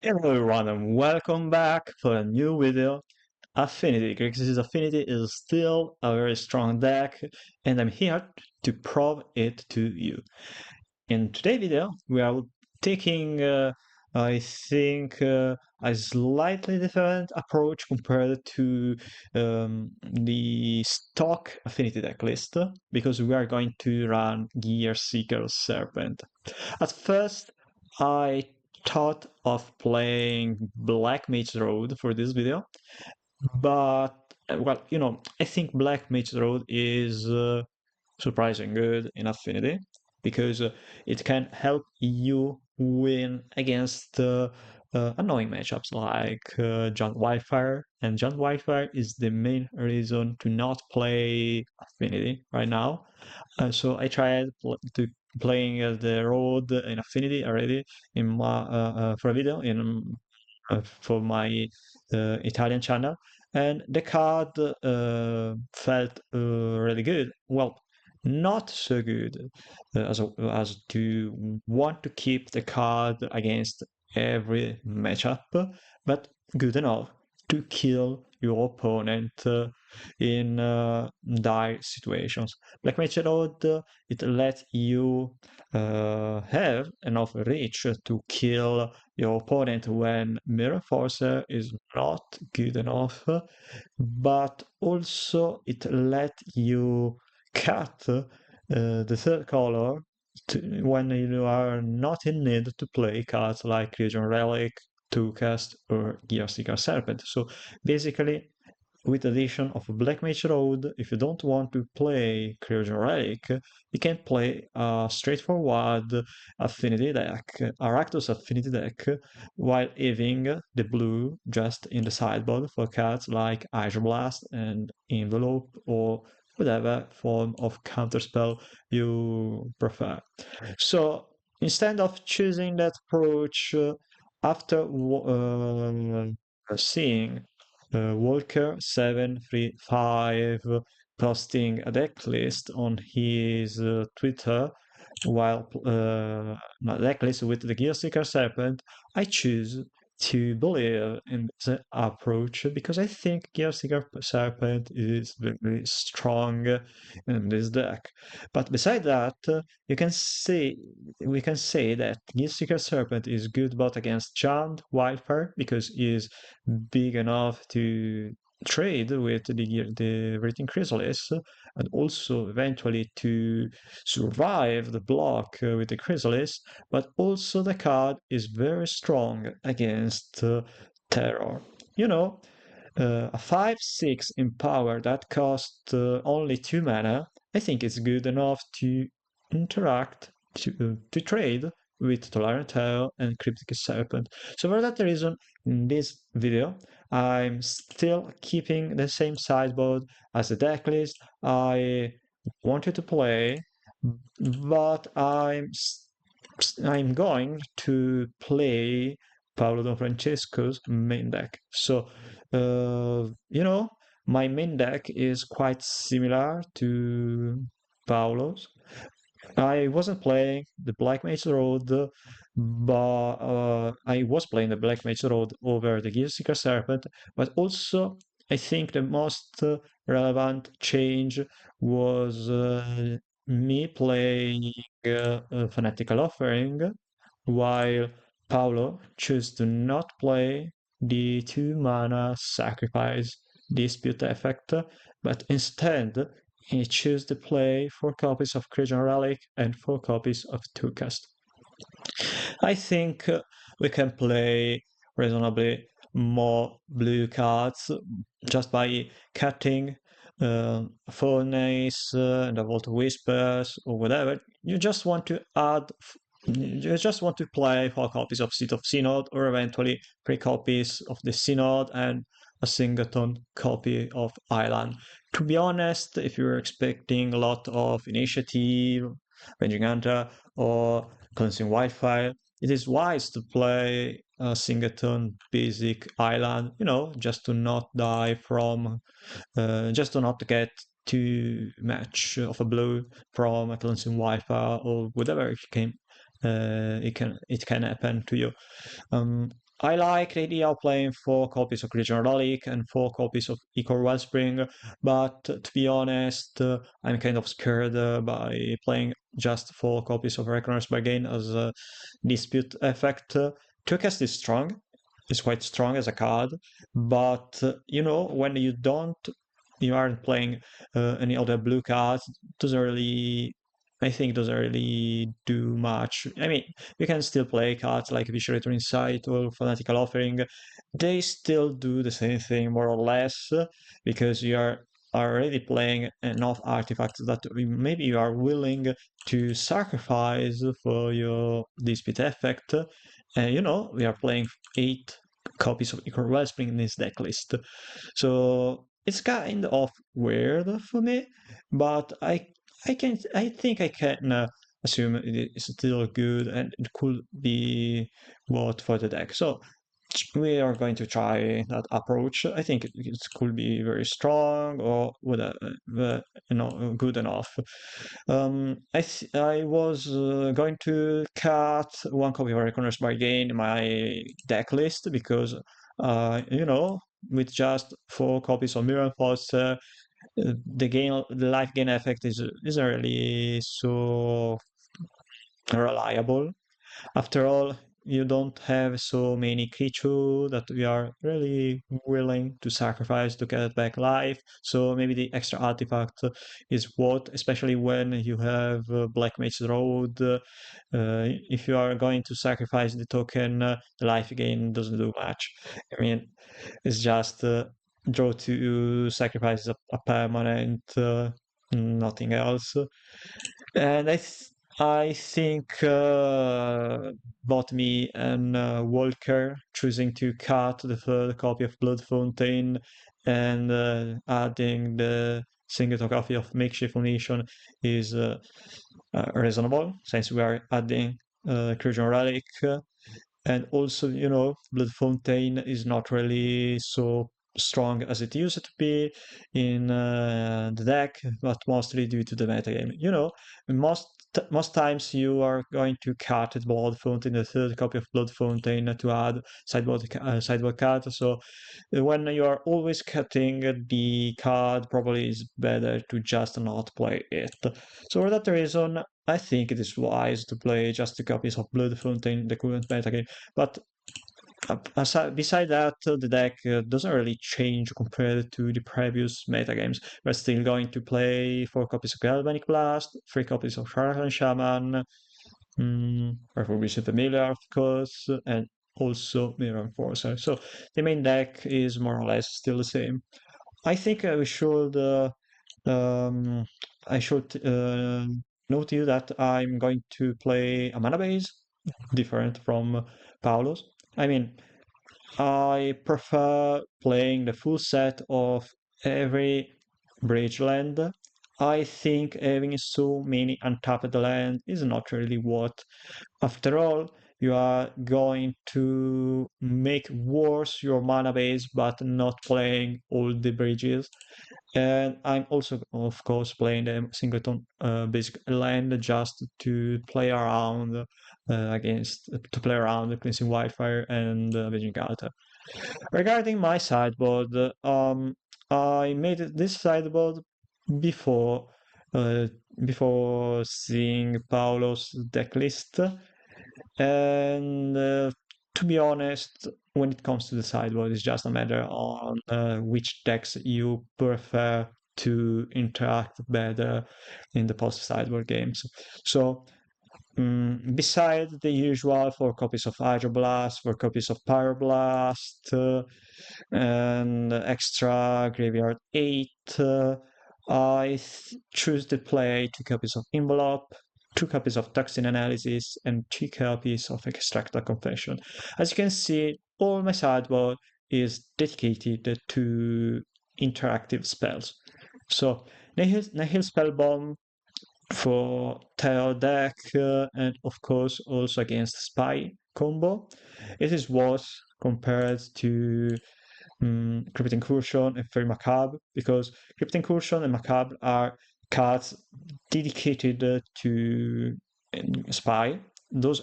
Hello everyone and welcome back for a new video. Affinity. Grixis Affinity is still a very strong deck and I'm here to prove it to you. In today's video we are taking I think a slightly different approach compared to the stock Affinity deck list because we are going to run Gearseeker Serpent. At first, I thought of playing Black Mage Road for this video, but well, I think Black Mage Road is surprising good in Affinity because it can help you win against annoying matchups like Wildfire, and Wildfire is the main reason to not play Affinity right now. So I tried to playing the road in Affinity already in my for a video in for my Italian channel, and the card felt really good. Well, not so good as to want to keep the card against every matchup, but good enough to kill your opponent in dire situations. Black Mage Road, it lets you have enough reach to kill your opponent when Mirror Forcer is not good enough, but also it let you cut the third color when you are not in need to play cards like Legion Relic, Two Cast, or Gearseeker Serpent. So basically, with the addition of Black Mage Road, if you don't want to play Cryogen Relic, you can play a straightforward affinity deck, a Rakdos affinity deck, while having the blue just in the sideboard for cards like Hydroblast and Envelope or whatever form of counterspell you prefer. So instead of choosing that approach, after seeing Walker 735 posting a deck list on his Twitter while deck list with the Gearseeker Serpent, I choose to believe in the approach because I think Gearseeker Serpent is very strong in this deck. But beside that, you can say we can say that Gearseeker Serpent is good both against Charmed, Wildfire because he is big enough to trade with the Rating Chrysalis and also eventually to survive the block with the Chrysalis, but also the card is very strong against terror. You know, a 5/6 in power that costs only 2 mana, I think it's good enough to interact, to trade with Tolerant Tail and Cryptic Serpent. So for that reason, in this video, I'm still keeping the same sideboard as the deck list I wanted to play, but I'm going to play Paolo Don Francesco's main deck. So, my main deck is quite similar to Paolo's. I wasn't playing the Black Mage Road, but I was playing the Black Mage Road over the Gearseeker Serpent. But also, I think the most relevant change was me playing a Fanatical Offering, while Paolo chose to not play the 2 mana sacrifice dispute effect, but instead he chose to play 4 copies of Creation Relic and 4 copies of Tukast. I think we can play reasonably more blue cards just by cutting Furnace and the Vault Whispers or whatever. You just want to play 4 copies of Seat of Synod or eventually 3 copies of the Synod and a singleton copy of Island. To be honest, if you're expecting a lot of initiative, Ranging Hunter, or Cleansing Wildfire, it is wise to play a singleton basic island, just to not die from, just to not get too much of a blow from a cleansing Wildfire or whatever it can happen to you. I like the idea of playing 4 copies of Regional Relic and 4 copies of Ichor Wellspring, but to be honest, I'm kind of scared by playing just 4 copies of Reckoner's Bargain as a dispute effect. Tucast is strong, is quite strong as a card, but when you aren't playing any other blue cards, doesn't really. I think doesn't really do much. I mean, you can still play cards like Visual Insight or Fanatical Offering. They still do the same thing more or less because you are already playing enough artifacts that maybe you are willing to sacrifice for your dispute effect. And we are playing 8 copies of Ichor Wellspring in this deck list. So it's kind of weird for me, but I think I can assume it is still good and it could be what for the deck. So we are going to try that approach. I think it could be very strong or good enough. I was going to cut 1 copy of Reckoner's Bargain in my deck list because with just 4 copies of Mirror Force, the life gain effect isn't really so reliable. After all, you don't have so many creatures that we are really willing to sacrifice to get back life. So maybe the extra artifact is worth, especially when you have Black Mage's Road. If you are going to sacrifice the token, the life gain doesn't do much. I mean, it's just draw to sacrifice a permanent, nothing else. And I think both me and Walker choosing to cut the 3rd copy of Blood Fountain and adding the single copy of Makeshift Nation is reasonable since we are adding Crucial Relic. And also, Blood Fontaine is not really so strong as it used to be in the deck, but mostly due to the metagame. Most times you are going to cut Blood Fontaine, the 3rd copy of Blood Fontaine to add sideboard card. So when you are always cutting the card, probably it's better to just not play it. So for that reason, I think it is wise to play just 2 copies of Blood Fountain in the current metagame. But beside that, the deck doesn't really change compared to the previous metagames. We're still going to play 4 copies of Galvanic Blast, 3 copies of Charlatan Shaman, Refurbished Familiar, of course, and also Mirror Enforcer. So the main deck is more or less still the same. I think we should um, I should note you that I'm going to play a mana base different from Paolo's. I mean, I prefer playing the full set of every bridge land. I think having so many untapped land is not really worth. After all, you are going to make worse your mana base, but not playing all the bridges. And I'm also, of course, playing the singleton basic land just to play around to play around the cleansing Wildfire and Vision Galta. Regarding my sideboard, I made this sideboard before uh, before seeing Paolo's deck list, and to be honest, when it comes to the sideboard, it's just a matter on which decks you prefer to interact better in the post sideboard games. So beside the usual 4 copies of Hydroblast, 4 copies of Pyroblast, and extra Graveyard 8, choose to play 2 copies of Envelope, 2 copies of Toxin Analysis, and 2 copies of Extractor Confession. As you can see, all my sideboard is dedicated to interactive spells. So, Nihil Spellbomb for Terror deck, and of course also against Spy combo. It is worse compared to Crypt Incursion and Fairy Macabre, because Crypt Incursion and Macabre are cards dedicated to Spy. Those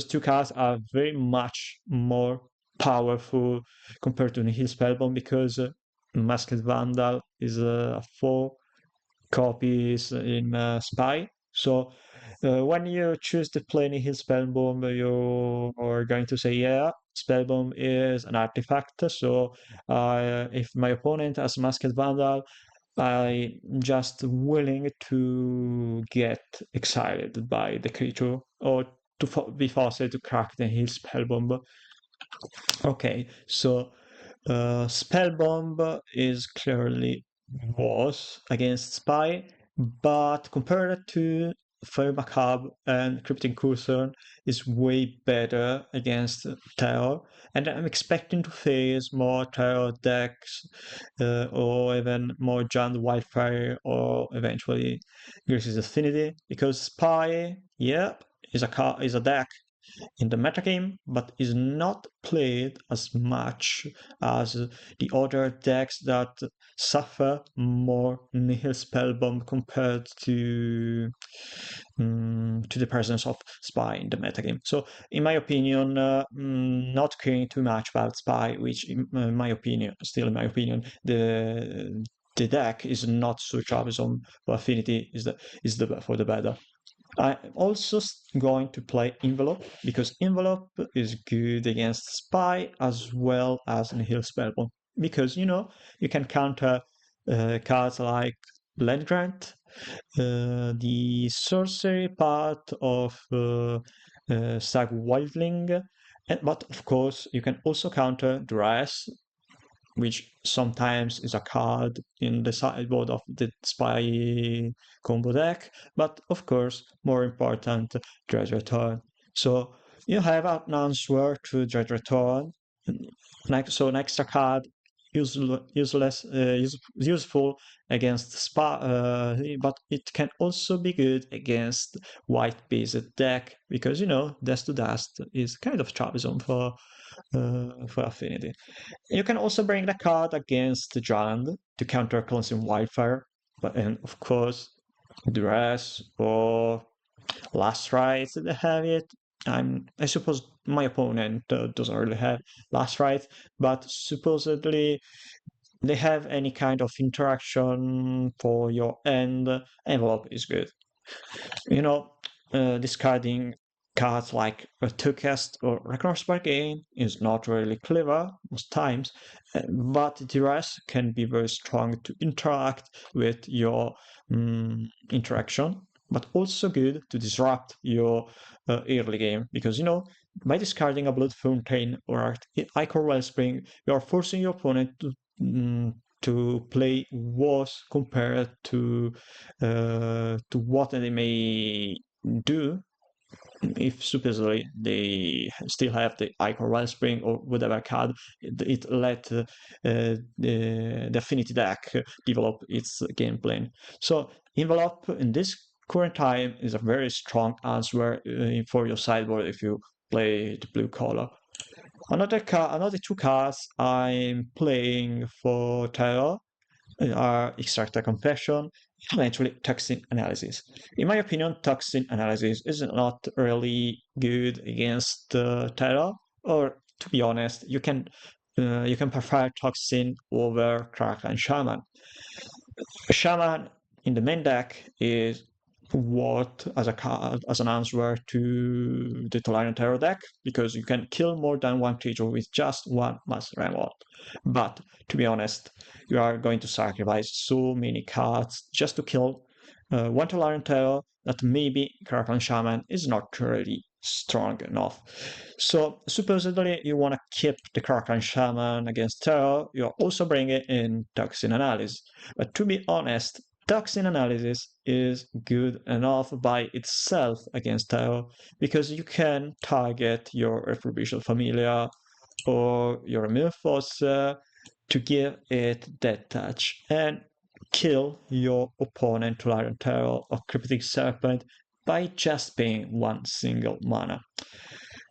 2 cards are very much more powerful compared to Nihil Spellbomb because Masked Vandal is a 4 copies in Spy. So when you choose to play Nihil Spellbomb, you are going to say, yeah, Spellbomb is an artifact. So if my opponent has Masked Vandal, I'm just willing to get excited by the creature or to be forced to crack the Nihil Spellbomb. Okay, so Spellbomb is clearly worse against Spy, but compared to Fire Macabre and Cryptic Cursor is way better against Terror, and I'm expecting to face more Terror decks or even more Giant Wildfire or eventually Grixis Affinity, because Spy, yep, is a deck in the metagame, but is not played as much as the other decks that suffer more nihil spellbomb compared to the presence of Spy in the metagame. So, in my opinion, not caring too much about Spy, which, in my opinion, still in my opinion, the deck is not so troublesome. For Affinity is the for the better. I'm also going to play Envelope because Envelope is good against Spy as well as Nihil Spellbomb. Because you can counter cards like Land Grant, the sorcery part of Stag Wildling, but of course you can also counter Duress, which sometimes is a card in the sideboard of the Spy combo deck, but of course, more important, Dread Return. So you have an answer to Dread Return, so an extra card useful against Spy, but it can also be good against white-based deck because Dust to Dust is kind of troublesome for Affinity. You can also bring the card against the Giant to counter Cleansing Wildfire, and of course, Duress or Last Rite they have it. I suppose my opponent doesn't really have Last Rite, but supposedly they have any kind of interaction for your end. Envelope is good. Discarding cards like a Tucast or Ragnar's Bargain is not really clever most times, but the rest can be very strong to interact with your interaction, but also good to disrupt your early game because by discarding a Blood Fountain or Ichor Wellspring, you are forcing your opponent to play worse compared to what they may do if supposedly they still have the Ichor Wellspring or whatever card it let the Affinity deck develop its game plan. So Envelope in this current time is a very strong answer for your sideboard if you play the blue color. Another two cards I'm playing for Terror are Extractor Confession and eventually Toxin Analysis. In my opinion, Toxin Analysis is not really good against Terror, or to be honest, you can prefer Toxin over Kraken Shaman. Shaman in the main deck is what as a card as an answer to the Tolarian Terror deck because you can kill more than one creature with just one Master Emerald. But to be honest, you are going to sacrifice so many cards just to kill one Tolarian Terror that maybe Kraken Shaman is not really strong enough. So supposedly you want to keep the Kraken Shaman against Terror, you're also bringing in Toxin Analysis. But to be honest, Toxin Analysis is good enough by itself against Terror because you can target your Retribution Familia or your Milfos to give it that touch and kill your opponent to Iron Terror or Cryptic Serpent by just paying one single mana.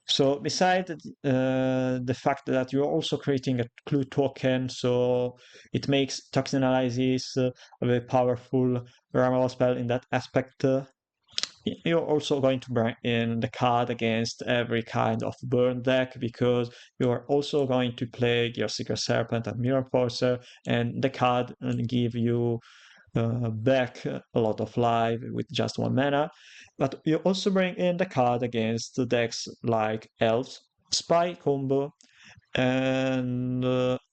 So besides the fact that you're also creating a clue token, so it makes Toxin Analysis a very powerful removal spell in that aspect. you're also going to bring in the card against every kind of burn deck because you're also going to play Gearseeker, Serpent, and Mirror Forcer, and the card give you back a lot of life with just 1 mana. But you also bring in the card against the decks like Elves, Spy combo, and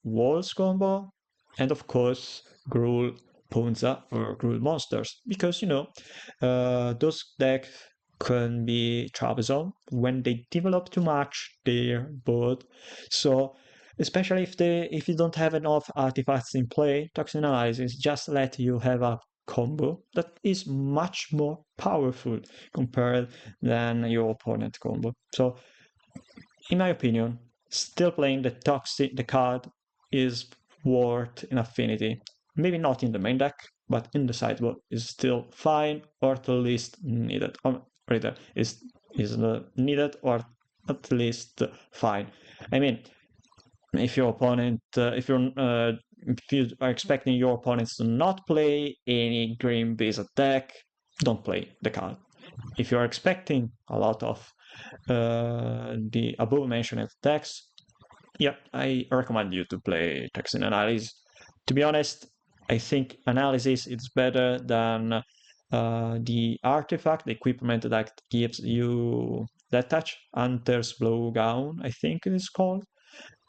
Walls combo, and of course Gruul Ponza or Gruul monsters, because those decks can be troublesome when they develop too much their board. So especially if you don't have enough artifacts in play, Toxin Analysis just let you have a combo that is much more powerful compared than your opponent combo. So in my opinion, still playing the card is worth in Affinity. Maybe not in the main deck, but in the sideboard is still fine or at least needed. Or rather, is needed or at least fine. I mean, if your opponent, if you are expecting your opponents to not play any green-based deck, don't play the card. If you are expecting a lot of the above mentioned decks, yeah, I recommend you to play Toxin Analysis. To be honest, I think Analysis is better than the artifact, the equipment that gives you that touch, Hunter's Blowgown, I think it is called.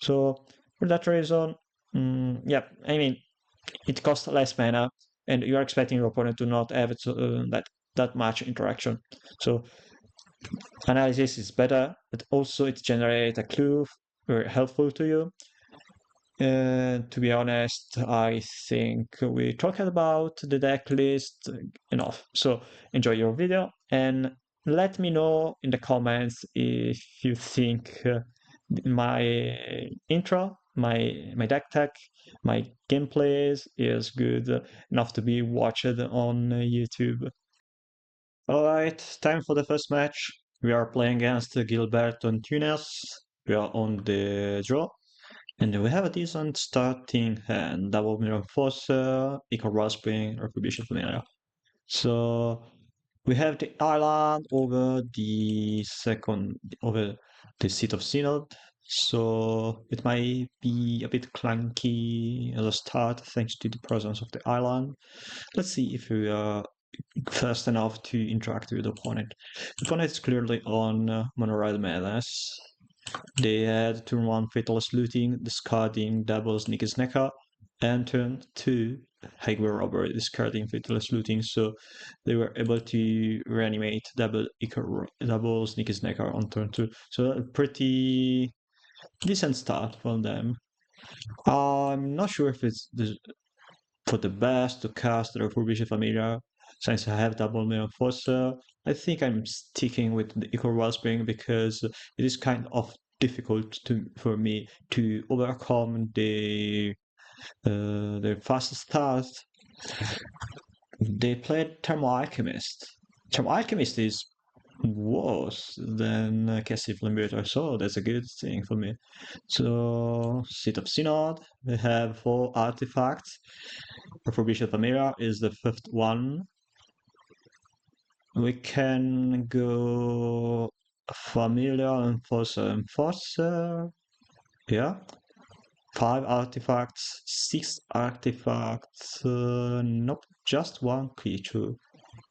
So for that reason, yeah, I mean, it costs less mana, and you are expecting your opponent to not have that much interaction. So Analysis is better, but also it generates a clue very helpful to you. And to be honest, I think we talked about the deck list enough. So enjoy your video and let me know in the comments if you think my intro, my deck tech, my gameplays is good enough to be watched on YouTube. Alright, time for the first match. We are playing against GilbertoAntunes. We are on the draw. And we have a decent starting hand. Double Mirror Forcer, Eco Wellspring, Retribution Familiar. So we have the island over the seat of Synod. So it might be a bit clunky as a start thanks to the presence of the island. Let's see if we are fast enough to interact with the opponent. The opponent is clearly on Mono-Red Madness. They had turn 1 Fatalist Looting, discarding double Sneaky Snacker, and turn 2 Highway Robbery, discarding Fatalist Looting, so they were able to reanimate double Sneaky Snacker on turn 2. So a pretty decent start from them. I'm not sure if it's for the best to cast the Refurbished Familiar, since I have double Mirror Forcer. I think I'm sticking with the Eco Wellspring because it is kind of difficult for me to overcome the fast start. They played Thermal Alchemist. Thermal Alchemist is worse than Cassie Flambeater, so that's a good thing for me. So, Seat of Synod, we have 4 artifacts. Refurbished Familiar is the 5th one. We can go Familiar, Enforcer. Yeah. 5 artifacts, 6 artifacts. Nope, just 1 creature.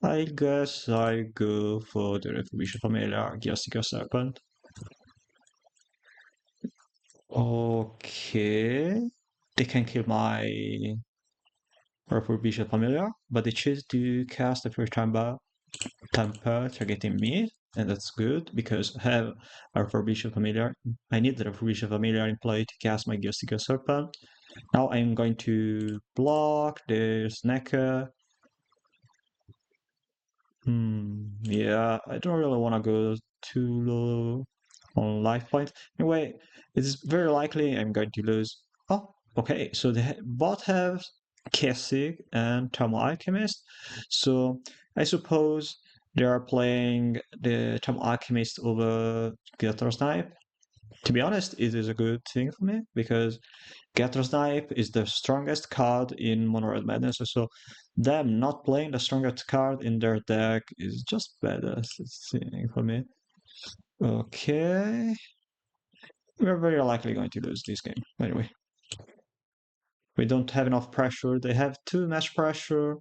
I guess I go for the Refurbished Familiar, Gearseeker Serpent. Okay. They can kill my Refurbished Familiar, but they choose to cast a free Temper targeting me, and that's good because I have a Refurbished Familiar. I need the Refurbished Familiar in play to cast my Gearseeker Serpent. Now I'm going to block the Snacker. Yeah, I don't really want to go too low on life point. Anyway, it's very likely I'm going to lose. Oh, okay, so they both have Kessig and Thermal Alchemist. So I suppose they are playing the Thermal Alchemist over Gather's Knife. To be honest, it is a good thing for me because Gather's Knife is the strongest card in Mono Red Madness. So them not playing the strongest card in their deck is just badass, it's for me. Okay. We're very likely going to lose this game. Anyway. We don't have enough pressure. They have too much pressure.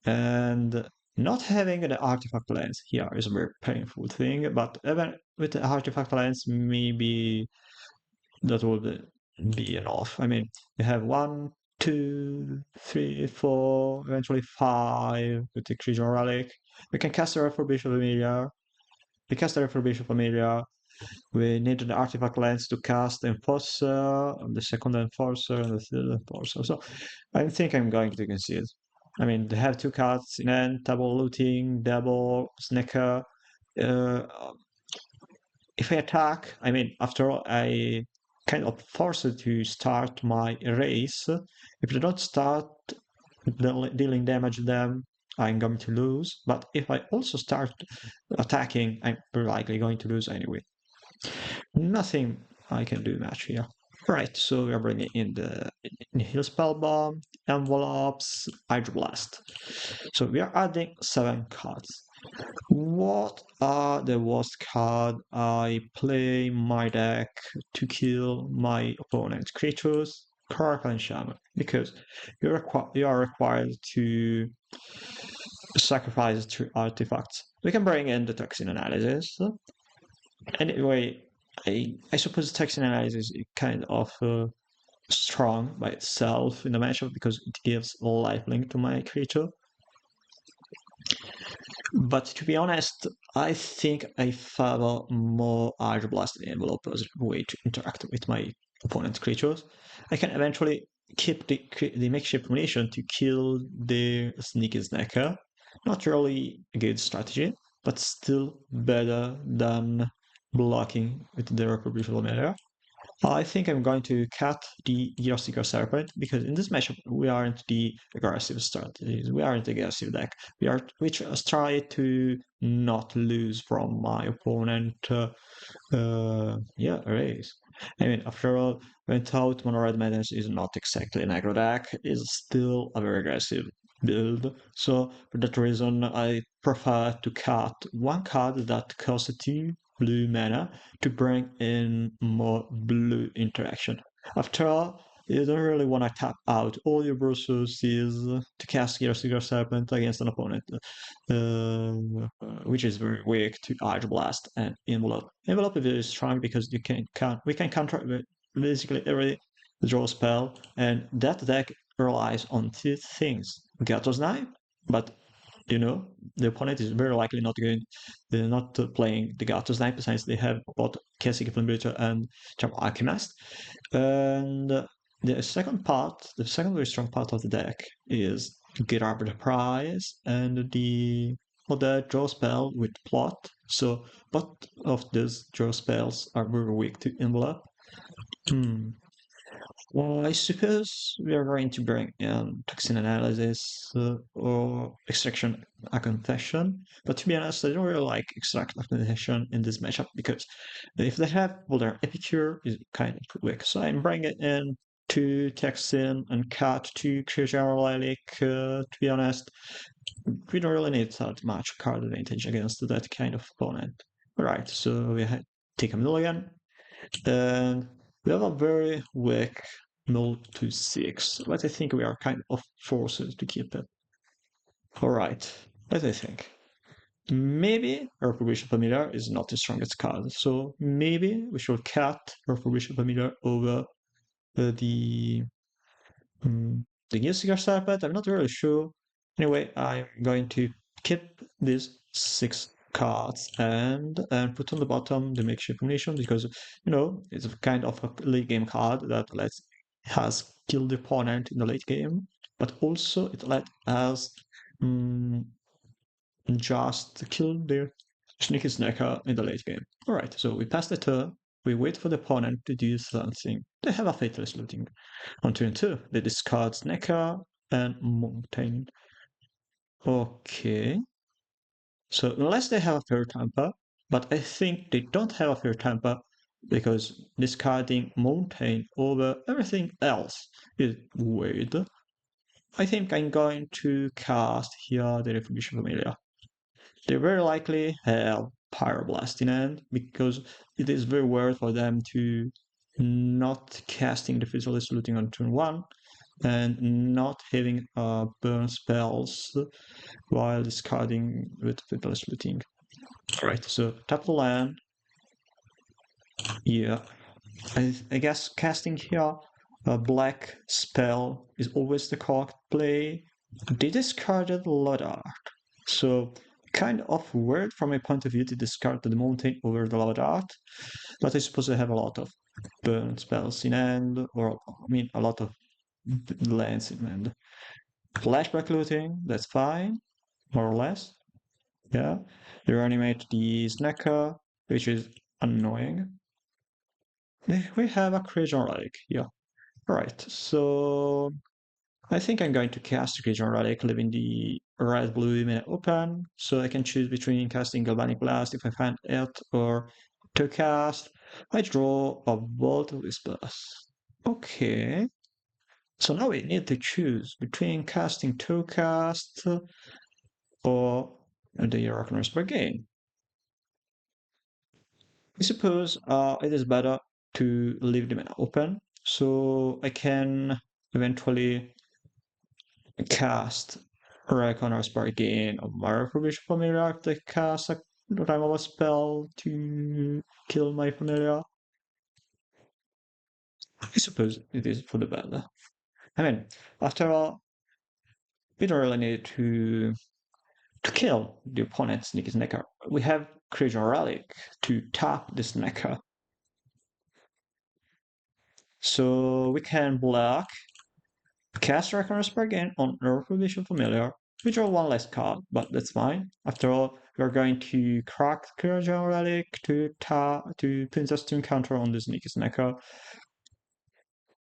And not having the artifact lens here is a very painful thing. But even with the artifact lens, maybe that would be enough. I mean, you have 1, 2, 3, 4, eventually 5 with the creature relic. We can cast a Refurbished Familiar. We cast a Refurbished Familiar. We need the artifact lens to cast Enforcer, the second Enforcer, and the third Enforcer. So I think I'm going to concede. I mean, they have two cards in hand, double looting, double snacker. Uh, if I attack, I mean, after all, I kind of forced to start my race. If they don't start dealing damage to them, I'm going to lose. But if I also start attacking, I'm likely going to lose anyway. Nothing I can do much here. Right, so we are bringing in the Heal Spellbomb, Envelopes, Hydroblast. So we are adding 7 cards. What are the worst cards I play my deck to kill my opponent's creatures? Coracle and Shaman, because you are required to sacrifice 2 artifacts. We can bring in the Toxin Analysis. Anyway, I suppose Toxin Analysis is kind of strong by itself in the matchup because it gives lifelink to my creature. But to be honest, I think I favor more Hydroblast Envelope as a way to interact with my opponent's creatures. I can eventually keep the makeshift munition to kill the Sneaky Snacker. Not really a good strategy, but still better than blocking with the Reproducible Melee. I think I'm going to cut the Gearseeker Serpent because in this matchup we aren't the aggressive strategies. We aren't the aggressive deck. We just try to not lose from my opponent. Race. I mean, after all, Without Mono Red Madness is not exactly an aggro deck. It's still a very aggressive build. So for that reason, I prefer to cut one card that costs 2 blue mana to bring in more blue interaction. After all, you don't really want to tap out all your resources to cast Gearseeker Serpent against an opponent, which is very weak to Hydroblast and Envelope. Envelope is very strong because we can counter basically every draw spell, and that deck relies on 2 things: Gatto's Knife, but the opponent is very likely not playing the Gatto's Knife since they have both Gearseeker Flambearer and Charm Alchemist. And the second very strong part of the deck is Get Up the Prize and the draw spell with Plot. So both of these draw spells are very weak to Envelope. Well, I suppose we are going to bring in Toxin Analysis or Extraction a Confession, but to be honest, I don't really like Extract a Confession in this matchup because if they have, well, their Epicure is kind of weak. So I'm bringing in 2 Toxin and cut 2 Creature Relic. To be honest, we don't really need that much card advantage against that kind of opponent. Alright, so we take a million. And we have a very weak mill to 6, but I think we are kind of forced to keep it. Alright, what do I think? Maybe Refurbished Familiar is not the strongest card, so maybe we should cut Refurbished Familiar over the Gearseeker Serpent. I'm not really sure. Anyway, I'm going to keep these 6 cards and put on the bottom the makeshift munition because it's a kind of a late game card that has killed the opponent in the late game, but also it let us just kill the Sneaky Snacker in the late game. Alright, so we pass the turn, we wait for the opponent to do something. They have a Fatalist looting. On turn 2, they discard Snacker and Mountain. Okay. So unless they have a fair temper, but I think they don't have a fair temper because discarding Mountain over everything else is weird. I think I'm going to cast here the Retribution Familiar. They very likely have Pyroblast in hand because it is very weird for them to not casting the Physical Saluting on turn 1 and not having burn spells while discarding with Physical Saluting. Right, so tap the land. Yeah, I guess casting here a black spell is always the correct play. They discarded Lodart, so kind of weird from my point of view to discard the mountain over the Lodart, but I suppose I have a lot of burn spells in hand, or I mean a lot of lands in hand. Flashback looting, that's fine, more or less. Yeah, they reanimate the Snacker, which is annoying. We have a creature relic, yeah. Right, so I think I'm going to cast Creature Relic, leaving the red-blue mana open, so I can choose between casting Galvanic Blast if I find it, or to cast. I draw a Bolt of Whispers. Okay, so now we need to choose between casting to cast or the Arcanist Bargain. I suppose it is better to leave the mana open, so I can eventually cast Reconnaissance Bargain of my provision familiar to cast a removal spell to kill my familiar. I suppose it is for the better. I mean, after all, we don't really need to kill the opponent's Sneaky Snacker. We have Creature Relic to tap the Snacker. So we can block, cast Reconnaissance Bargain on our provision familiar. We draw one less card, but that's fine. After all, we're going to crack Creature Relic to put us to encounter on the Sneaky Snacker.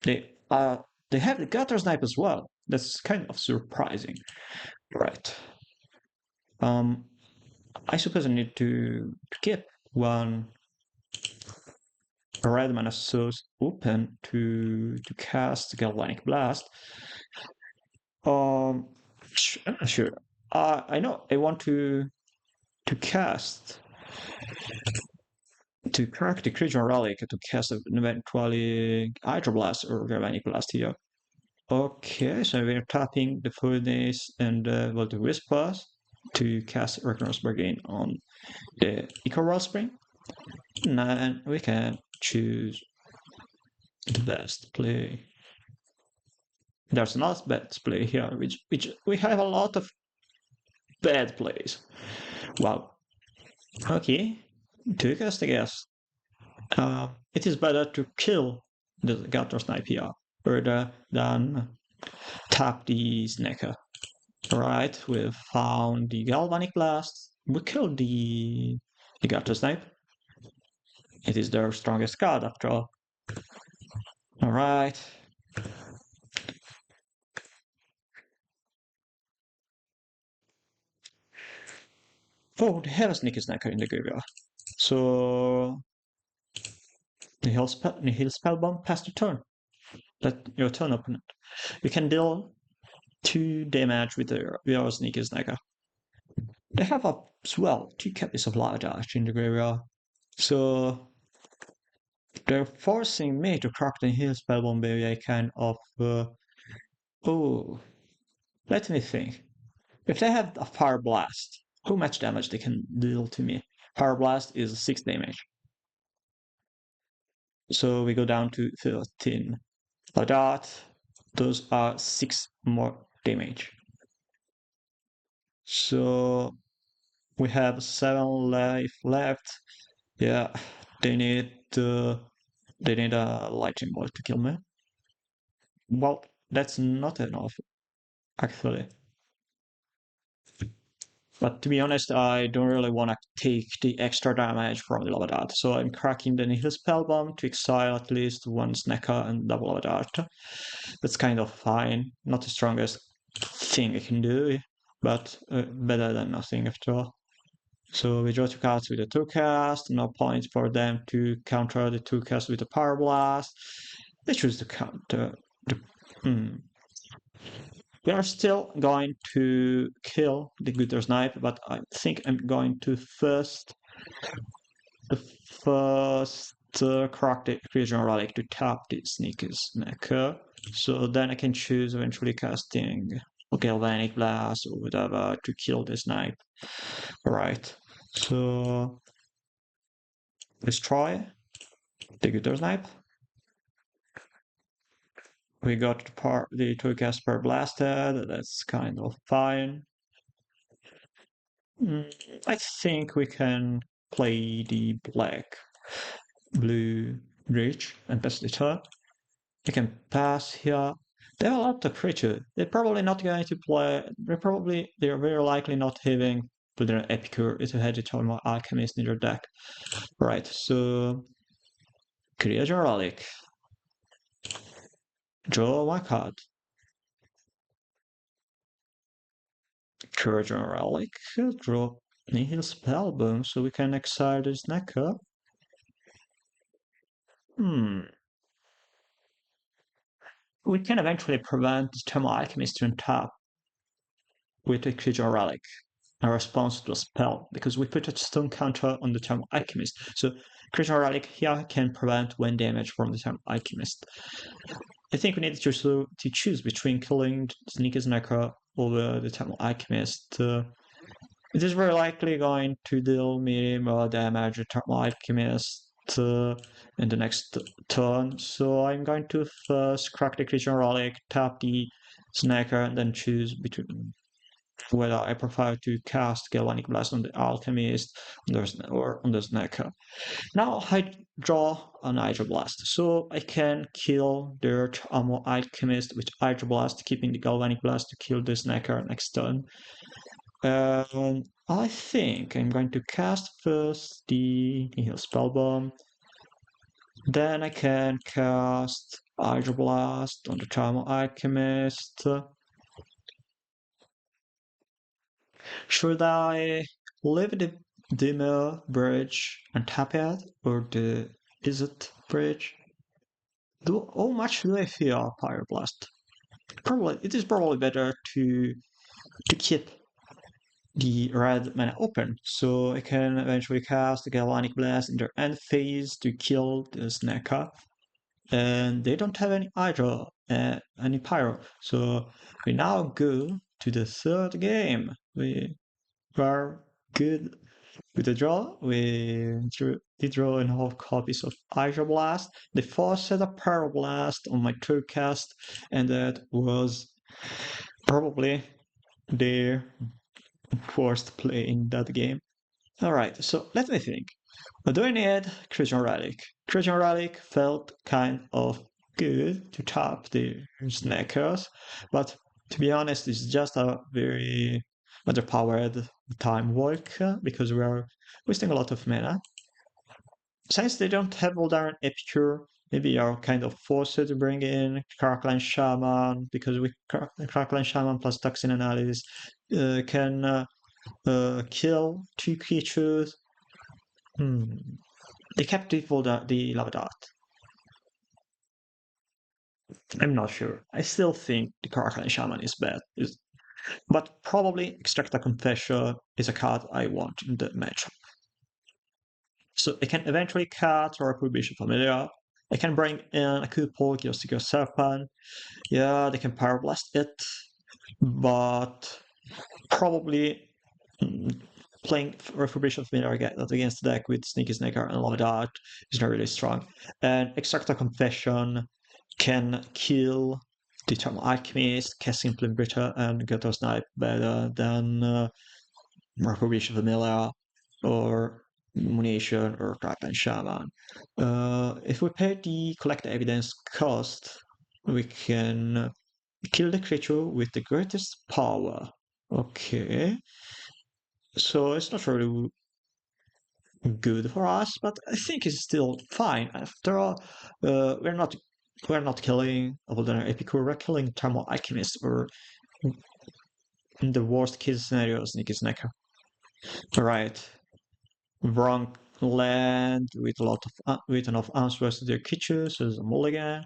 They have the Gutter Snipe as well. That's kind of surprising. Right. I suppose I need to keep one red mana source open to cast Galvanic Blast. Sure. I know I want to cast to crack the Creature Relic to cast an eventually Hydroblast or Galvanic Blast here. Okay, so we're tapping the Furnace and well, the Whispers to cast Reconnaissance Bargain on the Eco Wellspring. And we can choose the best play. There's not bad play here, which we have a lot of bad plays. Wow. Okay, to cast, I guess. It is better to kill the Gutter Snipe here rather than tap the Snacker. Right, we found the Galvanic Blast. We killed the Gutter Snipe. It is their strongest card after all. Alright. Oh, they have a Sneaky Snacker in the graveyard. So Nihil Spellbomb past the turn. Let your turn opponent. You can deal 2 damage with your Sneaky Snacker. They have as well 2 copies of Large Arch in the graveyard. So they're forcing me to crack the Nihil Spellbomb by a kind of oh, let me think. If they have a Fire Blast, how much damage they can deal to me? Fire Blast is 6 damage. So we go down to 13. Like that, those are 6 more damage. So we have 7 life left. Yeah, they need a lightning bolt to kill me. Well, that's not enough, actually. But to be honest, I don't really want to take the extra damage from the Lava Dart, so I'm cracking the Nihil Spellbomb to exile at least one Snacker and double Lava Dart. That's kind of fine. Not the strongest thing I can do, but better than nothing after all. So we draw 2 cards with a 2 cast, no point for them to counter the 2 cast with a Power Blast. They choose to counter. We are still going to kill the Gutter Snipe, but I think I'm going to first crack the Creature Relic to tap the Sneaker's Necker. So then I can choose eventually casting Galvanic Blast or whatever to kill the Snipe. Alright, so destroy the Gutter Snipe. We got the two cast per blasted, that's kind of fine. I think we can play the blue bridge and pass the turn. They can pass here. They have a lot of creatures. They're probably not going to play. They're very likely not having Builder Epicure if you had the Eternal Alchemist in your deck. Right, so create your relic. Draw one card. Create your relic. Draw Nihil Spellboom so we can exile this Necker. We can eventually prevent the Eternal Alchemist to untap with a creature relic. A response to a spell, because we put a stone counter on the Eternal Alchemist. So creature relic here can prevent 1 damage from the Eternal Alchemist. I think we need to choose between killing Sneaker's Necro over the Eternal Alchemist. It is very likely going to deal me more damage to Eternal Alchemist in the next turn. So I'm going to first crack the creature relic, tap the Snacker, and then choose between whether I prefer to cast Galvanic Blast on the Alchemist or on the Snacker. Now I draw an Hydro Blast, so I can kill the Armor Alchemist with Hydro Blast, keeping the Galvanic Blast to kill the Snacker next turn. I think I'm going to cast first the Nihil Spellbomb. Then I can cast Hydro Blast on the Charmer Alchemist. Should I leave the Dimir bridge and tap it, or the Izzet bridge? How much do I fear Pyroblast? It is probably better to keep the red mana open, so I can eventually cast the Galvanic Blast in their end phase to kill the Snacker. And they don't have any Hydro, any Pyro, so we now go to the third game. We are good with the draw. We did draw enough copies of Hydro Blast. They forced a Pyroblast on my third cast, and that was probably their worst play in that game. Alright, so let me think. Do I need Christian Relic? Christian Relic felt kind of good to top the Snackers, but to be honest, it's just a very underpowered time walk because we are wasting a lot of mana. Since they don't have Voldaren Epicure, maybe you are kind of forced to bring in Crackline Shaman because with Crackline Shaman plus Toxin Analysis can kill 2 creatures. They kept the Lava Dart. I'm not sure. I still think the Crackline Shaman is bad. But probably Extract a Confession is a card I want in the matchup. So I can eventually cut or Bishop Familiar. I can bring in a Couple, Gearseeker Serpent. Yeah, they can Power Blast it. But probably playing Refurbishment Familiar against the deck with Sneaky Snaker and Lava Dart is not really strong. And Extract a Confession can kill the Eternal Alchemist, casting Plimbritter, and Gutter Snipe better than Refurbishment Familiar or Munition or Crackline Shaman. If we pay the Collect Evidence cost, we can kill the creature with the greatest power. Okay. So it's not really good for us, but I think it's still fine. After all, we're not killing Voldaren Epicure, we're killing Thermal Alchemist, or in the worst case scenario, Sneaky Snacker. Alright. Wrong land with a lot of with enough answers to their creatures as a mulligan.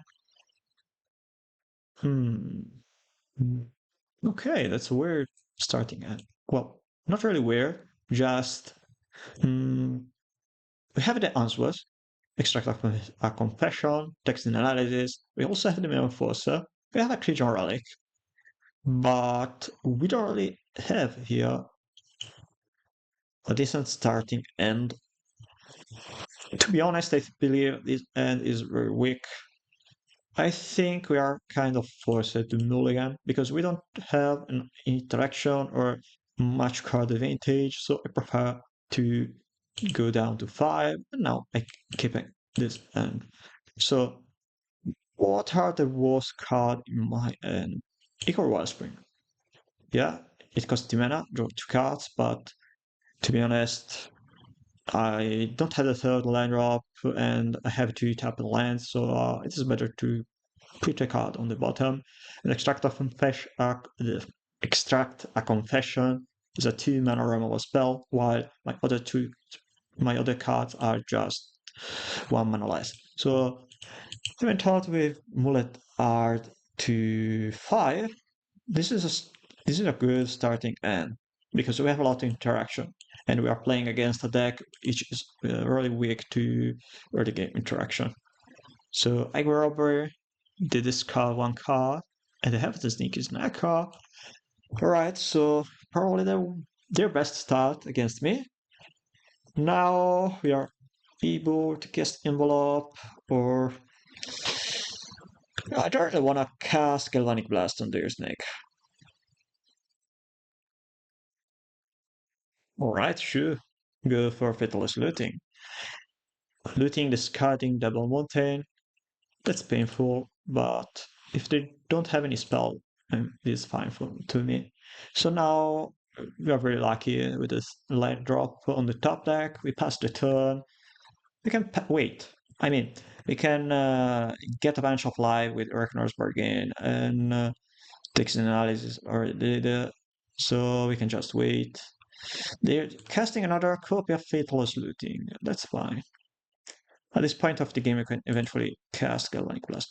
Okay, that's a weird starting end. Well, not really weird, just we have the answers, extract a confession, text analysis. We also have the metamorphoser. We have a creature relic, but we don't really have here a decent starting end. To be honest, I believe this end is very weak. I think we are kind of forced to mulligan because we don't have an interaction or much card advantage, so I prefer to go down to 5, and now I keep this end. So, what are the worst card in my end? Echo Wellspring. Yeah, it costs 2 mana, draw 2 cards, but to be honest, I don't have a third land drop, and I have 2 tap lands, so it is better to put a card on the bottom and extract a confession is a 2 mana removal spell, while my other cards are just 1 mana less. So I went out with Mullet Art to 5. This is a good starting end because we have a lot of interaction and we are playing against a deck which is really weak to early game interaction. So I go over, did discard 1 card, and I have the Sneaky Snack card. Alright, so probably their best start against me. Now we are able to cast Envelope, or I don't really want to cast Galvanic Blast on their snake. Alright, sure. Go for Fatalist Looting. Looting, discarding Double Mountain. That's painful, but if they don't have any spell, it is fine to me. So now we are very lucky with this light drop on the top deck. We pass the turn. We can wait. I mean, we can get a bunch of life with Reckoner's Bargain and Dixon Analysis or so we can just wait. They're casting another copy of Fatalist Looting. That's fine. At this point of the game, we can eventually cast Galvanic Blast.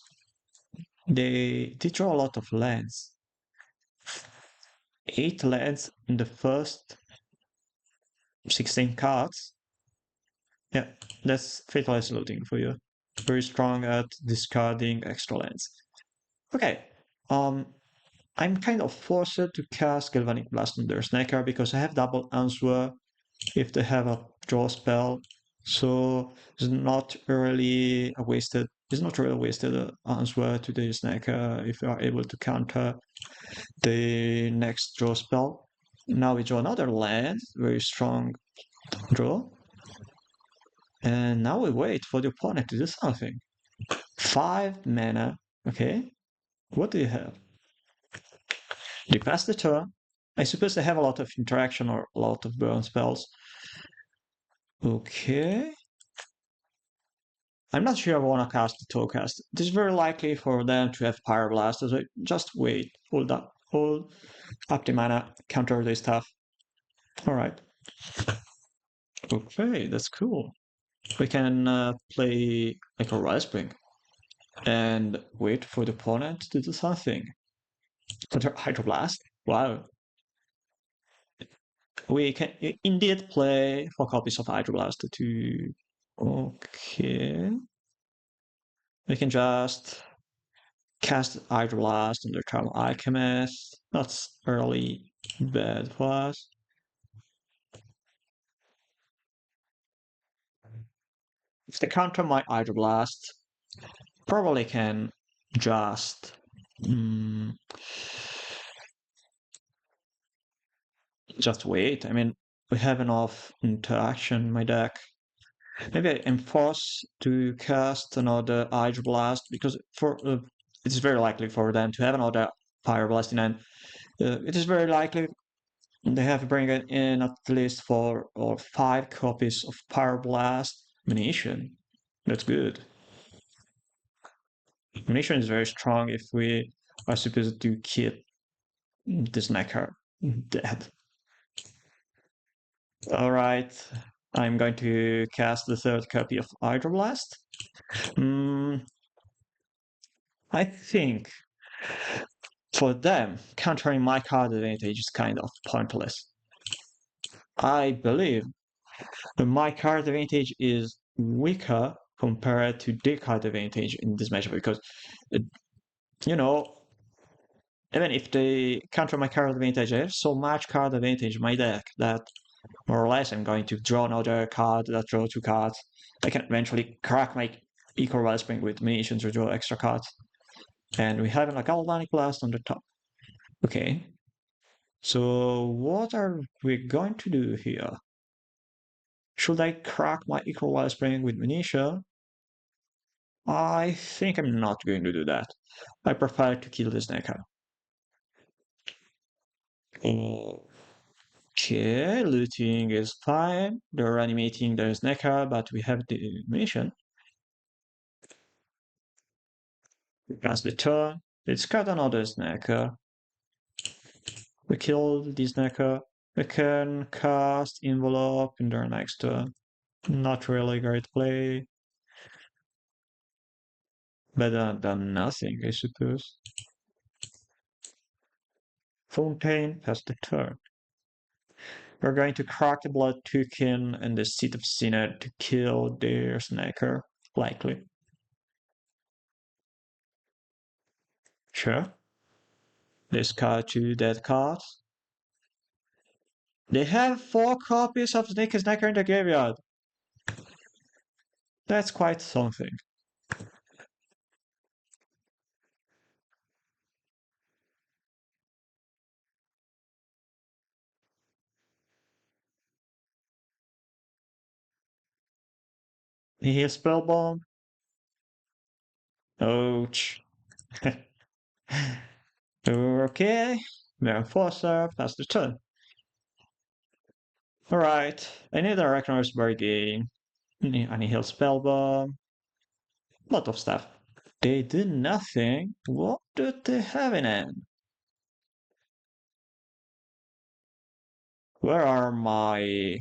They draw a lot of lands. 8 lands in the first 16 cards. Yeah, that's Fatalist Looting for you. Very strong at discarding extra lands. Okay, I'm kind of forced to cast Galvanic Blast on their Snaker because I have double answer if they have a draw spell. So it's not really a wasted. It's not really a wasted answer to the Snaker if you are able to counter the next draw spell. Now we draw another land, very strong draw. And now we wait for the opponent to do something. 5 mana, okay? What do you have? They pass the turn. I suppose they have a lot of interaction or a lot of burn spells. Okay. I'm not sure I want to cast the Towcast. It is very likely for them to have Pyroblast, so just wait. Hold up the mana, counter this stuff. Alright. Okay, that's cool. We can play like a Wellspring and wait for the opponent to do something. Hydroblast? Wow. We can indeed play 4 copies of Hydroblast to... Okay. We can just cast Hydroblast on the Charm Alchemist. That's really bad for us. If they counter my Hydroblast, probably can just just wait. I mean, we have enough interaction in my deck. Maybe I am forced to cast another Hydroblast because it's very likely for them to have another Fire Blast in hand. It is very likely they have to bring it in at least 4 or 5 copies of Pyroblast munition. That's good. Munition is very strong if we are supposed to keep this Neckar dead. Alright, I'm going to cast the 3rd copy of Hydroblast. I think For them, countering my card advantage is kind of pointless. I believe that my card advantage is weaker compared to their card advantage in this matchup because, uh, you know, even if they counter my card advantage, I have so much card advantage in my deck that more or less I'm going to draw another card, that draw two cards. I can eventually crack my Eco Wellspring with Munitions to draw extra cards. And we have a Galvanic Blast on the top. Okay. So what are we going to do here? Should I crack my Eco Wellspring with Munition? I think I'm not going to do that. I prefer to kill this Neko. Okay, looting is fine. They're animating their Neko, but we have the mission. Pass the turn. Let's cut another Neko. We kill this Neko. We can cast Envelope in their next turn. Not really great play. Better than nothing, I suppose. Fontaine, pass the turn. We're going to crack the Blood Token and the Seat of Synod to kill their Snacker, likely. Sure. Discard 2 dead cards. They have 4 copies of Snake Snacker in the graveyard. That's quite something. He has Spellbomb. Ouch. Okay. Enforcer, pass the turn. Alright. I need a Ragnaros Bargain. I need Heal Spellbomb. Lot of stuff. They did nothing. What do they have in hand? Where are my...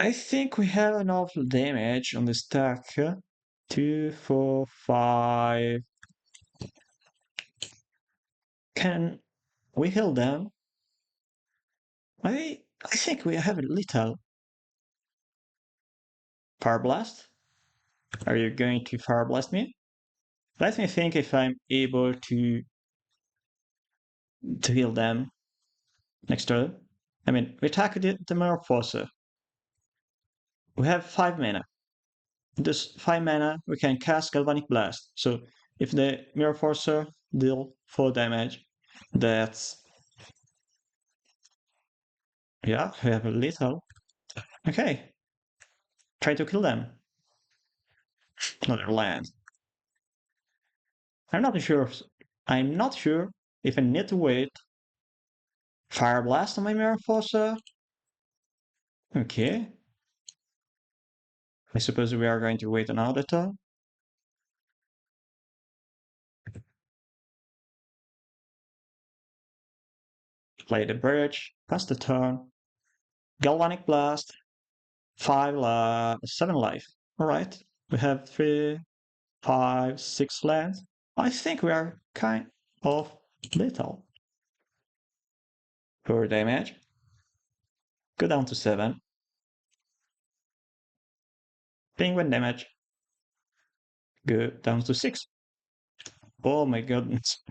I think we have enough damage on the stack. 2, 4, 5. Can we heal them? I think we have a little. Fire Blast? Are you going to Fire Blast me? Let me think if I'm able to heal them next turn. I mean, we attack the Mirror Forcer. We have 5 mana. This 5 mana, we can cast Galvanic Blast. So if the Mirror Forcer deal 4 damage, that's... Yeah, we have a little. Okay. Try to kill them. Another land. I'm not sure. I'm not sure if I need to wait. Fire Blast on my Mirror Forcer. Okay. I suppose we are going to wait another turn. Play the bridge. Pass the turn. Galvanic Blast. 7 life. Alright. We have 3, 5, 6 lands. I think we are kind of little. 4 damage. Go down to 7. Penguin damage. Go down to 6. Oh my goodness.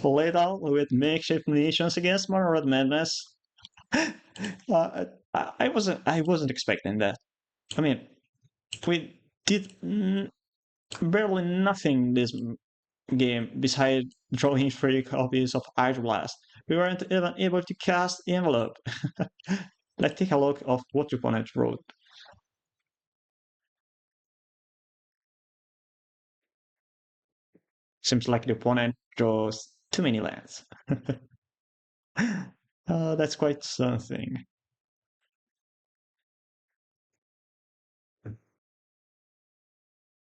Lethal with makeshift munitions against Mono Madness. I wasn't expecting that. I mean, we did barely nothing this game besides drawing 3 copies of Blast. We weren't even able to cast Envelope. Let's take a look of what the opponent wrote. Seems like the opponent draws too many lands. That's quite something.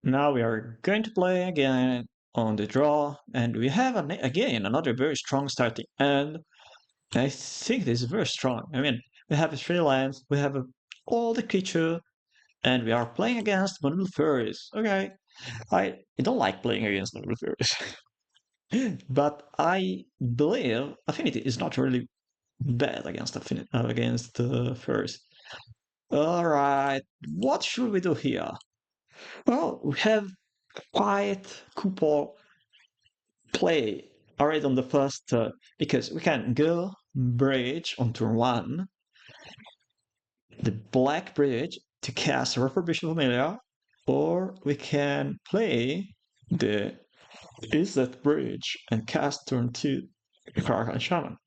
Now we are going to play again on the draw, and we have again another very strong starting end. I think this is very strong. I mean, we have 3 lands, we have all the creature, and we are playing against Faeries. Okay, I don't like playing against number Faeries. But I believe Affinity is not really bad against Faeries. Alright, what should we do here? Well, we have quite couple play already on the first turn, because we can go bridge on turn 1, the black bridge to cast Refurbished Familiar, or we can play the Izzet bridge and cast turn 2 Caracal Shaman.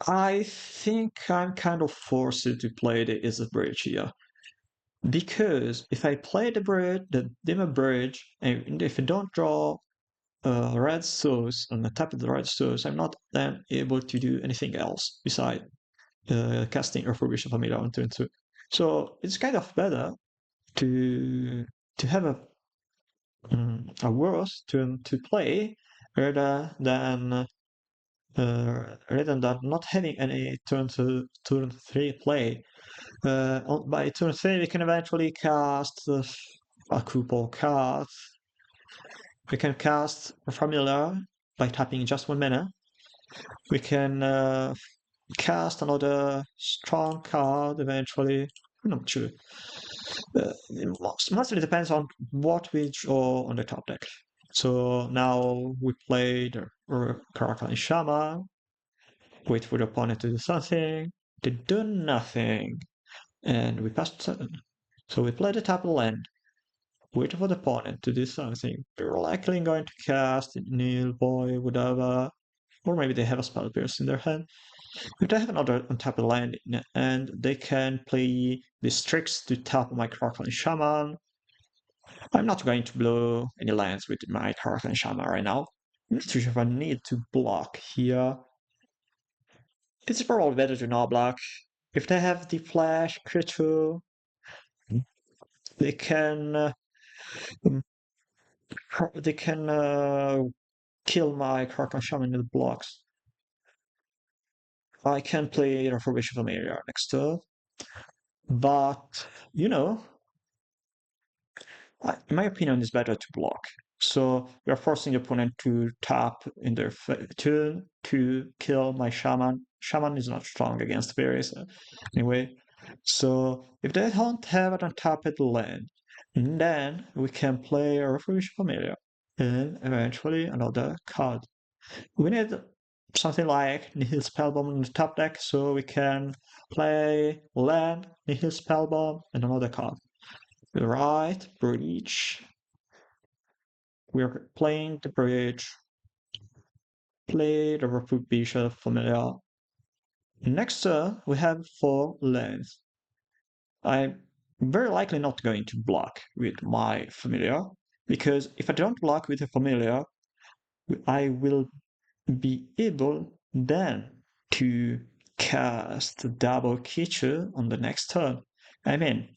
I think I'm kind of forced to play the Izzet bridge here. Because if I play the Dimir bridge, and if I don't draw red source on the top of the red source, I'm not then able to do anything else besides casting Refurbished Familiar on turn 2. So it's kind of better to have a worse turn to play rather than not having any turn 3 play. By turn 3 we can eventually cast a couple cards. We can cast a Familiar by tapping just 1 mana. We can cast another strong card eventually. I'm not sure. It mostly depends on what we draw on the top deck. So now we played Caracal Shaman, wait for the opponent to do something, they do nothing, and we pass turn. So we play the top of the land, wait for the opponent to do something. They're likely going to cast Neil Boy, whatever, or maybe they have a Spell Pierce in their hand. If they have another untapped land and they can play the Strix to tap my Caracal Shaman, I'm not going to blow any lands with my Caracal Shaman right now. I'm not sure if I need to block here. It's probably better to not block. If they have the flash creature, they can kill my Caracal Shaman in the blocks. I can play Refurbished Familiar next turn, but you know, in my opinion, it's better to block. So we are forcing the opponent to tap in their turn to kill my Shaman. Shaman is not strong against Faeries anyway. So if they don't have an untapped land, then we can play a Refuge Familiar and eventually another card. We need something like Nihil Spellbomb in the top deck so we can play land, Nihil Spellbomb, and another card. Right, bridge. We're playing the bridge. Play the Refuge Bishop Familiar. Next turn, we have 4 lands. I'm very likely not going to block with my Familiar, because if I don't block with a Familiar, I will be able then to cast double creature on the next turn. I mean,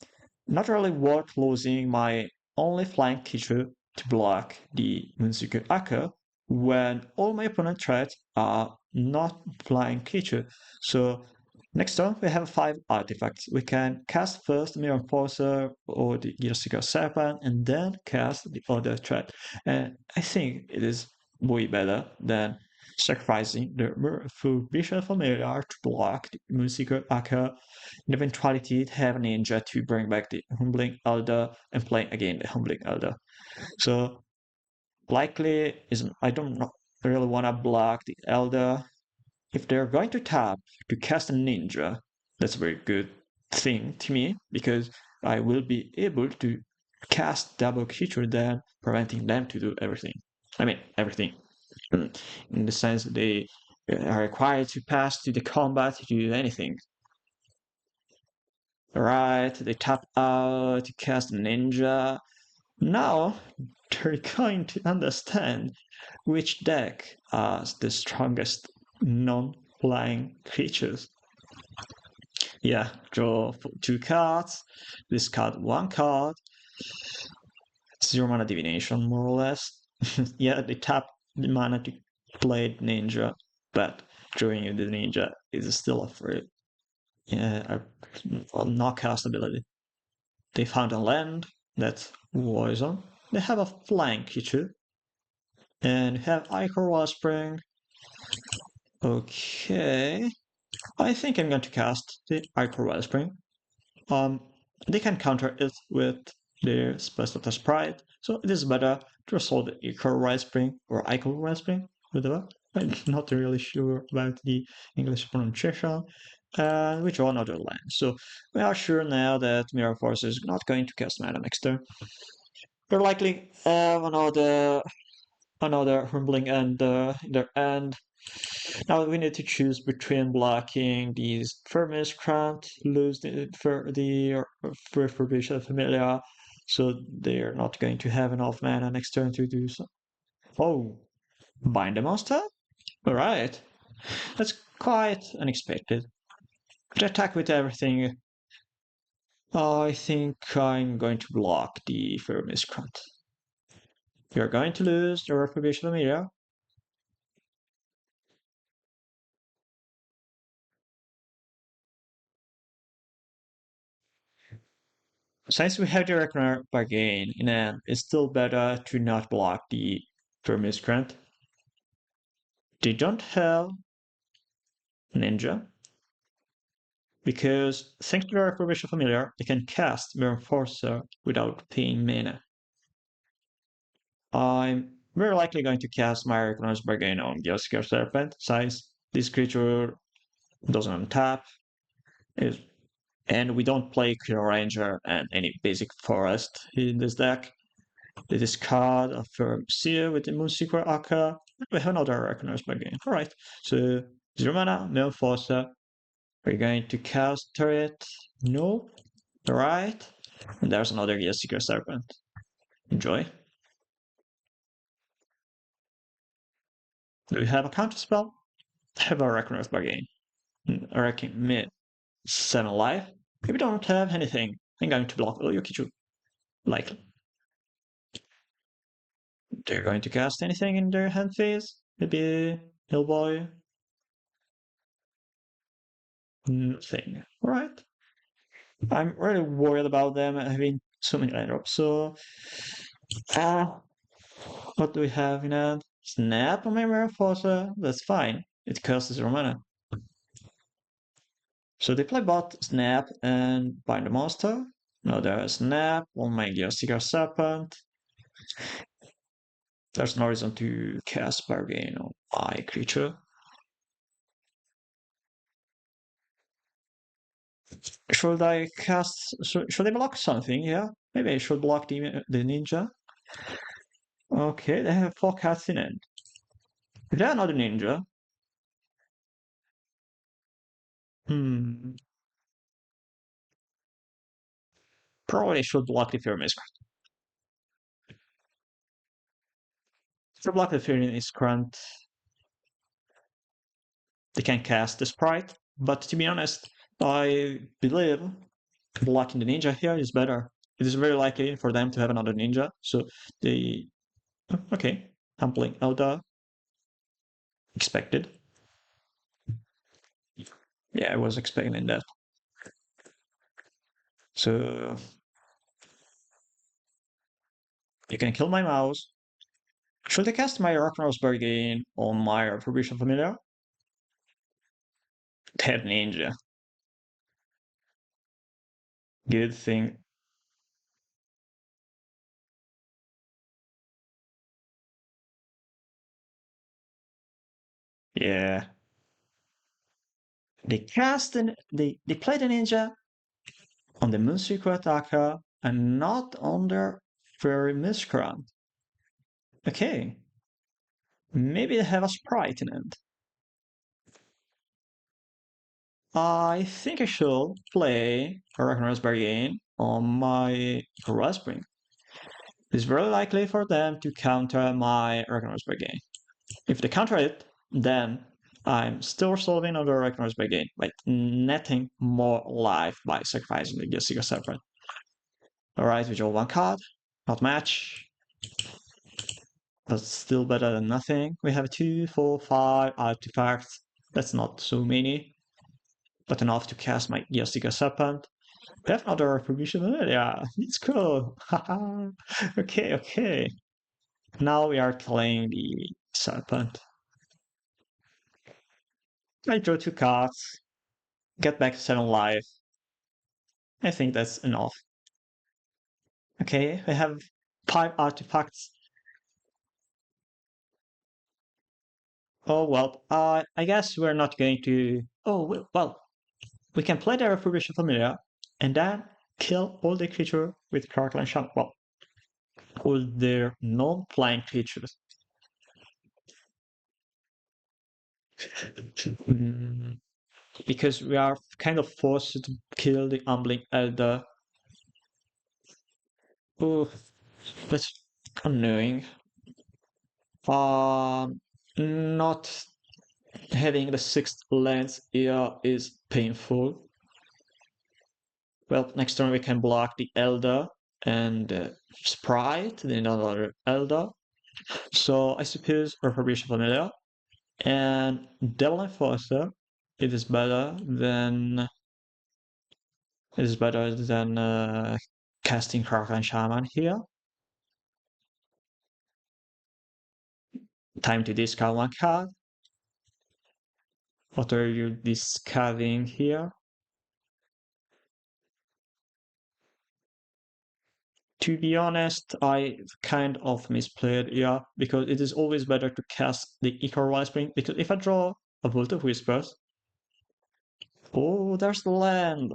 not really worth losing my only flying creature to block the Moonseeker Acker when all my opponent threats are not flying creature. So next turn we have 5 artifacts. We can cast first Mirror Enforcer or the Gearseeker Serpent and then cast the other threat. And I think it is way better than sacrificing the full Bishop Familiar to block the Moonseeker Acker, in eventuality to have a ninja to bring back the Humbling Elder and play again the Humbling Elder. So likely is I don't really want to block the Elder. If they're going to tap to cast a ninja, that's a very good thing to me because I will be able to cast double creature then, preventing them to do everything. I mean, everything. In the sense that they are required to pass to the combat to do anything. Right, they tap out to cast ninja. Now they're going to understand which deck has the strongest non-flying creatures. Yeah, draw 2 cards, discard 1 card, 0 mana divination more or less. Yeah, they tap the mana to play ninja, but drawing the ninja is still a free. knockcast ability. They found a land that's poison. They have a flying creature. And have Ichor Wellspring. Okay. I think I'm going to cast the Ichor Wellspring. Um, they can counter it with their Special Test Pride, so it is better to resolve the Ichor Wellspring or Ichor Wellspring, whatever. I'm not really sure about the English pronunciation. And we draw another land. So we are sure now that Mirror Force is not going to cast mana next turn. They're likely have another Humbling and in their end. Now we need to choose between blocking these Firmis Grant, lose the Refurbished Familia, so they're not going to have enough mana next turn to do so. Oh, bind the monster? Alright, that's quite unexpected. To attack with everything, I think I'm going to block the Firmis Grant. You're going to lose the Refurbished Familia. Since we have the Reckoner bargain in hand, it's still better to not block the Firmis Grant. They don't have Ninja, because thanks to their Refurbished Familiar, they can cast Reinforcer without paying mana. I'm very likely going to cast my Reckoner's bargain on Gearseeker Serpent, since this creature doesn't untap, and we don't play Clear Ranger and any basic forest in this deck. They discard a Firm Seal with the Moonseeker Akka. We have another Reckoner's Bargain. Alright, so 0 mana, Mail Forcer. We're going to counter it. No. Alright. And there's another Gearseeker Serpent. Enjoy. Do we have a counterspell? Have a Reckoner's Bargain. I reckon mid 7 life. If we don't have anything, I'm going to block Oyokichu. Likely. They're going to cast anything in their hand phase? Maybe Hillboy? Nothing. Alright. I'm really worried about them having so many lineups. So, what do we have in hand? Snap on my Mirror Forcer. That's fine. It costs 0 mana. So they play bot Snap and bind the monster. Another Snap on my Gearseeker Serpent. There's no reason to cast Bargain on my creature. Should I cast? Should I block something? Yeah, maybe I should block the ninja. Okay, they have 4 cards in end. If they're not a ninja, hmm, probably should block the Fear Miscreant. To block the Fear Miscreant, they can cast the Sprite, but to be honest, I believe blocking the ninja here is better. It is very likely for them to have another ninja, so they... Okay, I'm playing Elda. Expected. Yeah, I was expecting that. So you can kill my mouse. Should I cast my Ragnaros Bargain on my Retribution Familiar? Dead Ninja. Good thing. Yeah. They played a ninja on the Moonseeker Attacker and not on their Fairy Miscreant. Okay. Maybe they have a sprite in it. I think I should play Ragnar's Bargain on my Raspberry. It's very likely for them to counter my Ragnar's Bargain. If they counter it, then I'm still solving another Ragnar's Bargain by netting more life by sacrificing the Gearseeker Serpent. Alright, we draw 1 card, not match. That's still better than nothing. We have 2, 4, 5 artifacts. That's not so many. but enough to cast my Gearseeker serpent. We have another retribution area. It's cool. Okay, okay. Now we are killing the serpent. I draw 2 cards, get back 7 life. I think that's enough. Okay, we have 5 artifacts. Oh well, I guess we're not going to. Oh well, we can play the Refurbished Familiar and then kill all the creature with Crackle Shaman. Well, all their non-flying creatures. Mm, because we are kind of forced to kill the Humbling Elder. Oh, that's annoying. Not having the 6th lens here is painful. Well, next turn we can block the Elder and Sprite, then another Elder. So I suppose Refurbished Familiar and Devil Enforcer. It is better than casting Kraken Shaman here. Time to discard 1 card. What are you discarding here? To be honest, I kind of misplayed here because it is always better to cast the Ichor Wellspring because if I draw a Vault of Whispers, oh, there's the land.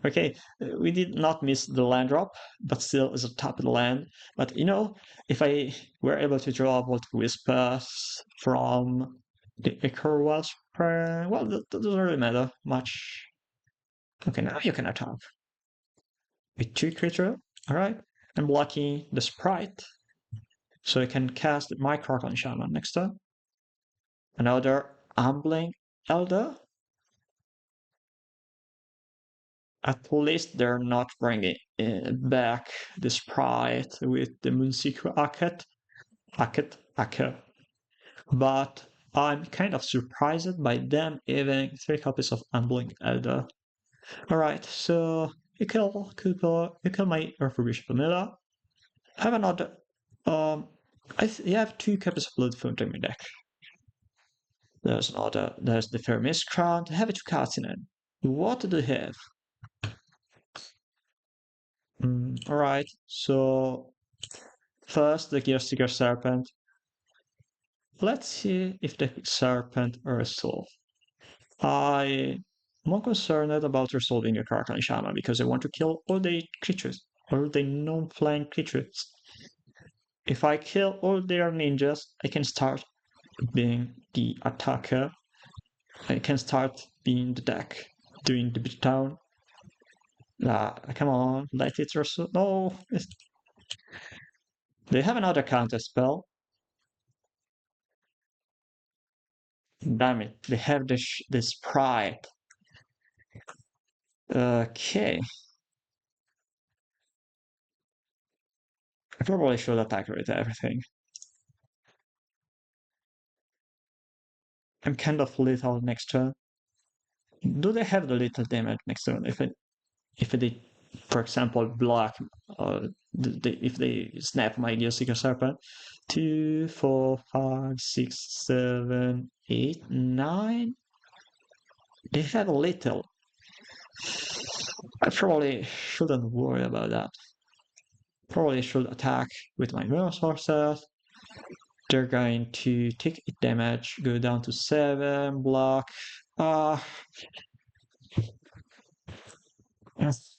Okay, we did not miss the land drop, but still is a top of the land. But you know, if I were able to draw a Vault of Whispers from the Ichor Wellspring, well, that doesn't really matter much. Okay, now you can attack with 2 creature. All right, I'm blocking the Sprite. So I can cast my Kraken Shaman next turn. Another Humbling Elder. At least they're not bringing back the Sprite with the Moonseeker Aket. But I'm kind of surprised by them having 3 copies of Humbling Elder. Alright, so you kill my Refurbished Vanilla. I have another. You have 2 copies of Blood Fountain in your deck. There's the Faeries Crown. I have 2 cards in it. What do they have? Alright, so first the Gearseeker Serpent. Let's see if the Serpent resolve. I'm more concerned about resolving a Kraken Shaman because I want to kill all the creatures, all the non-flying creatures. If I kill all their ninjas, I can start being the attacker. I can start being the deck, doing the beatdown. Come on, let it resolve. No, they have another counter spell. Damn it, they have the Sprite. Okay. I probably should attack with everything. I'm kind of lethal next turn. Do they have the little damage next turn? If they, for example, block, if they snap my Gearseeker Serpent, 2, 4, 5, 6, 7, 8, 9. They have a little. I probably shouldn't worry about that. Probably should attack with my mirror sources. They're going to take 8 damage, go down to 7, block. Yes.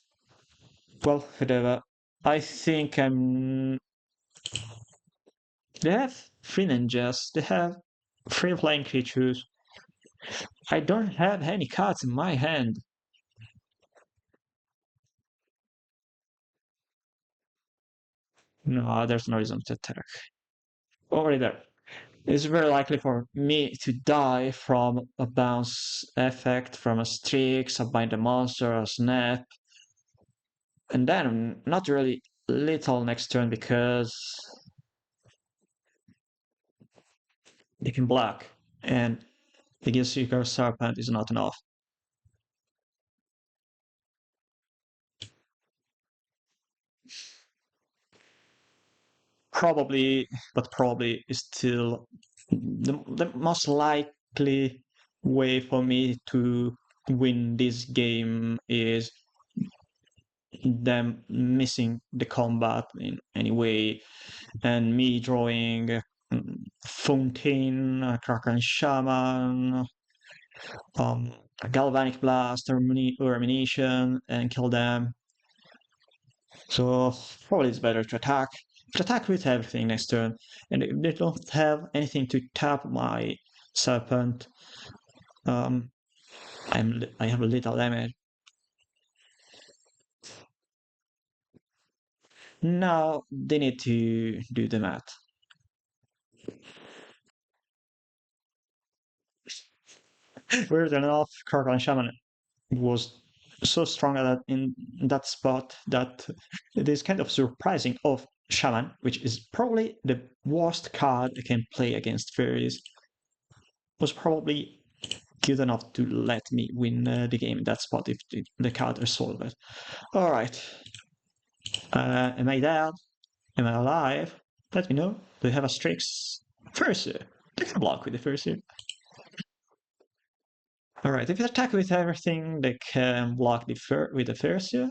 Well, whatever. I think I'm. They have 3 ninjas. They have 3 flying creatures. I don't have any cards in my hand. No, there's no reason to attack. Already there. It's very likely for me to die from a bounce effect, from a Strix, a bind a monster, a snap. And then I'm not really lethal next turn because they can block. And The Gearseeker serpent is not enough. Probably, but probably is still the most likely way for me to win this game is them missing the combat in any way and me drawing Fontaine, Kraken Shaman, um, Galvanic Blast, Termination, and kill them. So probably it's better to attack. But attack with everything next turn. And if they don't have anything to tap my Serpent, um, I have a little damage. Now they need to do the math. Weird enough, Kraken Shaman was so strong at that, in that spot that it is kind of surprising of Shaman, which is probably the worst card I can play against Faeries, was probably good enough to let me win the game in that spot if the card is solved. Alright. Am I dead? Am I alive? Let me know. Do you have a Strix? Fursuit. They can block with the Fursuit. Alright, if you attack with everything, they can block with the Fursuit.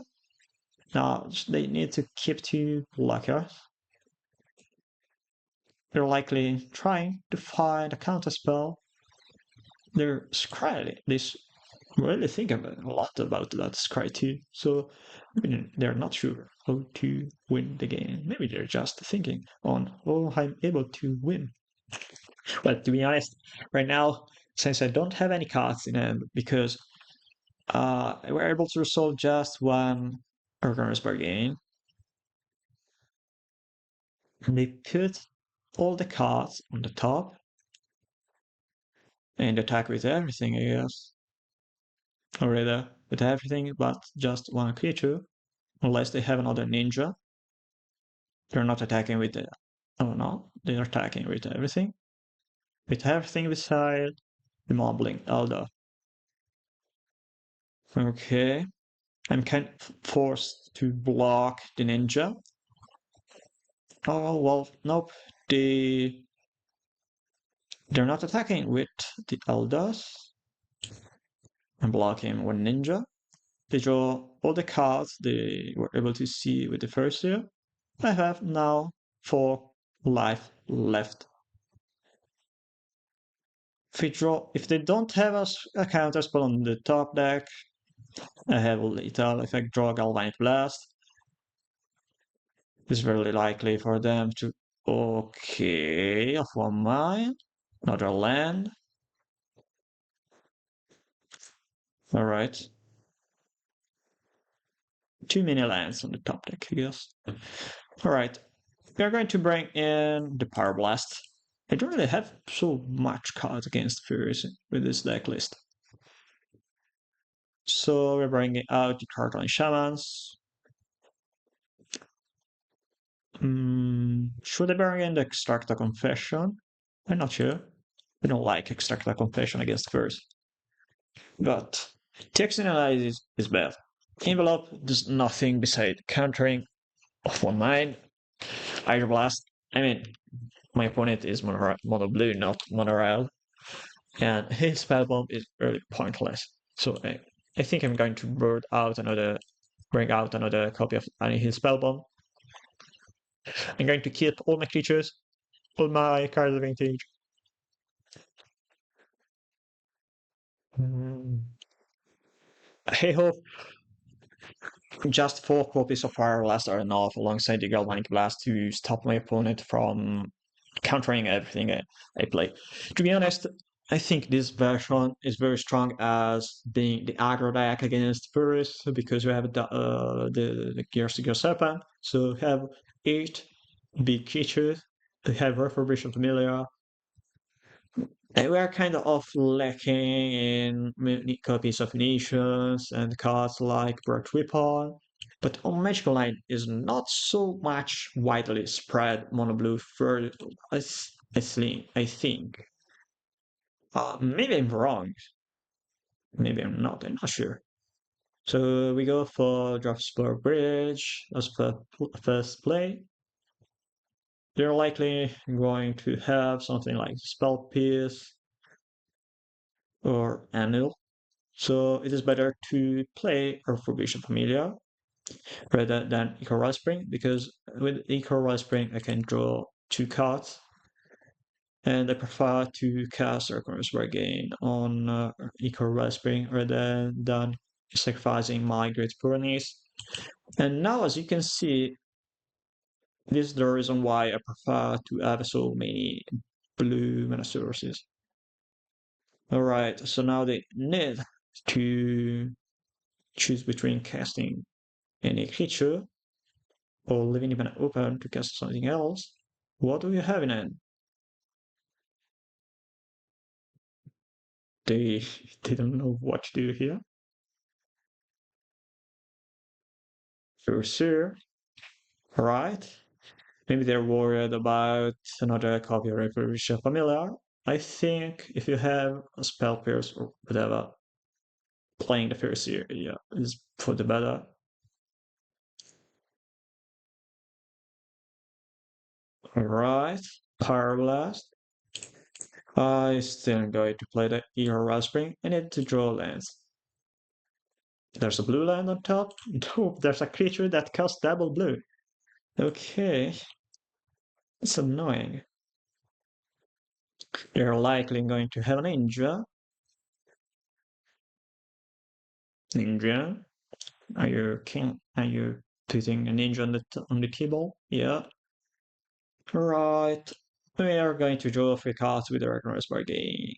Now they need to keep two blockers. They're likely trying to find a counterspell. They're scrying. They really think a lot about that scry too. So they're not sure how to win the game. Maybe they're just thinking on, oh, I'm able to win. But to be honest, right now, since I don't have any cards in hand, because we're able to resolve just one organized bargain, they put all the cards on the top and attack with everything, I guess. Or rather, with everything but just one creature. Unless they have another ninja. They're not attacking with the... Oh no, they're attacking with everything. With everything beside the Moblin Elder. Okay. I'm kind of forced to block the ninja. Oh, well, nope. They're not attacking with the Elders. I'm blocking one ninja. They draw all the cards they were able to see with the first year. I have now 4 life left. If they don't have a counter spell on the top deck, I have a lethal. If I draw Galvanic Blast, it's very likely for them to. Okay, off one mine, another land. Alright. Too many lands on the top deck, I guess. Alright. We are going to bring in the Power Blast. I don't really have so much cards against Furies with this deck list. So we're bringing out the Cartline Shamans. Should I bring in the Extractor Confession? I'm not sure. I don't like Extractor Confession against Furs. But text analysis is bad. Envelope does nothing beside countering of one mind. Hydroblast. I mean, my opponent is mono blue, not mono red. And his spell bomb is really pointless. So I think I'm going to bring out another copy of his spell bomb. I'm going to keep all my creatures, all my cards of vintage. I hope just 4 copies of Fire Blast are enough alongside the Galvanic Blast to stop my opponent from countering everything I play. To be honest, I think this version is very strong as being the aggro deck against Furries because you have the Gearseeker Serpent, so you have 8 big creatures, you have Refurbished Familiar, and we are kind of lacking in many copies of Nations and cards like Bird Weapon. But on Magical Line is not so much widely spread mono blue for I think. Maybe I'm wrong. Maybe I'm not. I'm not sure. So we go for drop spur bridge as first play. They're likely going to have something like spell piece or annual. So it is better to play Retribution Familiar rather than Eco Spring because with Eco Spring I can draw 2 cards and I prefer to cast Recurrence Bargain on Eco Spring rather than sacrificing my Great Pyrenees. And now as you can see, this is the reason why I prefer to have so many blue mana sources. Alright, so now they need to choose between casting any creature or leaving even open to cast something else. What do you have in hand? They don't know what to do here. For sure. Right. Maybe they're worried about another copy of Revolution Familiar. I think if you have a spell pierce or whatever, playing the first year, yeah, is for the better. Alright, Power Blast. I still am going to play the Ear Spring. I need to draw lands. There's a blue land on top. No, there's a creature that costs double blue. Okay, it's annoying. They're likely going to have a ninja. Ninja? Are you putting a ninja on the keyboard? Yeah. Right. We are going to draw 3 cards with the Ragnar's Bargain.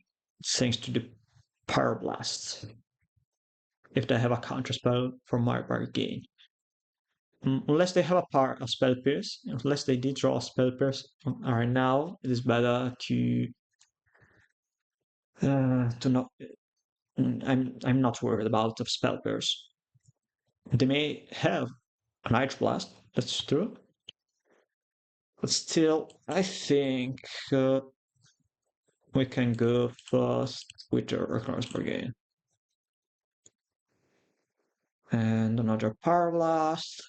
Thanks to the Power Blast. If they have a counter spell for my bargain. Unless they have a spell pierce, unless they did draw a spell pierce right now, it is better to not. I'm not worried about the spell pierce. They may have a Night Blast, that's true, but still, I think we can go first with the Recurrence Bargain. And another Power Blast.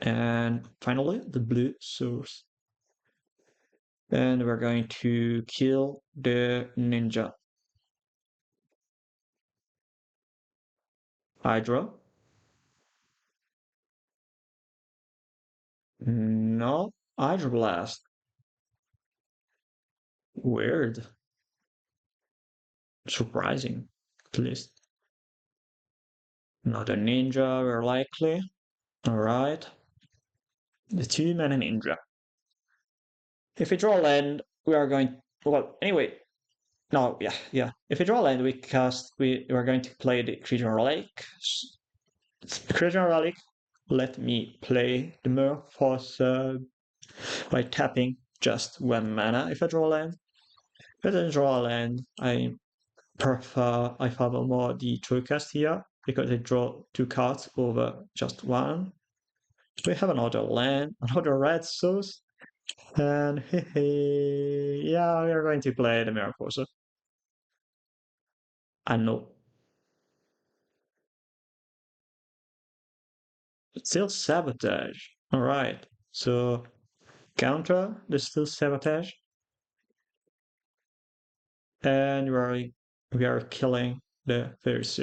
And finally, the blue source. And we're going to kill the ninja. Hydra. No, Hydra Blast. Weird. Surprising, at least. Not a ninja, we're likely. Alright. The 2-mana ninja. If we draw land, we are going. Well, anyway. No, yeah. If we draw land, we are going to play the Creature Relic. Creature Relic. Let me play Dimir by tapping just 1 mana if I draw land. If I don't draw land, I favor more the Trollcast here because I draw 2 cards over just 1. We have another land, another red source, and yeah, we are going to play the Mirror Forcer. I know. It's still sabotage. Alright, so counter the still sabotage. And we are killing the Faeries.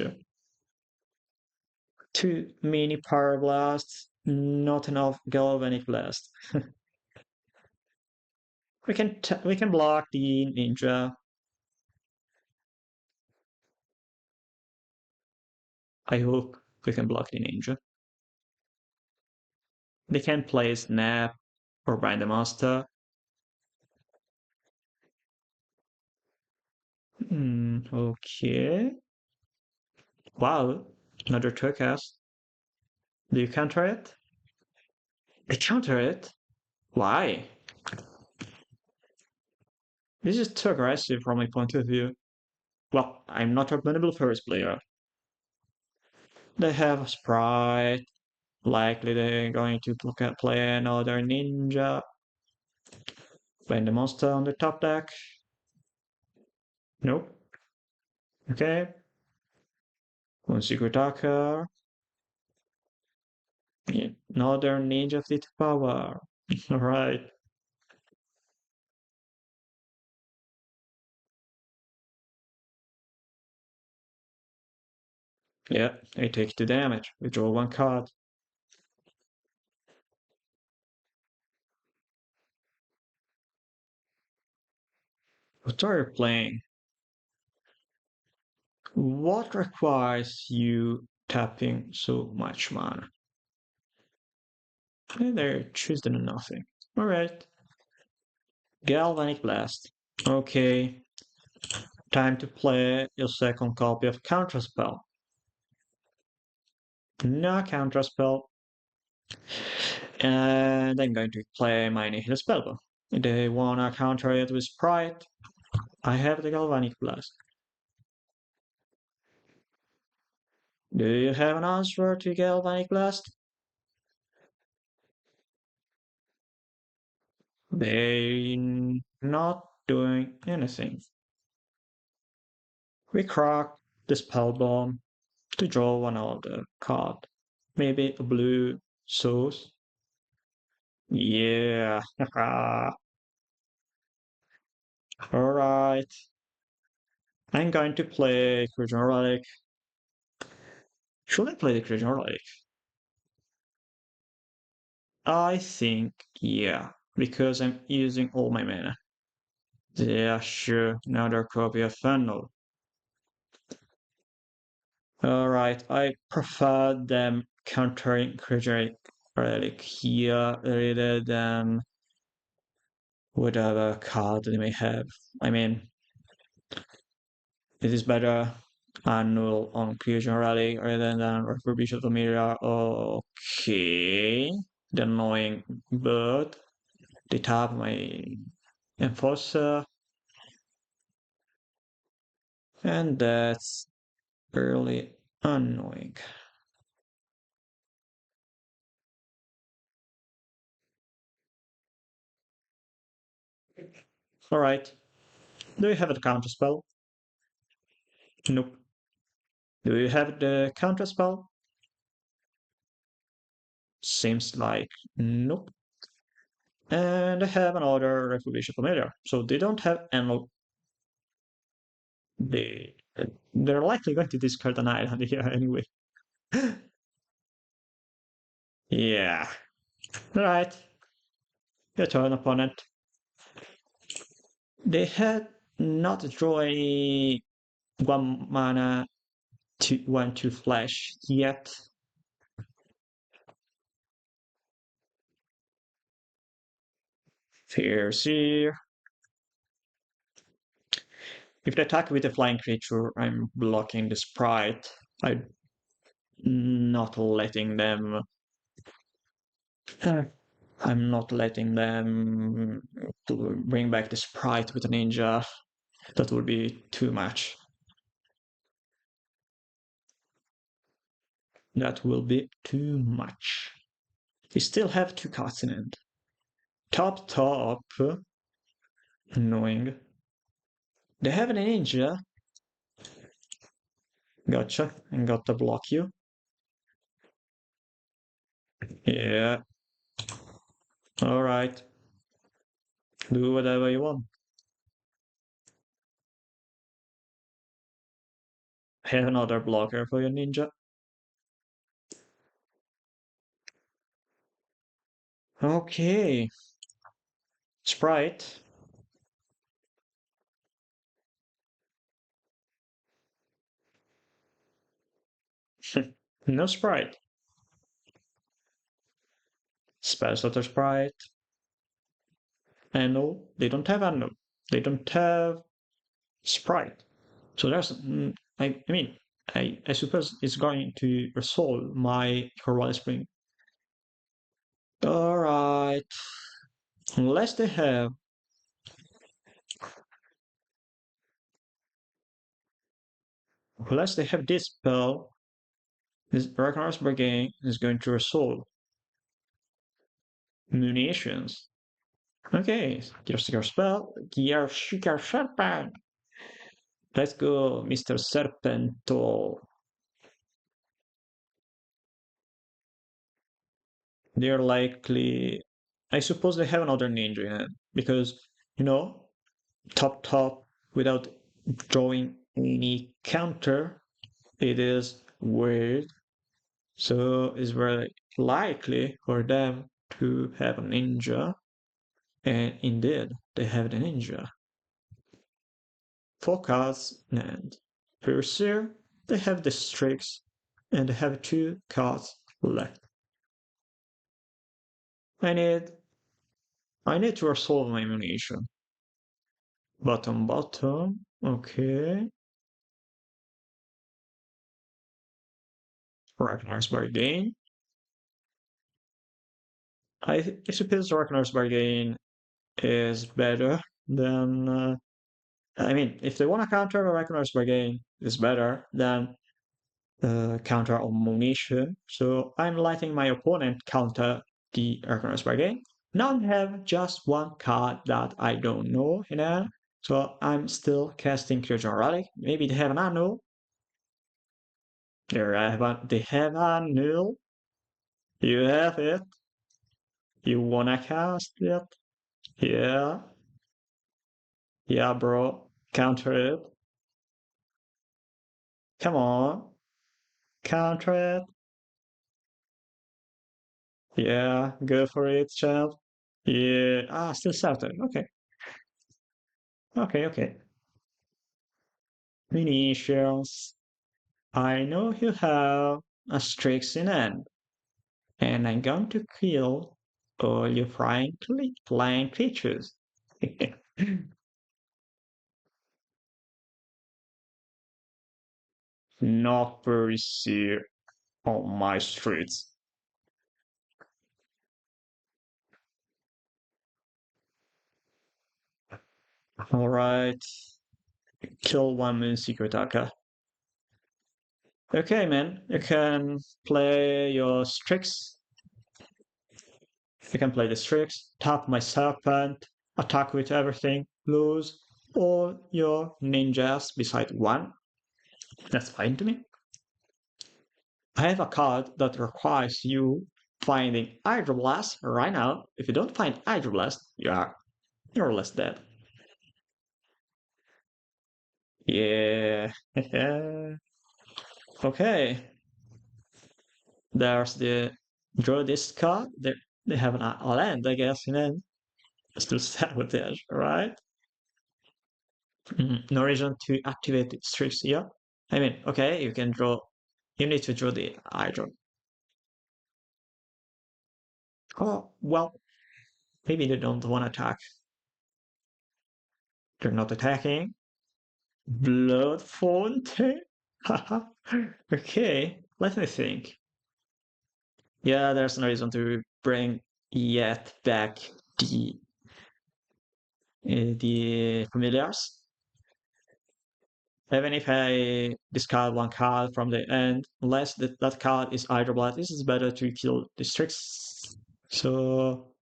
2 mini Power Blasts, not enough Galvanic Blast. we can block the ninja. I hope we can block the ninja. They can play Snap or Bind the Master. Okay. Wow, another Turcast. Do you counter it? I counter it? Why? This is too aggressive from my point of view. Well, I'm not a Bannable First player. They have a Sprite. Likely they're going to play another ninja. Playing the monster on the top deck. Nope. Okay. One secret attacker. Another ninja of the power. Alright. Yeah, I take the damage. We draw one card. What are you playing? What requires you tapping so much mana? And they're choosing nothing. Alright. Galvanic Blast. Okay. Time to play your second copy of Counterspell. No Counterspell. And I'm going to play my Nihil Spellbook. They wanna counter it with Sprite. I have the Galvanic Blast. Do you have an answer to Galvanic Blast? They're not doing anything. We crack the spell bomb to draw one other card. Maybe a blue source. Yeah. Alright. I'm going to play Creature Relic. Should I play the Creature Relic? I think, yeah, because I'm using all my mana. Yeah, sure, another copy of Funnel. Alright, I prefer them countering Creature Relic here rather than whatever card they may have. I mean, it is better Annual on Creature Relic rather than Refurbish of the Mirror. Okay, the annoying bird. They tap my Enforcer. And that's really annoying. Alright. Do you have a counter spell? Nope. Do you have the counter spell? Seems like nope. And I have another Retribution Familiar. So they don't have any. They're likely going to discard an island here anyway. Yeah. Alright. Your turn, opponent. They had not draw any 1 mana to 1/2 flash yet. Faeries. If they attack with a flying creature, I'm blocking the sprite. I'm not letting them. I'm not letting them to bring back the sprite with a ninja. That would be too much. That will be too much. We still have 2 cards in hand. Top. Annoying. They have a ninja. Gotcha. And got to block you. Yeah. Alright. Do whatever you want. Have another blocker for your ninja. Okay. Sprite. No sprite. Spell Slaughter Sprite. Anno. They don't have Anno. They don't have Sprite. So there's. I mean, I suppose it's going to resolve my Corvallis Spring. Alright. Unless they have. Unless they have this spell, this Ragnar's Brigade is going to resolve munitions. Okay, Gearseeker spell, Gearseeker serpent. Let's go, Mr. Serpent. They're likely. I suppose they have another ninja in it because, you know, top without drawing any counter, it is weird. So it's very likely for them to have a ninja, and indeed they have the ninja. 4 cards and Piercer, they have the Strix, and they have 2 cards left. I need I need to resolve my ammunition. Bottom, okay. Ragnar's Bargain. I suppose Ragnar's Bargain is better than. I mean, if they want to counter Ragnar's Bargain, is better than counter ammunition. So I'm letting my opponent counter the Ragnar's Bargain. Now I have just 1 card that I don't know in there. So I'm still casting Creature Relic. Maybe they have an Annual. They have a null. You have it. You wanna cast it? Yeah. Yeah, bro. Counter it. Come on. Counter it. Yeah, go for it, champ. Yeah. Ah, still certain. Okay. Okay. Initials. I know you have a Strix in hand, and I'm going to kill all your flying creatures. Not very serious on my streets. Alright, kill one moon secret attacker. Okay, man, you can play your Strix. You can play the Strix, tap my serpent, attack with everything, lose all your ninjas beside one. That's fine to me. I have a card that requires you finding Hydroblast right now. If you don't find Hydroblast, you're more or less dead. Yeah. Okay. There's the draw this card. They have a land, I guess, and then still sabotage, right? No reason to activate its tricks here. I mean, okay, you can draw. You need to draw the Hydro. Oh, well, maybe they don't want to attack. They're not attacking. Blood Fountain? Okay, let me think. Yeah, there's no reason to bring yet back the familiars. Even if I discard 1 card from the end, unless that card is Hydroblast, this is better to kill the Strix. So,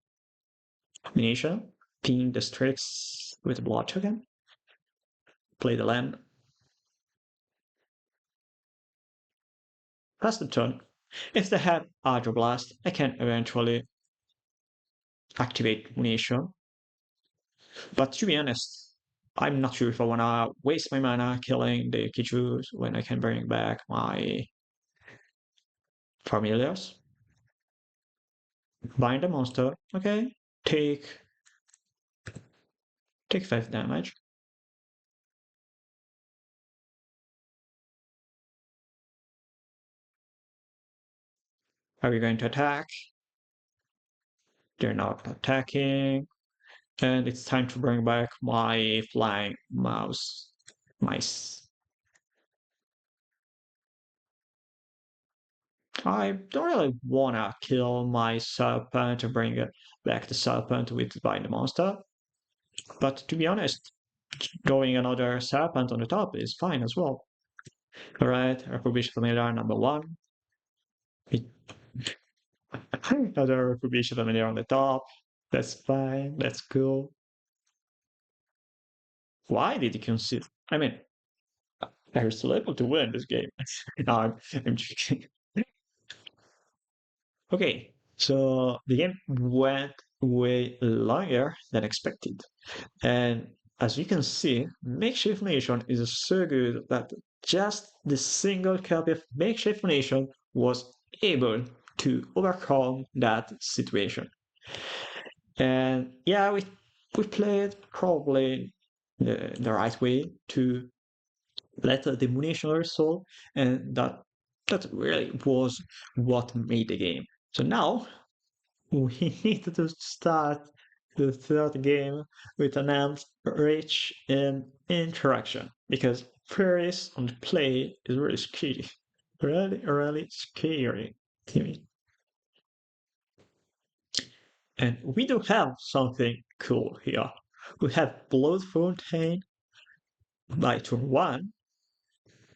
combination, ping the Strix with a blood token, play the land, pass the turn. If they have Hydroblast, I can eventually activate Munition. But to be honest, I'm not sure if I wanna waste my mana killing the Kichus when I can bring back my familiars. Bind the monster, okay. Take 5 damage. Are we going to attack? They're not attacking. And it's time to bring back my flying mice. I don't really wanna kill my serpent to bring back the serpent with bind the monster. But to be honest, going another serpent on the top is fine as well. Alright, Republic Familiar number 1. Another Republic Familiar on the top. That's fine. That's cool. Why did you concede? I mean, they're still able to win this game. No, I'm joking. Okay, so the game went way longer than expected. And as you can see, Makeshift Nation is so good that just the single copy of Makeshift Nation was able to overcome that situation. And yeah, we played probably the right way to let the munition resolve, and that really was what made the game. So now we need to start the third game with an end rich in interaction because Faeries on the play is really scary. Really, really scary to me. And we do have something cool here. We have Blood Fountain by turn 1,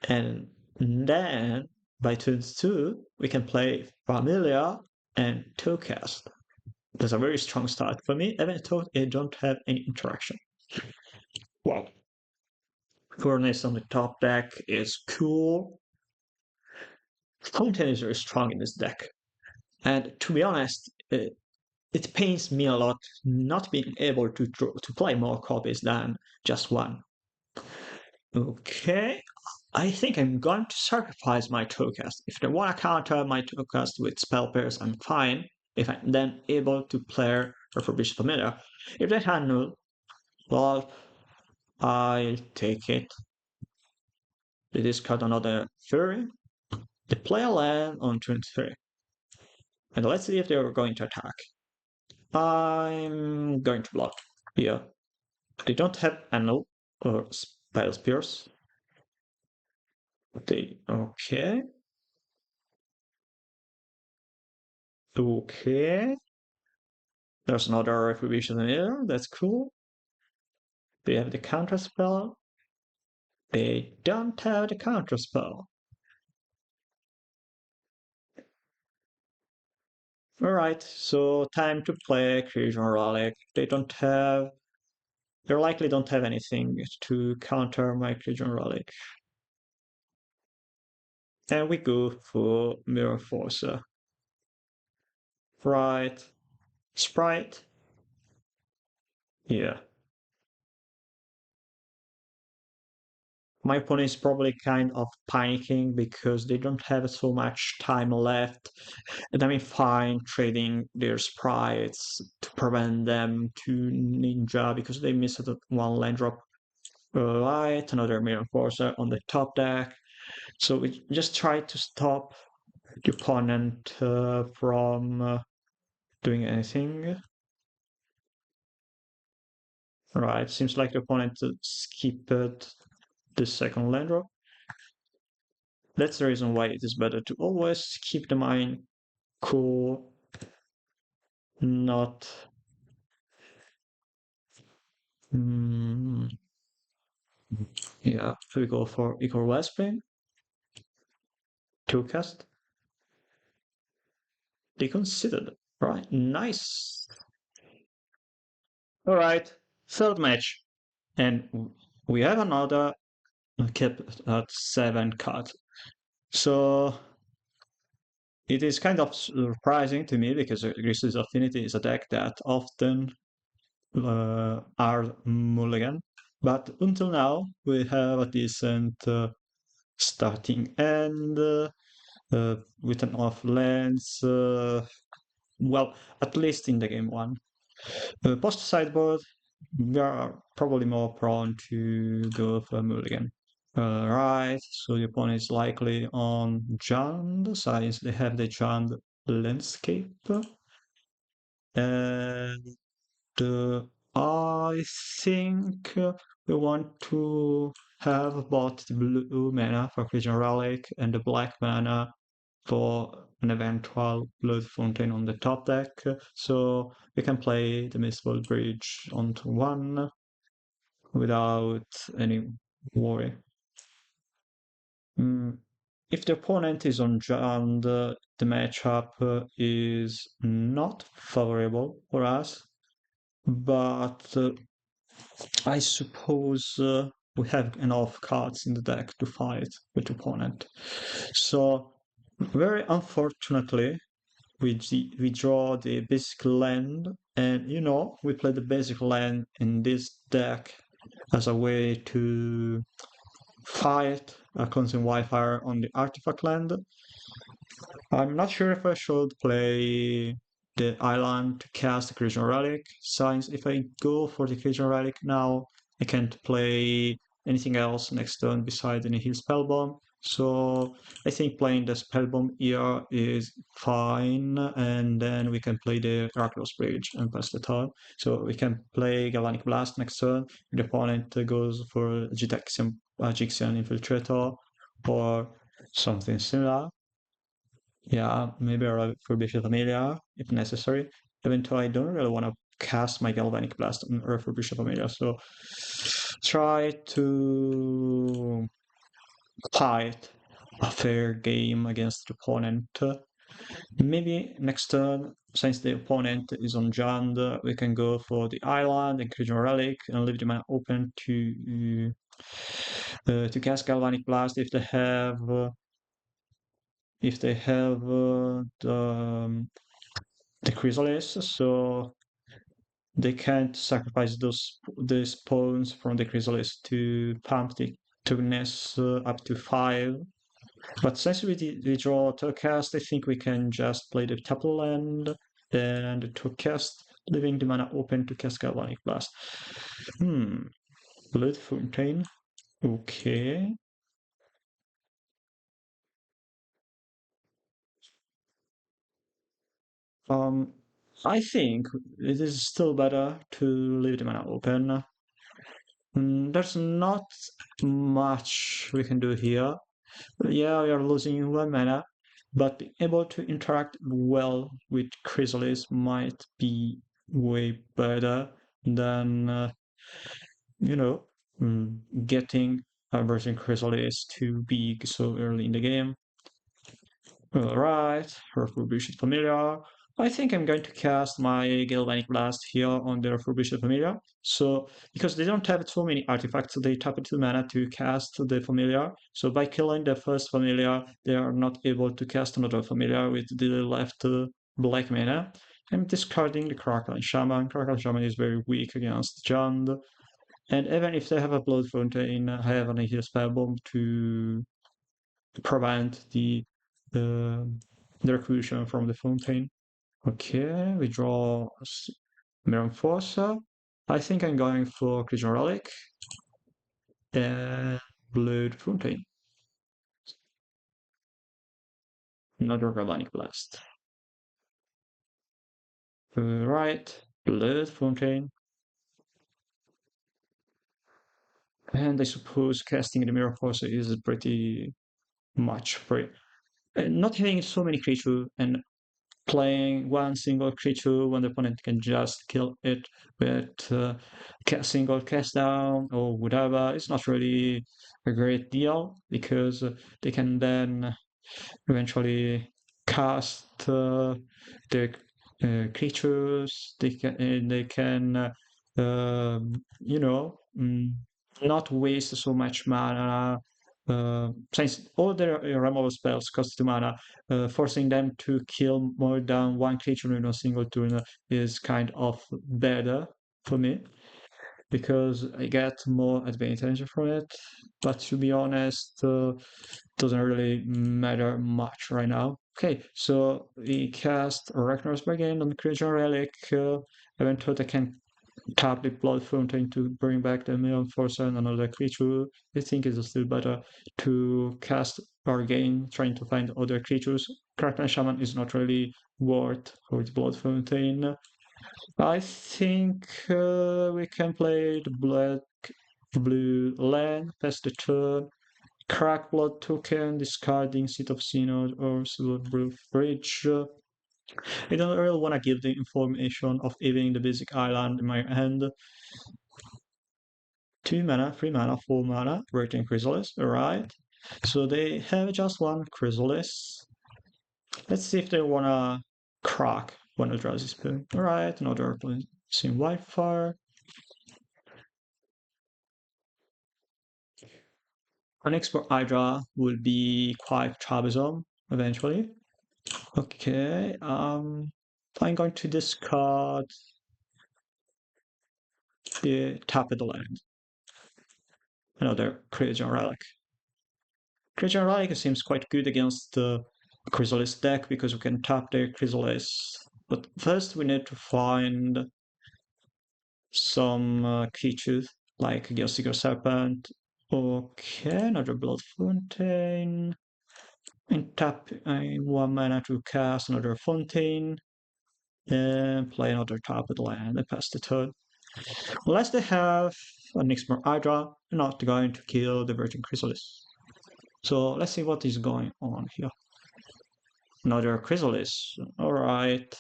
and then by turn 2, we can play Familia and Tocast. That's a very strong start for me, even though I don't have any interaction. Wow. Furnace on the top deck is cool. Fountain is very strong in this deck. And to be honest, it pains me a lot not being able to play more copies than just one. Okay, I think I'm going to sacrifice my Tocast. If they want to counter my Tocast with spell pairs, I'm fine. If I'm then able to play Refurbished Familiar. If they handle, well, I'll take it. They discard another Fury. They play a land on turn 3. And let's see if they're going to attack. I'm going to block. Yeah. They don't have Annual or Spell Spears. They okay. Okay. There's another Retribution in here. That's cool. They have the counter spell. They don't have the counter spell. Alright, so time to play Creation Relic. They don't have. They likely don't have anything to counter my Creation Relic. And we go for Mirror Forcer. Right. Sprite. Yeah. My opponent is probably kind of panicking because they don't have so much time left. And I'm fine trading their sprites to prevent them to ninja because they missed one land drop. Right, another Mirror Forcer on the top deck. So we just try to stop the opponent from doing anything. Right, seems like the opponent skipped the second land drop. That's the reason why it is better to always keep the mind cool, not. Mm, yeah, so we go for equal Westbane, two cast. They considered, right? Nice. All right, third match, and we have another kept at 7 card. So it is kind of surprising to me because Grixis Affinity is a deck that often are mulligan. But until now, we have a decent starting end with an off lens. Well, at least in the game one. Post sideboard, we are probably more prone to go for mulligan. Right, so the opponent is likely on Jund, since they have the Jund landscape. And I think we want to have both the blue mana for Creation Relic and the black mana for an eventual Blood Fountain on the top deck. So we can play the Mistfall Bridge onto one without any worry. If the opponent is on Jund, the matchup is not favorable for us but I suppose we have enough cards in the deck to fight with the opponent. So, very unfortunately, we draw the basic land, and we play the basic land in this deck as a way to fight a constant Wildfire on the artifact land. I'm not sure if I should play the island to cast the Creation Relic, since if I go for the Creation Relic now, I can't play anything else next turn besides any heal Spellbomb. So I think playing the Spellbomb here is fine, and then we can play the Miraculous Bridge and pass the turn. So we can play Galvanic Blast next turn. The opponent goes for Gitaxian Infiltrator or something similar. Yeah, maybe a Furbished Familiar if necessary. Even though I don't really want to cast my Galvanic Blast on a Furbished Familiar, so try to fight a fair game against the opponent. Maybe next turn, since the opponent is on Jund, we can go for the island, Inclusion Relic, and leave the mana open to cast Galvanic Blast if they have the Chrysalis, so they can't sacrifice the spawns from the Chrysalis to pump the toughness up to 5. But since we draw Turcast, I think we can just play the Tapu Land and the Turcast, leaving the mana open to cast Galvanic Blast. Blood Fountain. Okay. Um, I think it is still better to leave the mana open. There's not much we can do here. Yeah, we are losing 1 mana, but being able to interact well with Chrysalis might be way better than, you know, getting a version Chrysalis too big so early in the game. Alright, Refurbished Familiar. I think I'm going to cast my Galvanic Blast here on the Refurbished Familiar. So, because they don't have too many artifacts, they tap into mana to cast the Familiar. So by killing the first Familiar, they are not able to cast another Familiar with the left black mana. I'm discarding the Crackling Shaman. Crackling Shaman is very weak against Jund. And even if they have a Blood Fountain, I have an Heal Spellbomb to prevent uh, the recrusion from the fountain. Okay, we draw Meramforsa. I think I'm going for Creation Relic and Blood Fountain. Another Galvanic Blast. Right, Blood Fountain. And I suppose casting the Meramforsa is pretty much free. Not having so many creatures and playing one single creature when the opponent can just kill it with a single cast down or whatever. It's not really a great deal because they can then eventually cast the creatures. They can you know not waste so much mana. Since all their removal spells cost 2 mana, forcing them to kill more than one creature in a single turn is kind of better for me because I get more advantage from it. But to be honest, doesn't really matter much right now. Okay, so we cast Ragnaros Bargain on Creature Relic. Eventually, I can tap the Blood Fountain to bring back the Million Forcer and another creature. I think it's still better to cast Bargain, trying to find other creatures. Kraken Shaman is not really worth for the Blood Fountain. I think we can play the Black Blue land, pass the turn, crack Blood token, discarding Seat of Synod or Silver Bridge. I don't really want to give the information of evening the basic island in my hand. 2 mana, 3 mana, 4 mana, Rotating Chrysalis, alright. So they have just one Chrysalis. Let's see if they wanna crack one Eldrazi spell. Alright, another Using Wildfire. An expert Hydra will be quite troublesome eventually. Okay, I'm going to discard the tap at the land. Another Creation Relic. Creation Relic seems quite good against the Chrysalis deck because we can tap the Chrysalis. But first we need to find some creatures like Gearseeker Serpent. Okay, another Blood Fountain. And tap 1 mana to cast another Fountain. And play another tap at land and pass the turn. Unless they have an Nixmore Hydra, they're not going to kill the Virgin Chrysalis. So let's see what is going on here. Another Chrysalis. Alright.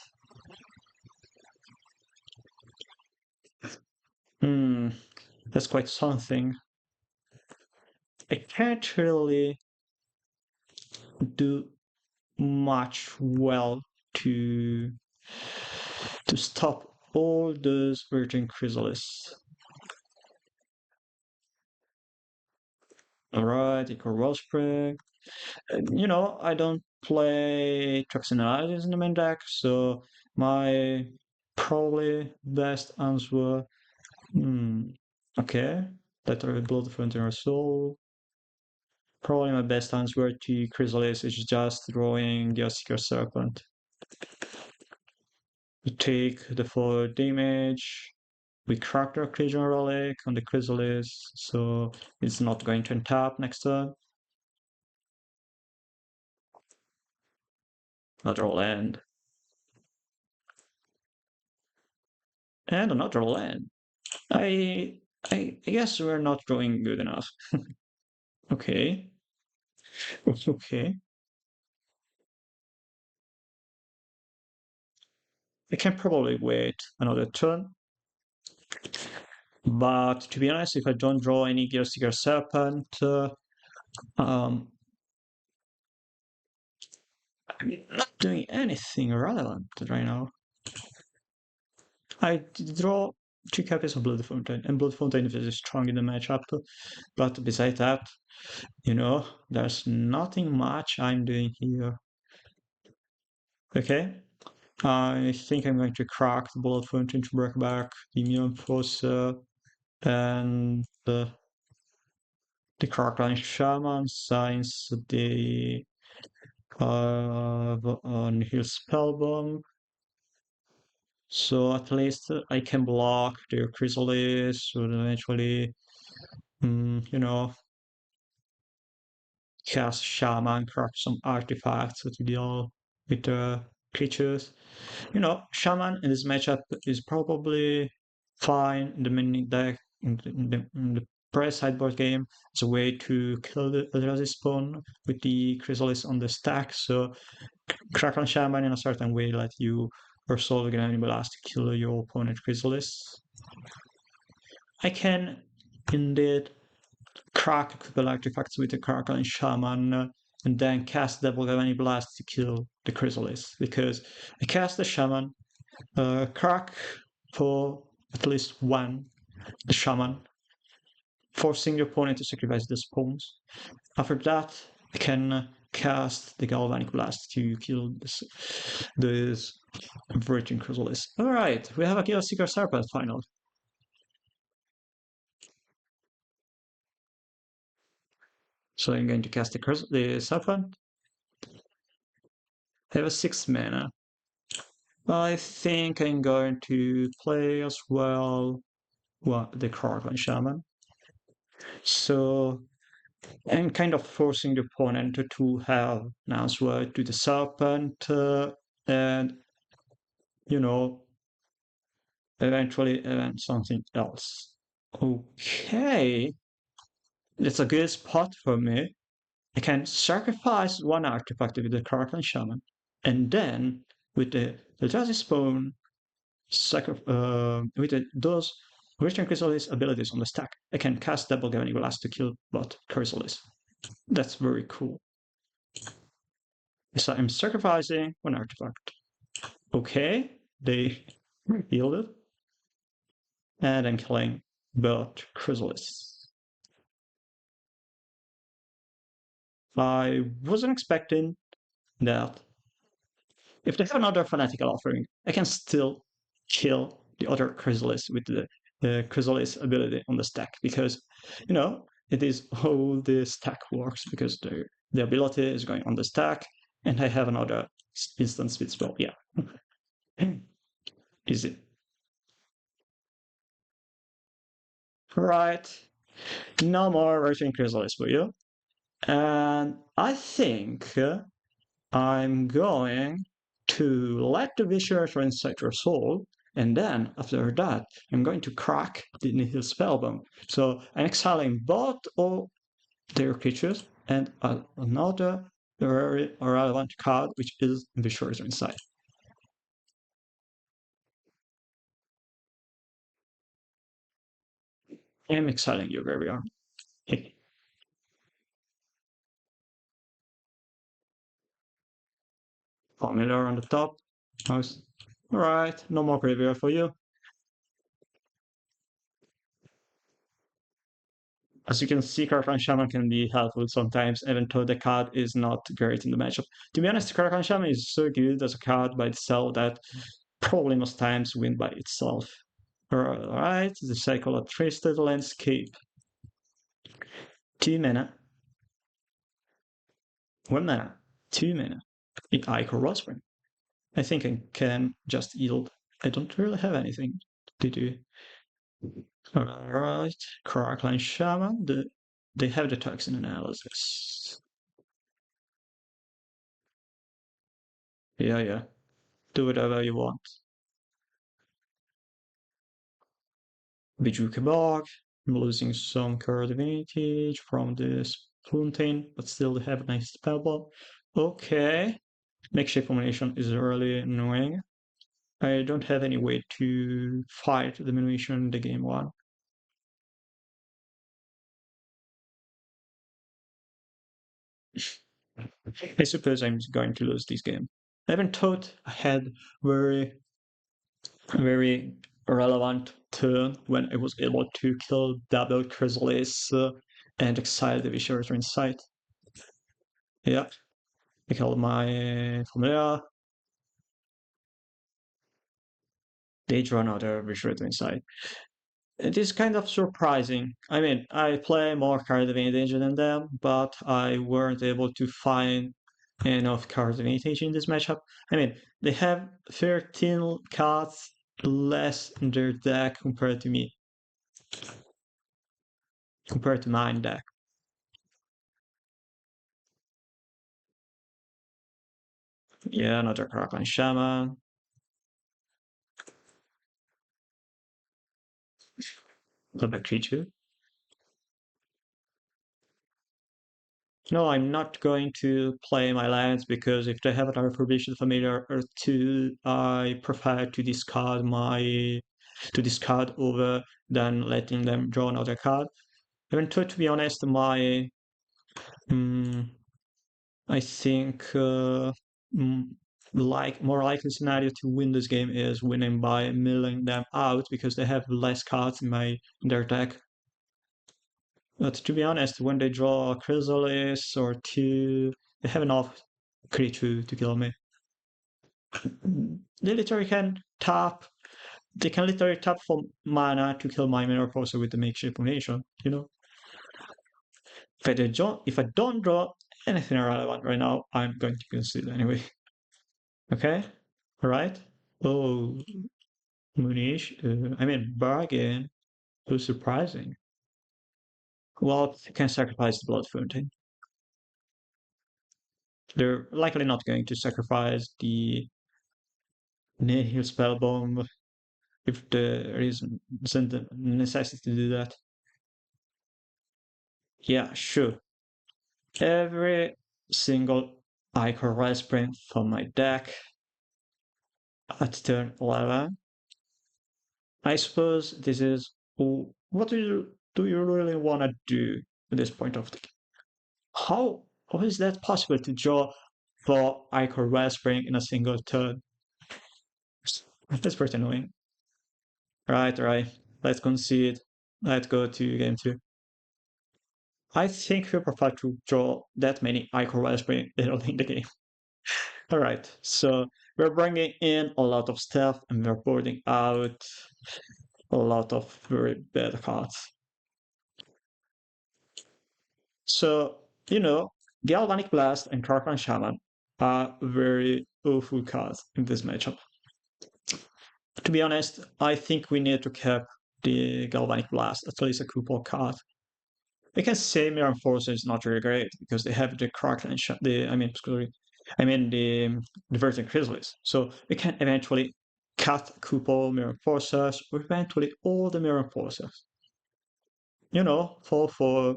That's quite something. I can't really do much well to stop all those Virgin Chrysalis. Alright, equal Wellspring. You know, I don't play Traxinalis in the main deck, so my probably best answer. Okay, Letter Blood Fountain or Soul. Probably my best answer to Chrysalis is just drawing Gearseeker Serpent. We take the 4 damage, we crack the Creation Relic on the Chrysalis, so it's not going to untap next turn. Another land. And another land. I guess we're not drawing good enough. Okay. Okay. I can probably wait another turn. But to be honest, if I don't draw any Gearseeker Serpent, I'm not doing anything relevant right now. I draw 2 copies of Blood Fountain, and Blood Fountain is very strong in the matchup. But besides that, you know, there's nothing much I'm doing here. Okay, I think I'm going to crack the Blood Fountain to break back the Immune Forcer and the Crocline Shaman since they have on his Spellbomb. So at least I can block their Chrysalis, so eventually, you know, cast Shaman, craft some artifacts to deal with the creatures. You know, Shaman in this matchup is probably fine in the mini deck, in the press sideboard game, as a way to kill the Eldrazi spawn with the Chrysalis on the stack. So, Kraken Shaman in a certain way let you resolve an enemy blast to kill your opponent Chrysalis. I can indeed crack a couple artifacts with the Kraken Shaman and then cast Double Galvanic Blast to kill the Chrysalis, because I cast the Shaman, crack for at least one, the Shaman, forcing the opponent to sacrifice the spawns. After that, I can cast the Galvanic Blast to kill this Virgin Chrysalis. Alright, we have a Gearseeker Serpent final. So I'm going to cast the Serpent. I have a 6 mana. I think I'm going to play as well the Kraken Shaman. So I'm kind of forcing the opponent to have an answer to the Serpent and, you know, eventually event something else. Okay, it's a good spot for me. I can sacrifice 1 artifact with the Kraken Shaman, and then with the Eldrazi Spawn, with those Virgin Chrysalis abilities on the stack, I can cast Double Galvanic Blast to kill both Chrysalis. That's very cool. So I'm sacrificing 1 artifact. Okay, they healed it. and I'm killing both Chrysalis. I wasn't expecting that if they have another fanatical offering, I can still kill the other Chrysalis with the Chrysalis ability on the stack because, it is how the stack works because the ability is going on the stack and I have another instant speed spell. Yeah. Easy. Right. No more Virgin Chrysalis for you. And I think I'm going to let the Viscera inside your soul, and then after that, I'm going to crack the Nihil Spellbomb. So I'm exiling both of their creatures and another very relevant card, which is Viscera inside. I'm exiling you where we are. Familiar on the top. Nice. Alright, no more graveyard for you. As you can see, Karakan Shaman can be helpful sometimes, even though the card is not great in the matchup. To be honest, Karakan Shaman is so good as a card by itself that probably most times win by itself. Alright, the cycle of Twisted Landscape. 2 mana. 1 mana. 2 mana. Ico Rosspring. I think I can just yield. I don't really have anything to do. Alright, Karakan Shaman. They have the toxin analysis. Yeah. Do whatever you want. Bijuka Bog. I'm losing some card advantage from this Fountain, but still they have a nice spellball. Okay. Makeshift combination is really annoying. I don't have any way to fight the Diminution in the game one. I suppose I'm going to lose this game. I haven't thought I had very, very relevant turn when I was able to kill double Chrysalis and exile the Viscera Insight. Yeah, I killed my Familia. They draw another Viscera Insight. It is kind of surprising. I mean, I play more card advantage than them, but I weren't able to find enough card advantage in this matchup. I mean, they have 13 cards less in their deck compared to me, compared to mine deck. Yeah, another Karakan Shaman. Another creature. No, I'm not going to play my lands because if they have another Forbidden Familiar or two, I prefer to discard over than letting them draw another card. Even though, to be honest, I think more likely scenario to win this game is winning by milling them out because they have less cards in their deck. But to be honest, when they draw a Chrysalis or two, they have enough creature to kill me. They literally can tap. They can literally tap for mana to kill my Mirror Forcer with the makeshift formation, If I don't draw anything relevant right now, I'm going to consider anyway. Okay? Alright? Oh, Munish. Bargain. So surprising. Well, you can sacrifice the Blood Fountain. They're likely not going to sacrifice the Nihil Spellbomb if there isn't the necessity to do that. Yeah, sure. Every single Ichor Wellspring from my deck at turn 11. I suppose this is what do you really want to do at this point of the game? How is that possible to draw for Ichor Wellspring in a single turn? That's pretty annoying. Right. let's concede. Let's go to game 2. I think we prefer to draw that many Icon Wellspring early in the game. Alright, so we're bringing in a lot of stuff and we're boarding out a lot of very bad cards. So, Galvanic Blast and Karkan Shaman are very awful cards in this matchup. To be honest, I think we need to cap the Galvanic Blast, at least a couple card. We can say Mirror Force is not really great because they have the Kraken, the Virgin Chrysalis. So we can eventually cut couple Mirror Forces or eventually all the Mirror Forces. 4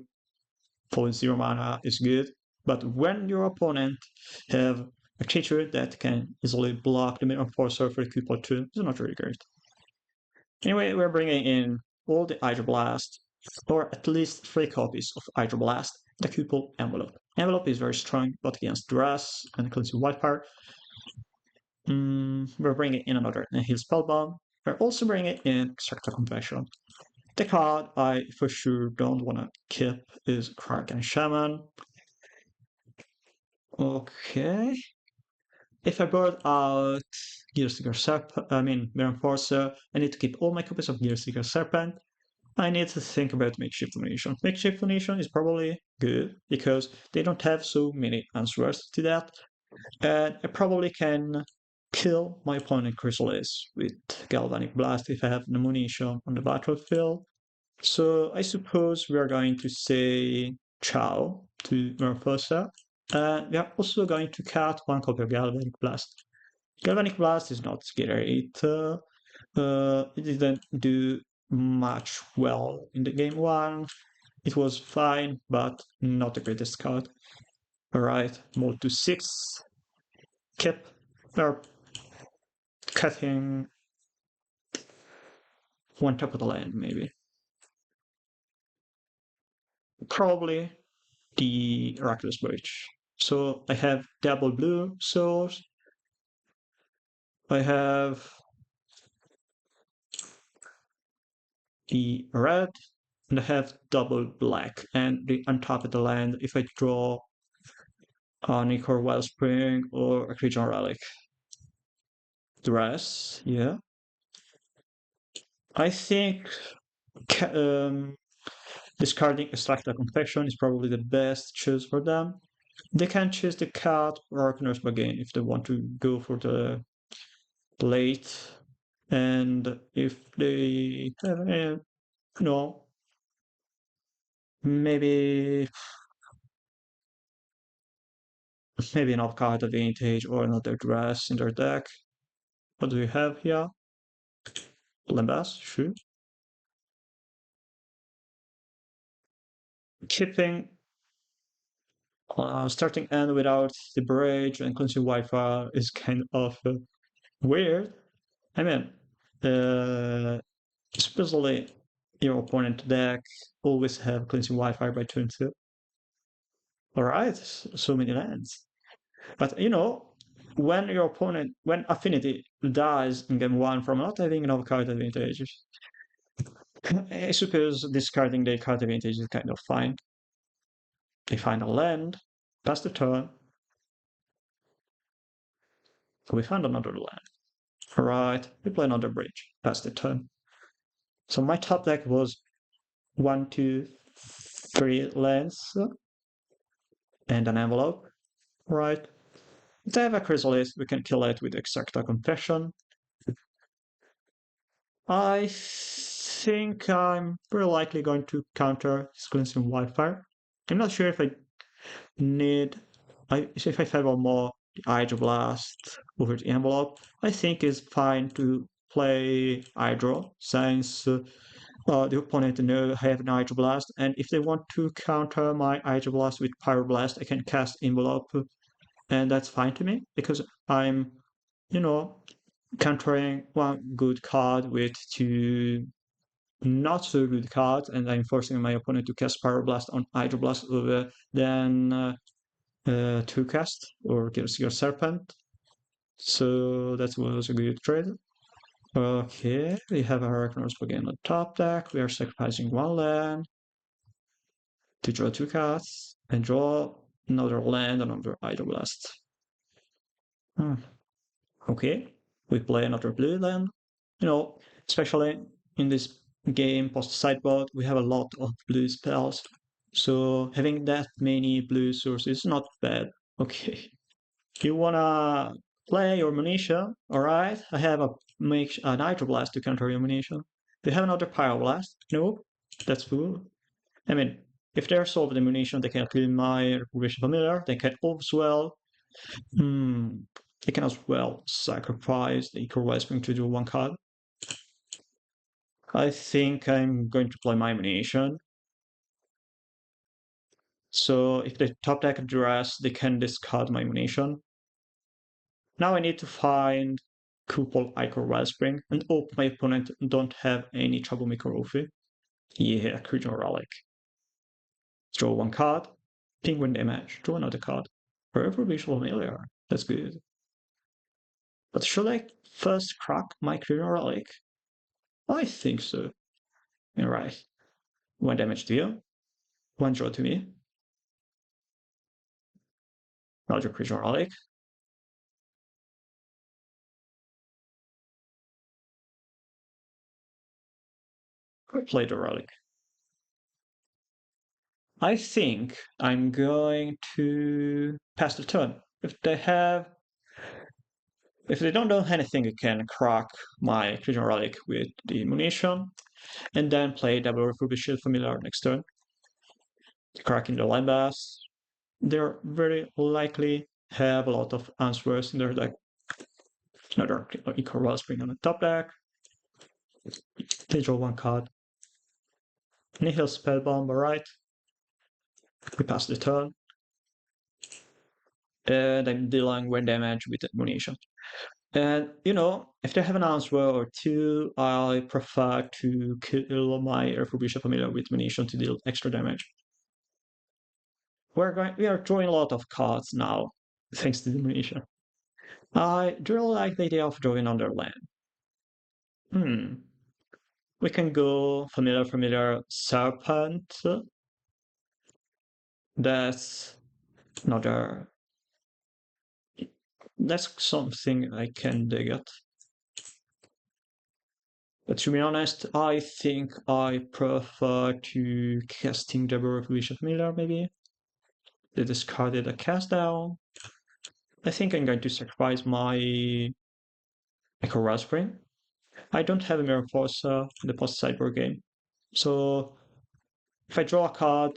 0 mana is good, but when your opponent have a creature that can easily block the Mirror Forcer for the couple 2, it's not really great. Anyway, we're bringing in all the Hydroblast, or at least 3 copies of Hydroblast, the Couple Envelope. Envelope is very strong, but against Duress and Cleansing Wildfire. We're bringing in another Nihil Spellbomb. We're also bringing in Extractor Confession. The card I for sure don't want to keep is Kraken Shaman. Okay. If I board out Gearseeker Serpent, Mirror Forcer, I need to keep all my copies of Gearseeker Serpent. I need to think about Makeshift Donation. Makeshift Donation is probably good because they don't have so many answers to that. And I probably can kill my opponent Chrysalis with Galvanic Blast if I have no munition on the battlefield. So I suppose we are going to say ciao to Morphosa. And we are also going to cut 1 copy of Galvanic Blast. Galvanic Blast is not great. It didn't do much well in the game 1. It was fine, but not the greatest card. Alright, mold to 6. Keep or cutting 1 top of the land, maybe. Probably the Reckless Bridge. So I have double blue souls. I have the red, and I have double black. And on top of the land, if I draw an Ichor Wellspring or a Creature Relic. Dress, yeah. I think discarding Extractor Confection is probably the best choice for them. They can choose the card or Nurse Bargain if they want to go for the late. And if they have, maybe an off-card advantage or another dress in their deck. What do we have here? Lembas, sure. Keeping starting end without the bridge and cleansing Wi-Fi is kind of weird. I mean, especially your opponent deck always have cleansing Wi-Fi by turn 2. Alright, so many lands. But when Affinity dies in game 1 from not having enough card advantage, I suppose discarding the card advantage is kind of fine. They find a land, pass the turn. We found another land. Alright, we play another bridge, pass the turn. So my top deck was 1, 2, 3 lands and an envelope. Right. If they have a Chrysalis, we can kill it with Extractor Confession. I think I'm very likely going to counter Cleansing Wildfire. I'm not sure if I favor more the Hydroblast over the Envelope. I think it's fine to play Hydro since the opponent have an Hydroblast, and if they want to counter my Hydroblast with Pyroblast, I can cast Envelope, and that's fine to me because I'm, countering 1 good card with 2 not so good cards, and I'm forcing my opponent to cast Pyroblast on Hydroblast over then 2 cast or Gearseeker Serpent. So that was a good trade. Okay, we have a Hurricane's again on top deck. We are sacrificing one land to draw 2 cards and draw another land, another Hydroblast. Okay, we play another blue land. You know, especially in this game post sideboard, we have a lot of blue spells. So having that many blue sources is not bad. Okay. You wanna play your Munition? Alright, I have a Nitroblast to counter your Munition. Do you have another Pyroblast? No? That's cool. I mean, if they're solved the Munition, they can kill my Recursion Familiar, they can as well. They can as well sacrifice the Eco Wellspring to do one card. I think I'm going to play my Munition. So if the top deck address, they can discard my Munition. Now I need to find couple Ichor Wellspring and hope my opponent don't have any Troublemaker Ophi. Yeah, Creature Relic. Draw one card, Penguin damage, draw another card. Forever Visual Familiar, that's good. But should I first crack my Creature Relic? I think so. Alright. One damage to you, one draw to me. Another Creature Relic. Play the Relic. I think I'm going to pass the turn. If they don't do anything, I can crack my Creature Relic with the Munition, and then play double Refurbished Familiar next turn. Cracking the Landmass. They're very likely have a lot of answers in their deck. Another Eco Wellspring on the top deck. They draw one card. Nihil Spellbomb, alright. We pass the turn. And I'm dealing 1 damage with Munition. And, if they have an answer or two, I prefer to kill my Refurbished Familiar with Munition to deal extra damage. We are drawing a lot of cards now, thanks to the Munition. I do like the idea of drawing another land. We can go familiar, serpent. That's another. That's something I can dig at. But to be honest, I think I prefer to casting double Refurbished Familiar, maybe. They discarded a cast down. I think I'm going to sacrifice my Echo Wellspring. I don't have a Mirror Forcer in the post sideboard game. So if I draw a card,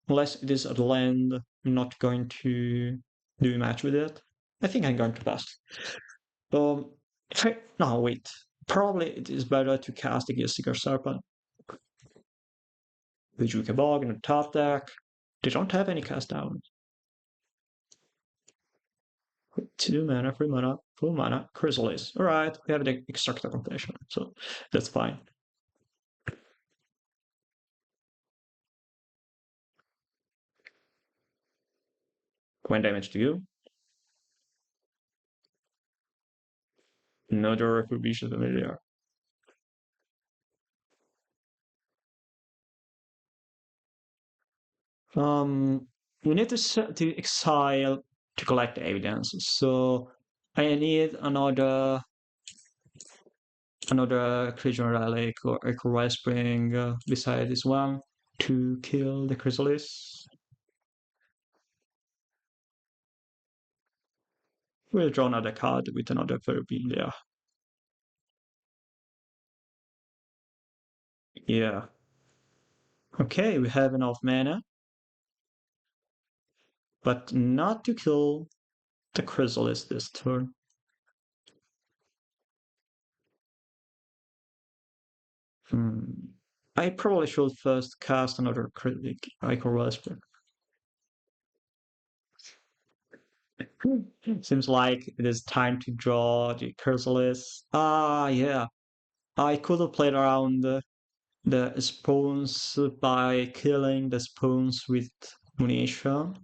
unless it is a land, I'm not going to do a match with it. I think I'm going to pass. No, wait. Probably it is better to cast the Gearseeker Serpent. The Jukabog in the top deck. They don't have any cast down. 2 mana, 3 mana, 4 mana, Chrysalis. Alright, we have the Extractor Completion, so that's fine. One damage to you. Another Refurbished Familiar. We need to exile to collect evidence. So I need another Creature Relic or Echo Wellspring beside this one to kill the Chrysalis. We'll draw another card with another Therapy there. Yeah. Okay, we have enough mana. But not to kill the Chrysalis this turn. I probably should first cast another Ichor Wellspring. Seems like it is time to draw the Chrysalis. Yeah. I could have played around the spawns by killing the spawns with Munition.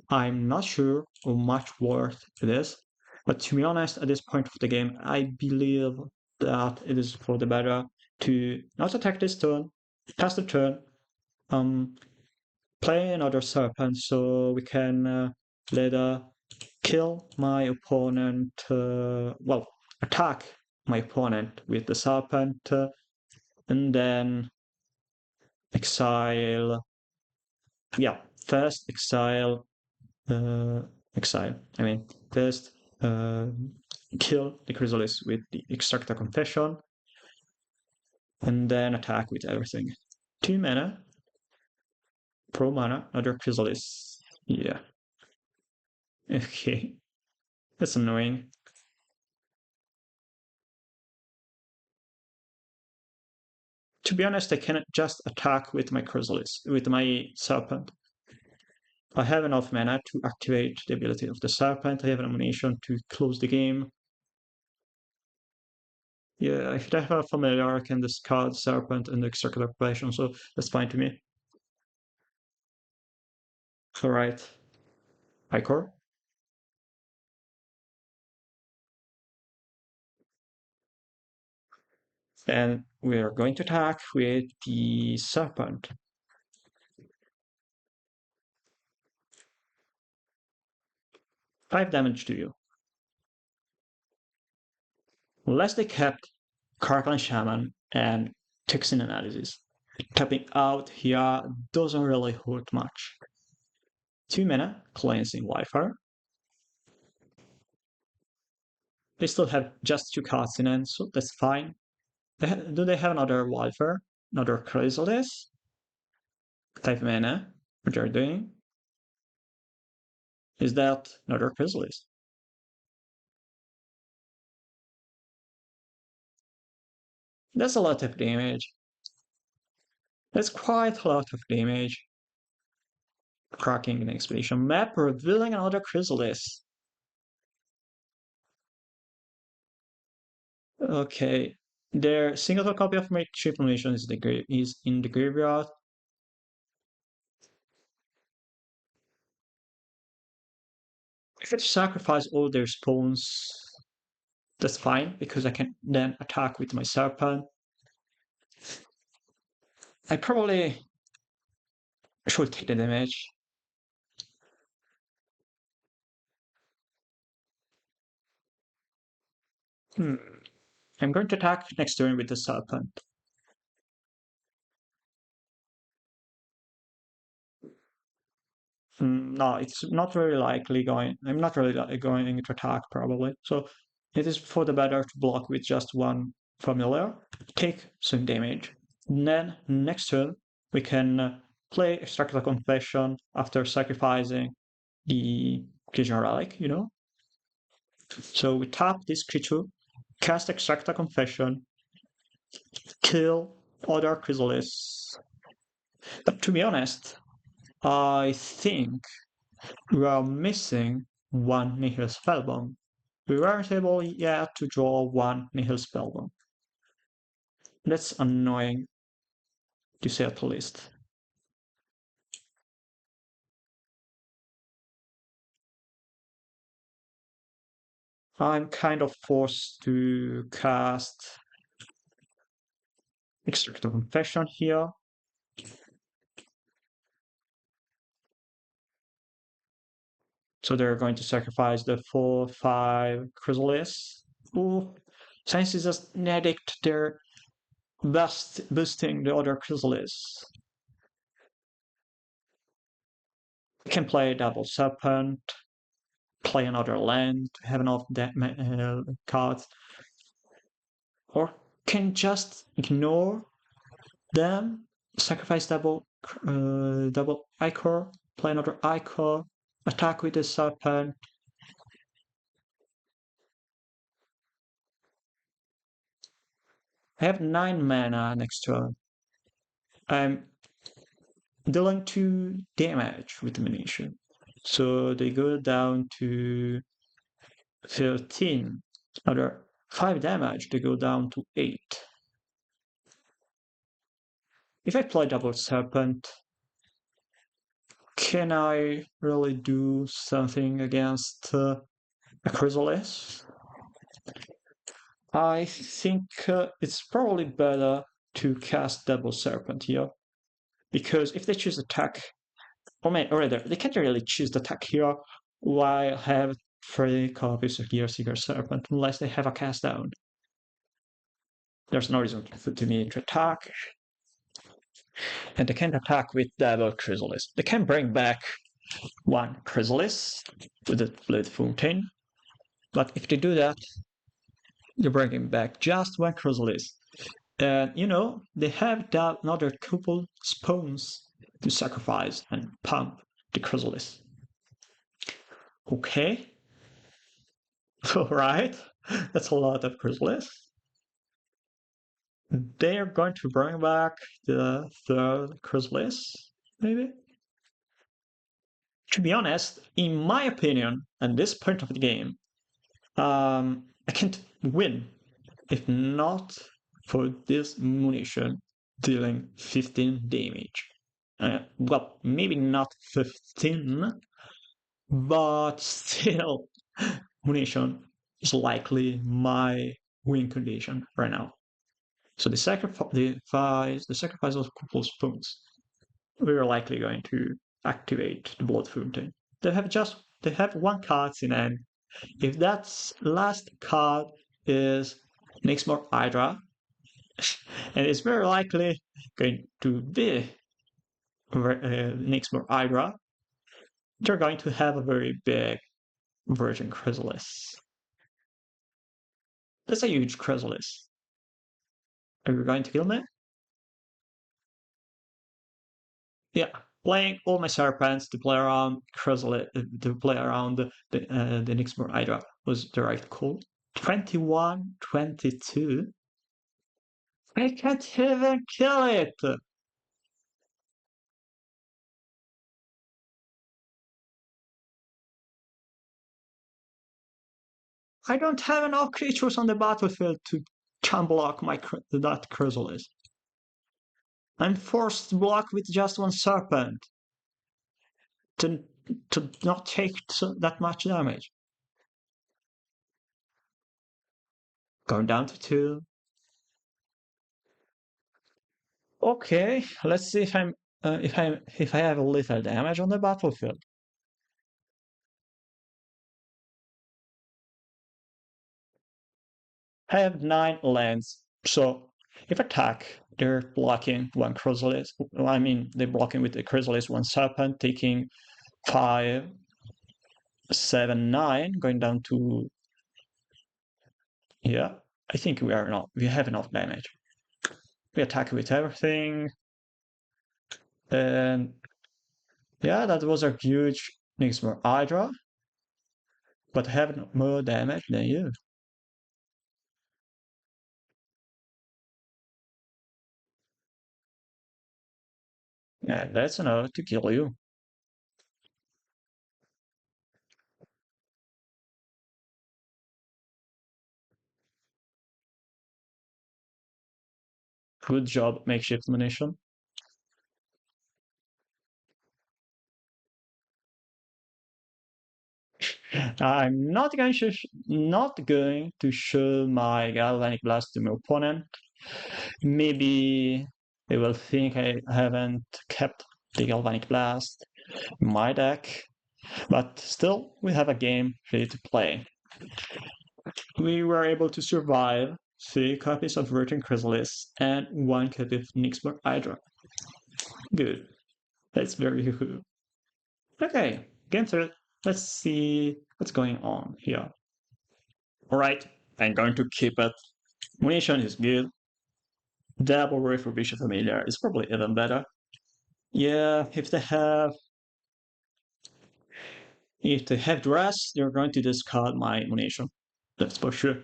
I'm not sure how much worth it is, but to be honest, at this point of the game, I believe that it is for the better to not attack this turn, pass the turn, play another serpent so we can later kill my opponent, well, attack my opponent with the serpent, and then exile, yeah, first exile, exile, I mean, first kill the Chrysalis with the Extractor Confession, and then attack with everything. 2 mana, pro mana, another Chrysalis, yeah. Okay, that's annoying. To be honest, I cannot just attack with my Chrysalis, with my Serpent. I have enough mana to activate the ability of the Serpent. I have an ammunition to close the game. Yeah, if I have a familiar, I can discard Serpent and extract operation, so that's fine to me. Alright. Icor. And we are going to attack with the Serpent. 5 damage to you. Unless they kept Carclan Shaman and Toxin Analysis. Tapping out here doesn't really hurt much. 2 mana, Cleansing Wildfire. They still have just 2 cards in hand, so that's fine. Do they have another Wildfire? Another Chrysalis? 5 mana. What they're doing? Is that another Chrysalis? That's a lot of damage. That's quite a lot of damage. Cracking an expedition map, revealing another Chrysalis. Okay, their single copy of my triple mission is in the graveyard. If I sacrifice all their spawns, that's fine, because I can then attack with my serpent. I probably should take the damage. I'm going to attack next turn with the serpent. No, it's not very likely going. I'm not really going to attack probably. So it is for the better to block with just one familiar, take some damage. And then next turn we can play Extractor Confession after sacrificing the Creature Relic, you know. So we tap this creature, cast Extractor Confession, kill other Chrysalis. But to be honest, I think we are missing one Nihil Spellbomb. We weren't able yet to draw one Nihil Spellbomb. That's annoying, to say at least. I'm kind of forced to cast Extractor Confession here. So they're going to sacrifice the 4/5 Chrysalis. Ooh, Science is just addict, they're boosting the other Chrysalis. You can play double Serpent, play another land to have enough cards, or can just ignore them, sacrifice double Icor, play another Icor, attack with the Serpent. I have 9 mana next turn. I'm dealing 2 damage with the munition. So they go down to 13. Another 5 damage, they go down to 8. If I play double Serpent, can I really do something against a Chrysalis? I think it's probably better to cast double serpent here, because if they choose attack, or rather, they can't really choose the attack here while have 3 copies of Gearseeker serpent unless they have a cast down. There's no reason to me to attack, and they can't attack with double Chrysalis. They can bring back 1 Chrysalis with the Blood Fountain, but if they do that, they're bringing back just 1 Chrysalis. And they have another couple spawns to sacrifice and pump the Chrysalis. Okay. Alright. That's a lot of Chrysalis. They are going to bring back the 3rd Chrysalis, maybe? To be honest, in my opinion, at this point of the game, I can't win if not for this munition dealing 15 damage. Well, maybe not 15, but still, munition is likely my win condition right now. So the sacrifice of couple spoons, we're likely going to activate the blood fountain. They have 1 card in hand. If that last card is Nixmore Hydra, and it's very likely going to be Nixmore Hydra, they're going to have a very big Virgin Chrysalis. That's a huge Chrysalis. Are you going to kill me? Yeah, playing all my serpents to play around Chrysalis, to play around the Nixmore Hydra was the right call. 21, 22. I can't even kill it. I don't have enough creatures on the battlefield to block that Chrysalis. I'm forced to block with just 1 serpent to not take that much damage. Going down to 2. Okay, let's see if I have a little damage on the battlefield. I have 9 lands, so if attack, they're blocking 1 Chrysalis. I mean, they're blocking with the Chrysalis 1 serpent, taking 5, 7, 9, going down to, yeah. I think we have enough damage. We attack with everything, and yeah, that was a huge Nixmore Hydra, but have more damage than you. Yeah, that's enough to kill you. Good job, makeshift munition. I'm not going to show my galvanic blast to my opponent. Maybe they will think I haven't kept the galvanic blast in my deck, but still, we have a game ready to play. We were able to survive 3 copies of Virgin Chrysalis and 1 copy of Nixburg Hydra. Good. That's very good. Okay, game 3. Let's see what's going on here. Alright, I'm going to keep it. Munition is good. Double Refurbished Familiar is probably even better. Yeah, if they have dress, they're going to discard my munition. That's for sure.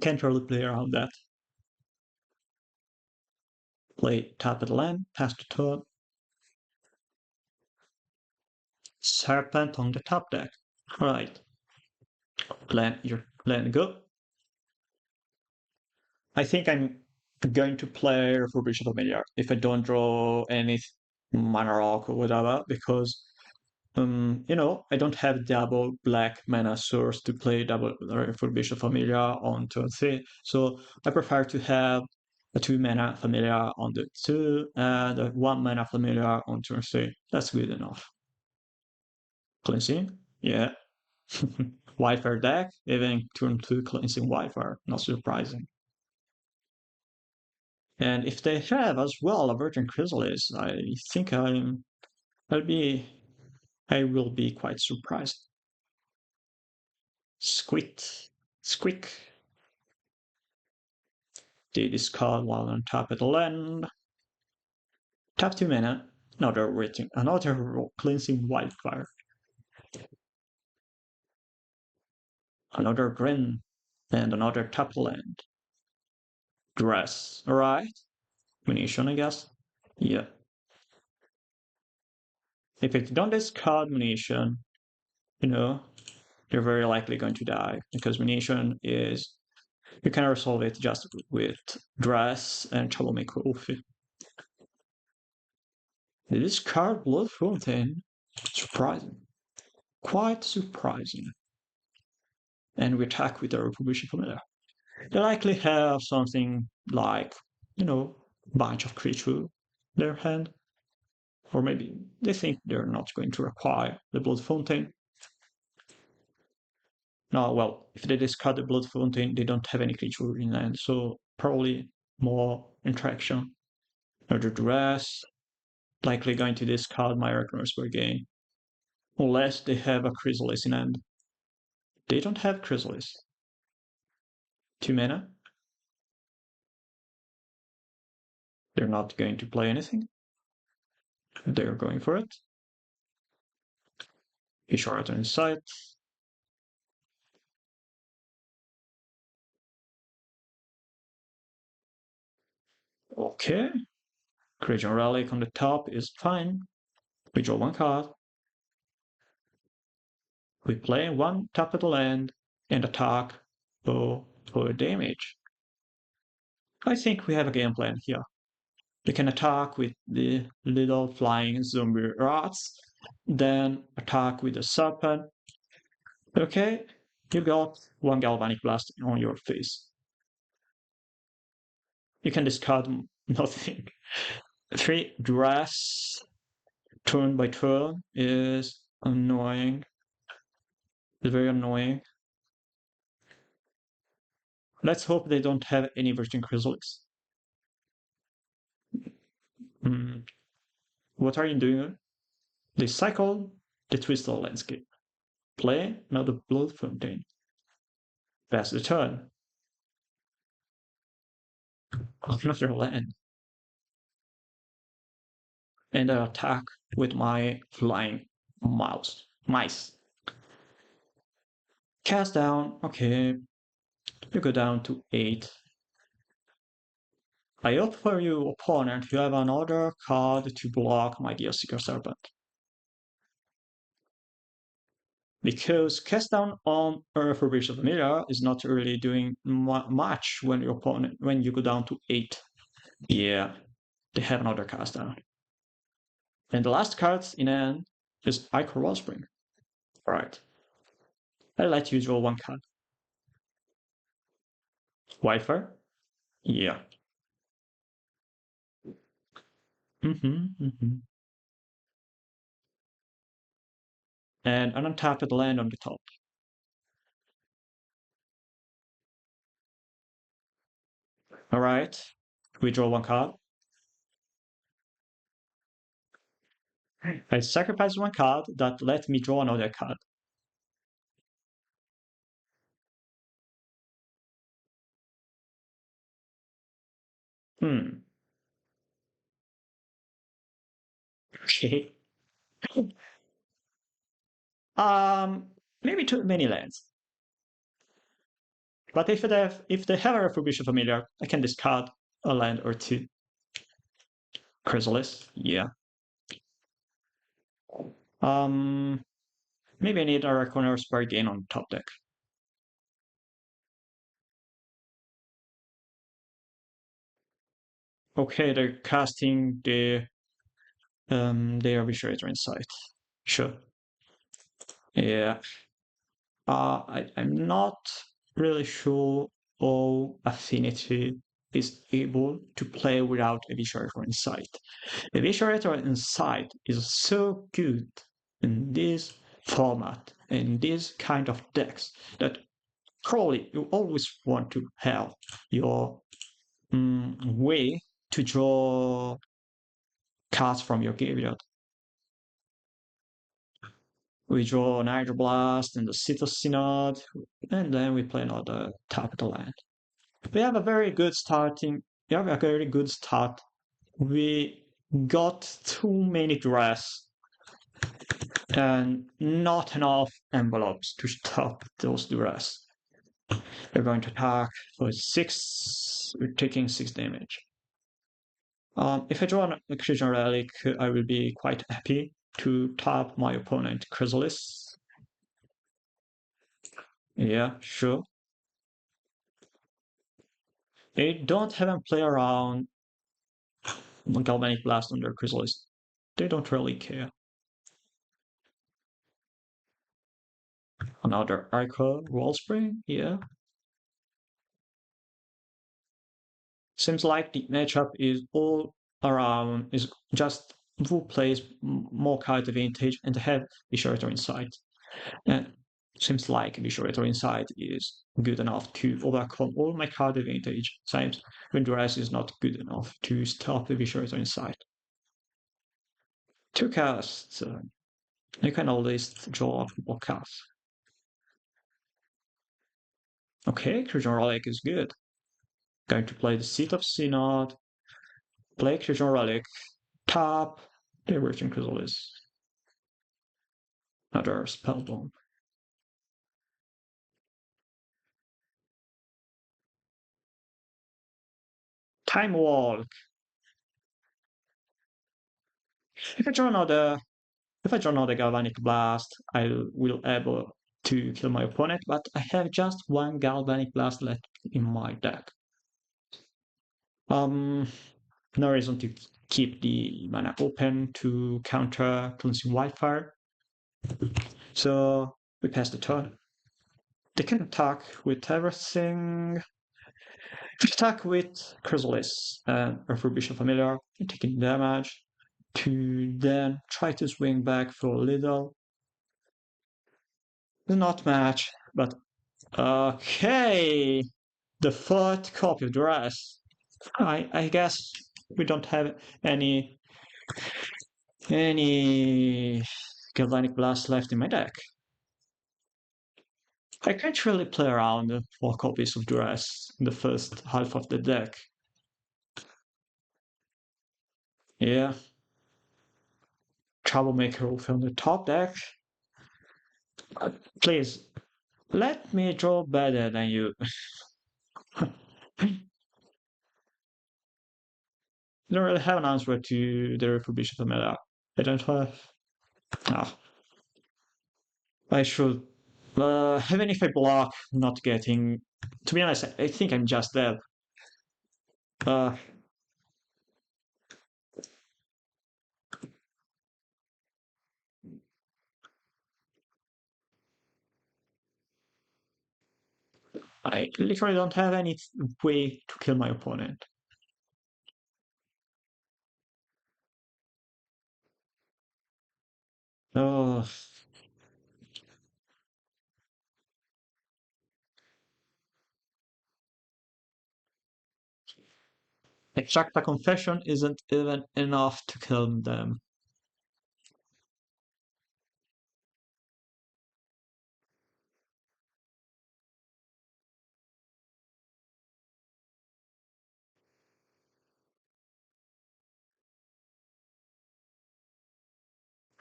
Can't really play around that. Play tapped land, pass the turn. Serpent on the top deck. Alright. Land go. I think I'm going to play Refurbished Familiar if I don't draw any mana rock or whatever, because I don't have double black mana source to play double Refurbished Familiar on turn 3, so I prefer to have a 2 mana Familiar on the 2 and a 1 mana Familiar on turn 3. That's good enough. Cleansing? Yeah. Wildfire deck, even turn 2 Cleansing Wildfire, not surprising. And if they have as well a Virgin Chrysalis, I think I will be quite surprised. Squeak. Squeak. They discard while on top of the land. Tap 2 mana. Another cleansing wildfire. Another green. And another tap land. Grass. Alright. Munition, I guess. Yeah. If it don't discard munition, they're very likely going to die because munition is you can resolve it just with dress and Chalome Kofi. This card Blood Fountain, surprising. Quite surprising. And we attack with our Republic Familiar. They likely have something like, bunch of creature in their hand. Or maybe they think they're not going to require the Blood Fountain. No, well, if they discard the Blood Fountain, they don't have any creature in hand, so probably more interaction. Another Duress, likely going to discard my Reckoners Bargain. Unless they have a Chrysalis in hand. They don't have Chrysalis. 2 mana. They're not going to play anything. They're going for it. He short on sight. Okay. Creature Relic on the top is fine. We draw 1 card. We play 1 tap at the land and attack for damage. I think we have a game plan here. We can attack with the little flying zombie rats, then attack with the serpent. Okay, you got 1 galvanic blast on your face. You can discard nothing. 3 dress turn by turn is annoying. It's very annoying. Let's hope they don't have any Virgin Chrysalis. What are you doing? They cycle the Twisted Landscape. Play another Blood Fountain. Pass the turn. Another land. And I attack with my flying mice. Cast down, okay. You go down to 8. I offer you, opponent, you have another card to block my Gearseeker Serpent. Because cast down on Refurbished Familiar is not really doing much when when you go down to 8. Yeah, they have another cast down. And the last card in hand is Ichor Wellspring. Alright. I'll let you draw 1 card. Wildfire? Yeah. And an untapped land on the top. Alright. We draw 1 card. I sacrifice 1 card that let me draw another card. Okay. Maybe too many lands. But if they have a Refurbished Familiar, I can discard a land or 2. Chrysalis, yeah. Maybe I need a Reckoner's Bargain on top deck. Okay, they're casting their Viscerator Insight. Sure. Yeah. I'm not really sure how Affinity is able to play without a Visualizer Insight. A Visualizer Insight is so good in this format, in this kind of decks, that probably you always want to have your way to draw cards from your graveyard. We draw an Hydroblast and the Cetus Synod, and then we play another Capital Land. We have a very good starting. We have a very good start. We got too many dress and not enough envelopes to stop those dress. We're going to attack for 6. We're taking 6 damage. If I draw an Accretion Relic, I will be quite happy to tap my opponent Chrysalis. Yeah, sure. They don't have him play around Galvanic Blast on their Chrysalis. They don't really care. Another Arca Wellspring, yeah. Seems like the matchup is all around, is just who plays more card advantage and have Visualizer Insight. And seems like Visualizer Insight is good enough to overcome all my card advantage. Seems when Dress is not good enough to stop the Visualizer Insight. 2 casts, you can always draw more cards. Okay, Creature Relic is good. Going to play the Seat of Synod, play Creature Relic, tap, Liberation Chrysalis. Another Spellbomb. Time Walk. If I draw another Galvanic Blast, I will able to kill my opponent, but I have just 1 Galvanic Blast left in my deck. No reason to keep the mana open to counter cleansing Wildfire. So we pass the turn. They can attack with everything. Attack with Chrysalis and Refurbished Familiar, taking damage, to then try to swing back for a little. Not match, but okay. The 3rd copy of Dress. I guess we don't have any Galvanic Blast left in my deck. I can't really play around 4 copies of Dress in the first half of the deck. Yeah. Troublemaker from the top deck. Please, let me draw better than you. I don't really have an answer to the Refurbished Familiar. I don't have. Ah, I should. Even if I block, not getting. To be honest, I think I'm just dead. Uh, I literally don't have any way to kill my opponent. Oh, extract a confession isn't even enough to kill them.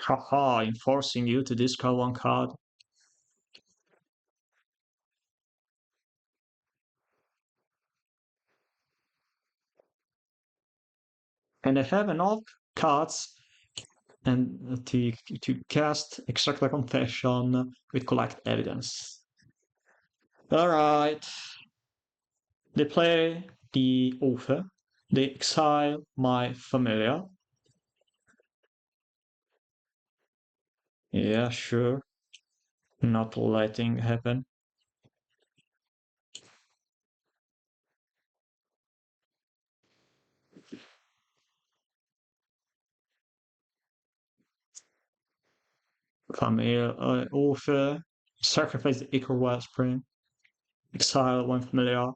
Haha, I'm forcing you to discard 1 card. And I have enough cards and to cast Extract a Confession with Collect Evidence. Alright. They play the author. They exile my familiar. Yeah, sure. not letting happen. Familiar author, sacrifice the Ichor Wellspring, exile one familiar.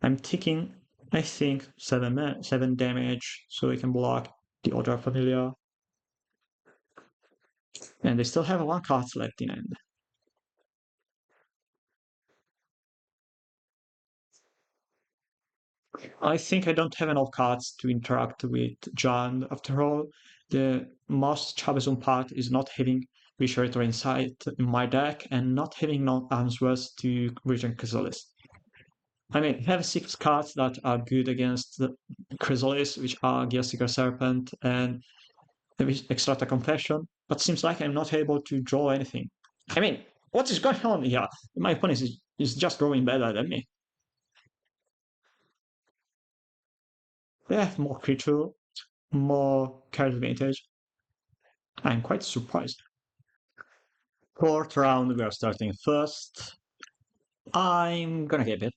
I'm taking, I think, 7 damage, so we can block the other familiar. And they still have 1 card left in end. I think I don't have enough cards to interact with John. After all, the most troublesome part is not having Research Insight in my deck and not having no answers to Region Chrysalis. I mean, I have 6 cards that are good against the Chrysalis, which are Gearseeker, Serpent, and Extracta Confession, but seems like I'm not able to draw anything. I mean, what is going on here? My opponent is just drawing better than me. They have more creature, more card advantage. I'm quite surprised. 4th round, we are starting first. I'm gonna keep it.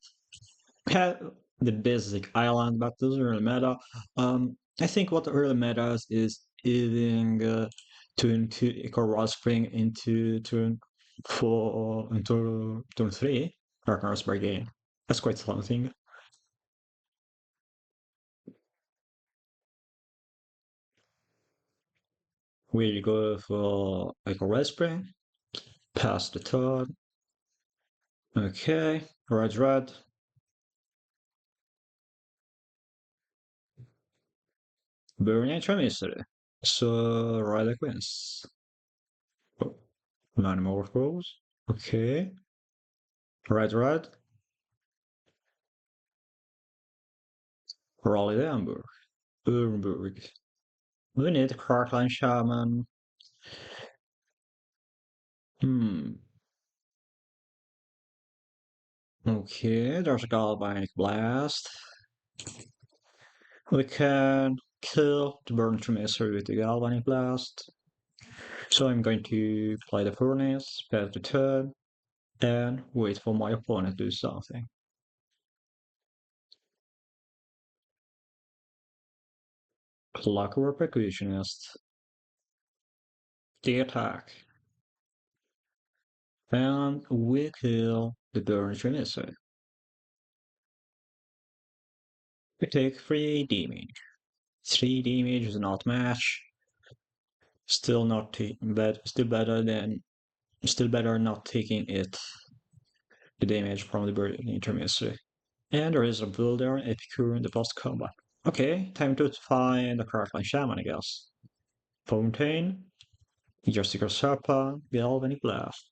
The basic island, but doesn't really matter. I think what really matters is either turn 2 Echo Spring into turn 4 into turn 3 Darkness Bargain. That's quite something. We go for Echo Spring, pass the turn. Okay, red. Burning Mystery. So, red wins. Oh, 9 more rolls. Okay. Red. Raleigh the Urnberg. We need Crackline Shaman. Hmm. Okay, there's a Galvanic Blast. We can kill the Burn Mystery with the Galvanic Blast. So I'm going to play the Furnace, pass the turn, and wait for my opponent to do something. Clockwork Percussionist. The attack. And we kill the Burn Mystery. We take 3 damage. 3 damage is not match. Still not but still better not taking it the damage from the bird intermissary. And there is a builder Epicure in the post combat. Okay, time to find the Crackline Shaman, I guess. Fontaine, Gearseeker Serpent, Galvanic Blast.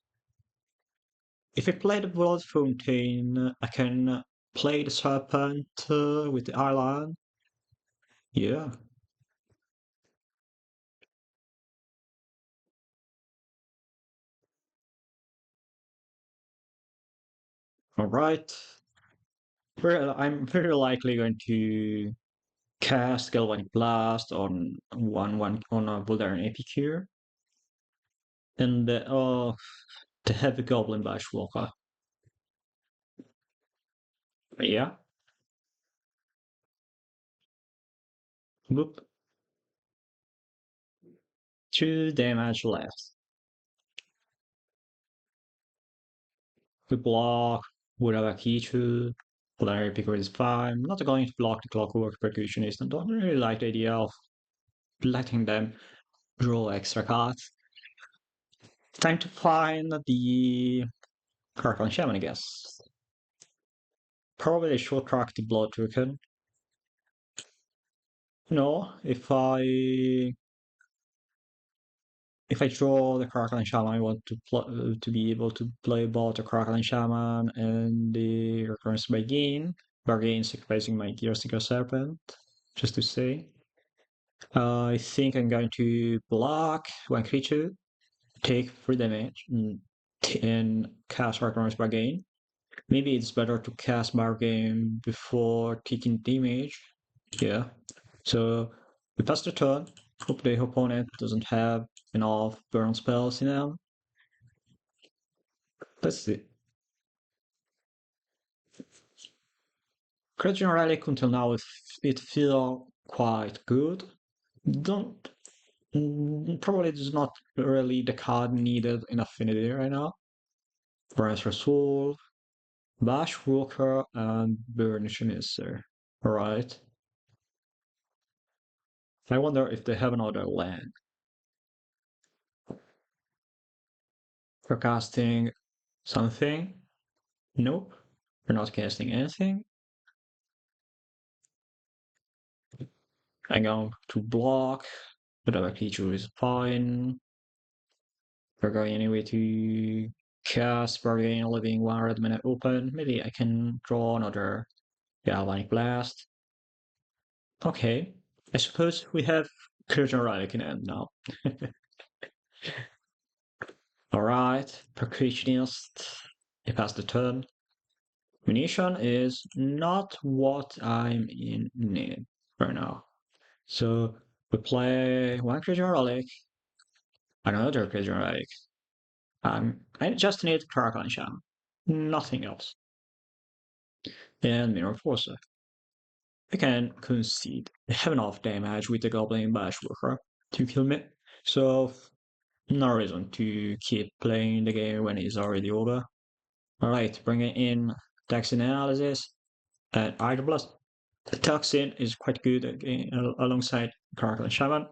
If I play the Blood Fontaine, I can play the Serpent with the island. Yeah. Alright. I'm very likely going to cast Galvanic Blast on one on a Buldarian Epicure. And the Heavy Goblin Bushwalker. Yeah. Whoop. 2 damage left. We block whatever creature. Buldarian Epicure is fine. I'm not going to block the Clockwork Percussionist. I don't really like the idea of letting them draw extra cards. Time to find the Crackling Shaman, I guess. Probably a short track the Blood Token. No, if I draw the Crackling Shaman, I want to be able to play both the Crackling Shaman and the Recurrence Bargain sacrificing my Gearseeker Serpent, just to say. I think I'm going to block 1 creature, take 3 damage, and cast Recurrence Bargain. Maybe it's better to cast Bargain before taking damage. Yeah. So we pass the turn. Hope the opponent doesn't have enough burn spells in them. Let's see. Creature Relic until now it feel quite good. Don't Probably is not really the card needed in Affinity right now. Branch Soul, Bash Walker, and Burnish Minister. Alright. I wonder if they have another land. For casting something? Nope. We're not casting anything. I'm going to block. Whatever creature is fine. We're going anyway to cast Bargain, leaving one red mana open. Maybe I can draw another Galvanic Blast. Okay. I suppose we have Creature Relic in hand now. Alright, Percussionist. I pass the turn. Munition is not what I'm in need right now. So we play one Creature Relic, another Creature Relic. I just need Caracal Shaman, nothing else. And Mirror Forcer. I can concede. I have enough damage with the Goblin Bashworker to kill me, so no reason to keep playing the game when it's already over. Alright, bringing in Toxin Analysis and Idle Blast. The Toxin is quite good again, alongside Caracal Shaman.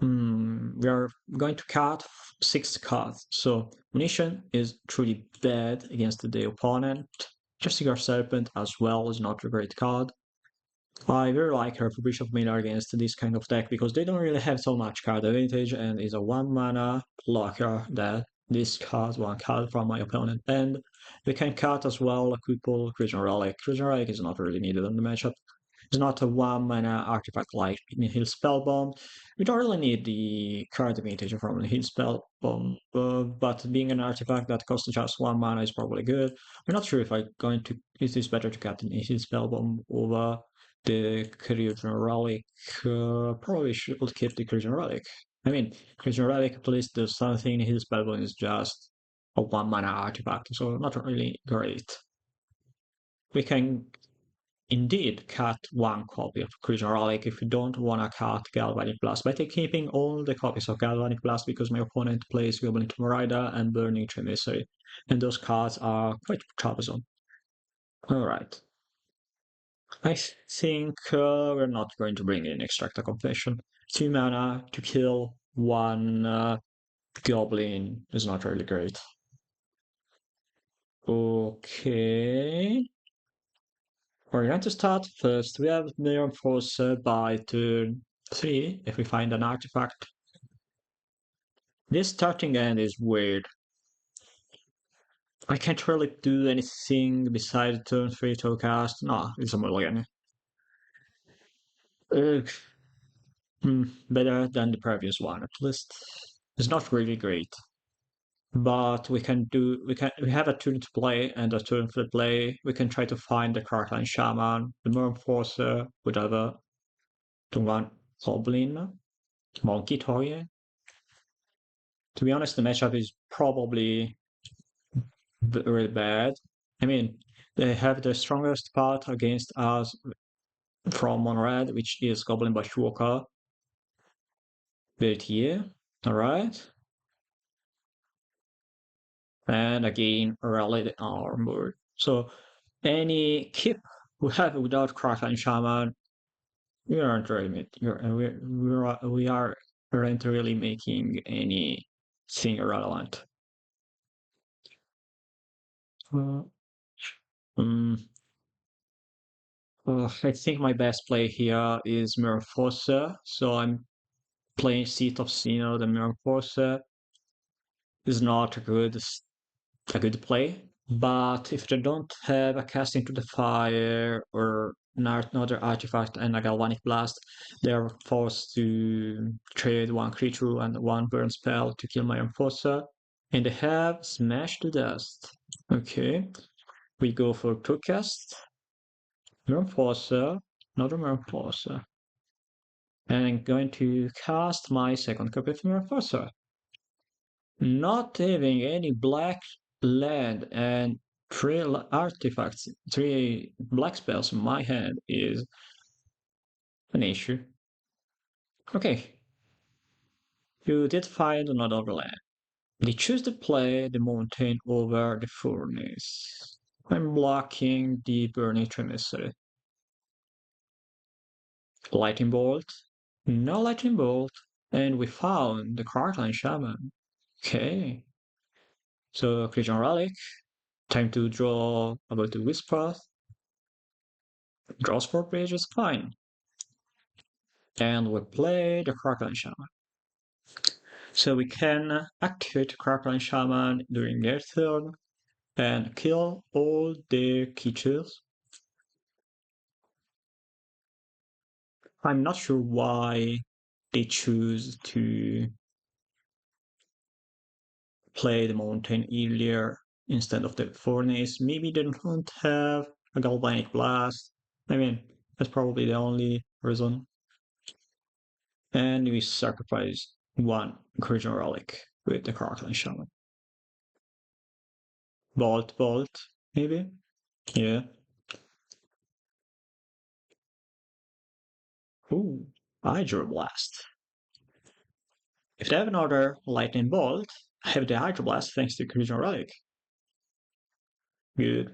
We are going to cut 6 cards, so Munition is truly bad against the opponent. Gearseeker Serpent as well is not a great card. I very like her for Bishop Miller against this kind of deck because they don't really have so much card advantage and is a 1 mana blocker that discards 1 card from my opponent. And we can cut as well a couple Creature Relic. Creature Relic is not really needed in the matchup. It's not a 1 mana artifact like Heal Spellbomb. We don't really need the card advantage from Heal Spellbomb, but being an artifact that costs just 1 mana is probably good. I'm not sure if I'm going to. It is better to cut an Heal Spellbomb over the Creature Relic. Probably should keep the Creature Relic. I mean, Creature Relic at least does something. Heal Spellbomb is just a 1 mana artifact, so not really great. We can indeed cut 1 copy of Creature Relic if you don't want to cut Galvanic Blast, by keeping all the copies of Galvanic Blast because my opponent plays Goblin Tomb Raider and Burning Tremissary, and those cards are quite troublesome. Alright. I think we're not going to bring in Extract a Confession. 2 mana to kill 1 Goblin is not really great. Okay. We're going to start first. We have Mirror Force by turn 3 if we find an artifact. This starting end is weird. I can't really do anything besides turn 3 to cast. No, it's a mulligan. Better than the previous one, at least. It's not really great. But we have a turn to play and a turn to play. We can try to find the Karkline Shaman, the Mirror Forcer, whatever. To one Goblin. Monkey Toy. To be honest, the matchup is probably very bad. I mean, they have the strongest part against us from Monrad, which is Goblin Bashwalker. Built here, alright. And again, Rally Armor. So, any keep we have without Kraken Shaman, we aren't really, we aren't really making anything relevant. I think my best play here is Mirror Forcer, so I'm playing Seat of Sinnoh. The Mirror Forcer is not a good play, but if they don't have a Cast into the Fire or another artifact and a Galvanic Blast, they are forced to trade 1 creature and 1 burn spell to kill my Enforcer, and they have Smash to Dust. Okay, we go for 2 cast. Enforcer, another Enforcer. And I'm going to cast my second copy of Enforcer. Not having any black land and three artifacts, three black spells in my hand is an issue. Okay, you did find another land. They choose to play the mountain over the furnace. I'm blocking the burning trimester. Lightning bolt. No lightning bolt. And we found the Crackling Shaman. Okay. So Creature Relic. Time to draw about the Whisper. Draw Sport Page is fine. And we play the Crackling Shaman. So we can activate Crackling Shaman during their turn and kill all the creatures. I'm not sure why they choose to play the mountain earlier instead of the furnace. Maybe they don't have a galvanic blast. I mean, that's probably the only reason. And we sacrifice one encouraging relic with the Crackling Shaman. Bolt, maybe? Yeah. Ooh, Hydro Blast. If they have another Lightning Bolt, I have the Hydro Blast thanks to encouraging relic. Good.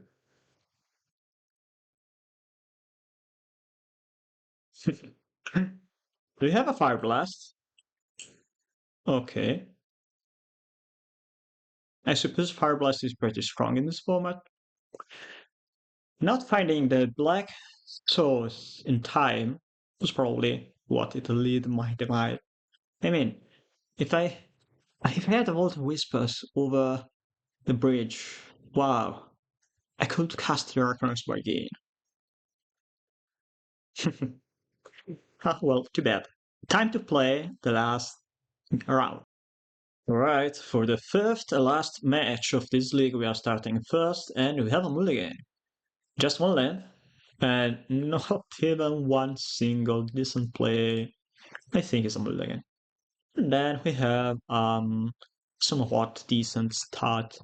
Do you have a Fire Blast? Okay. I suppose Fire Blast is pretty strong in this format. Not finding the black source in time was probably what it led my demise. I mean, if I if I had a Vault of Whispers over the bridge, wow, I could cast the Arcanus Bargain. Well, too bad. Time to play the last round. Alright, for the fifth and last match of this league, we are starting first, and we have a mulligan. Just one land, and not even one single decent play. I think it's a mulligan. And then we have somewhat decent start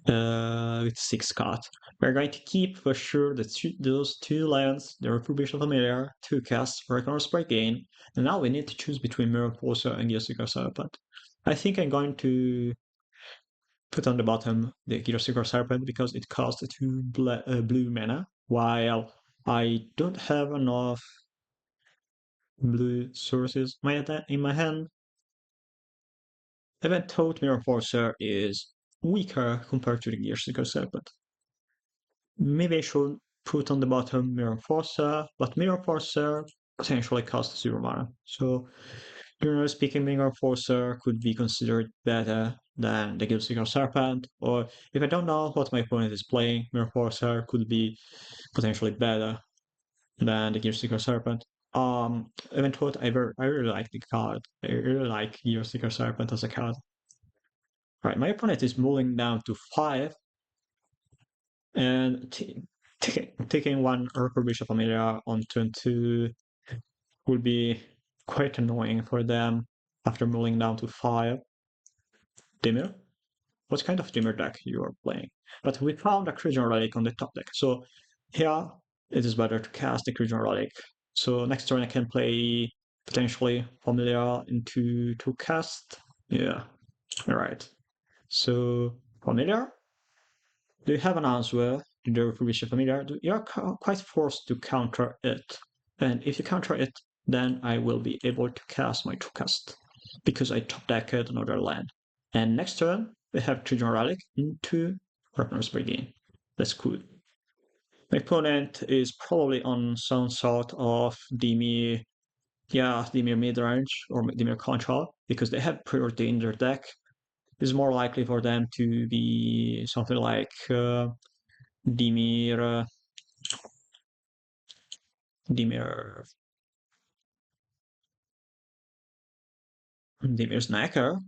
with 6 cards. We're going to keep for sure those two lands, the Retribution Familiar, 2 casts, Reckoner's Bargain, and now we need to choose between Mirror Forcer and Gearseeker Serpent. I think I'm going to put on the bottom the Gearseeker Serpent because it costs 2 blue mana, while I don't have enough blue sources in my hand. Even though Mirror Forcer is weaker compared to the Gearseeker Serpent. Maybe I should put on the bottom Mirror Forcer, but Mirror Forcer potentially costs 0 mana. So, generally speaking, Mirror Forcer could be considered better than the Gearseeker Serpent, or if I don't know what my opponent is playing, Mirror Forcer could be potentially better than the Gearseeker Serpent. Even though I really like the card. I really like Gearseeker Serpent as a card. Right, my opponent is moving down to 5, and taking one Urkel Bishop Familiar on turn 2 will be quite annoying for them after mulling down to 5. Dimir? What kind of Dimir deck you are playing? But we found a Creature Relic on the top deck, so here it is better to cast the Creature Relic. So next turn I can play potentially Familiar into 2 cast. Yeah, alright. So Familiar, do you have an answer to the Retribution Familiar? You're quite forced to counter it. And if you counter it, then I will be able to cast my true cast because I top decked another land. And next turn, we have Treasure Relic into Partner's Bargain. That's cool. My opponent is probably on some sort of Dimir, Dimir midrange or Dimir control because they have priority in their deck. It's more likely for them to be something like Dimir, Dimir, Dimir Snacker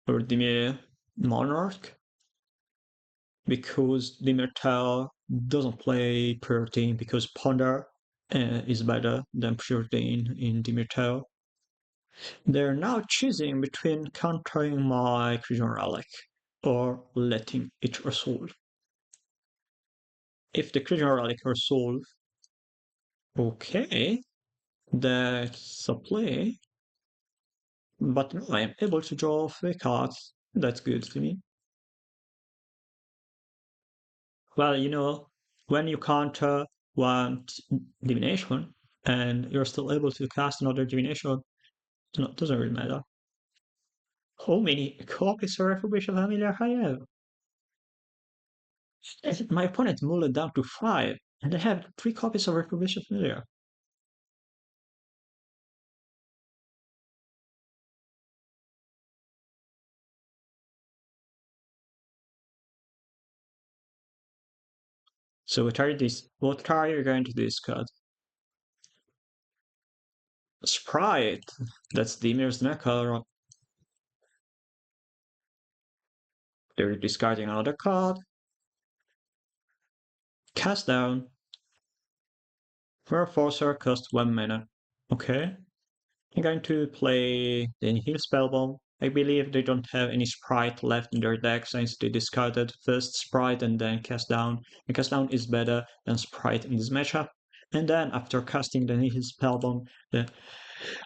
or Dimir Monarch because Dimir doesn't play Protein because Ponder is better than Protein in Dimir. They're now choosing between countering my Creation Relic or letting it resolve. If the Creation Relic resolve, okay, that's a play. But now I am able to draw 3 cards. That's good to me. Well, when you counter one divination and you're still able to cast another divination, it doesn't really matter. How many copies of Retribution Familiar I have? My opponent mulled it down to 5, and I have 3 copies of Retribution Familiar. So what are you going to discard? Sprite. That's Dimir's Neckar. They're discarding another card. Cast down. Forcer costs 1 mana. Okay. I'm going to play the Heal Spellbomb. I believe they don't have any Sprite left in their deck since they discarded first Sprite and then Cast Down. And Cast Down is better than Sprite in this matchup. And then after casting the Heal Spellbomb,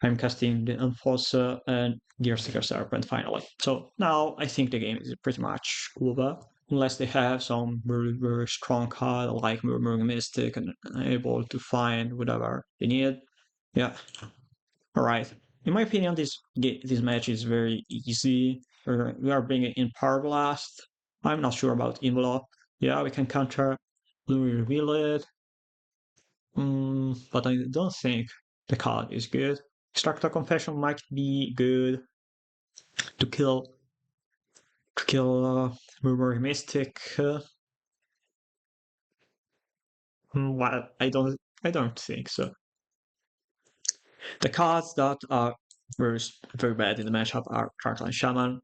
I'm casting the Enforcer and Gearseeker Serpent finally. So now I think the game is pretty much over. Unless they have some very, very strong card like Murmuring Mystic and able to find whatever they need. Yeah. Alright. In my opinion, this match is very easy. We are bringing in Power Blast. I'm not sure about Envelope. Yeah, we can counter Blue Reveal it. But I don't think the card is good. Extractor Confession might be good to kill Murmuring Mystic. Well, I don't think so. The cards that are very, very bad in the matchup are Crackling Shaman.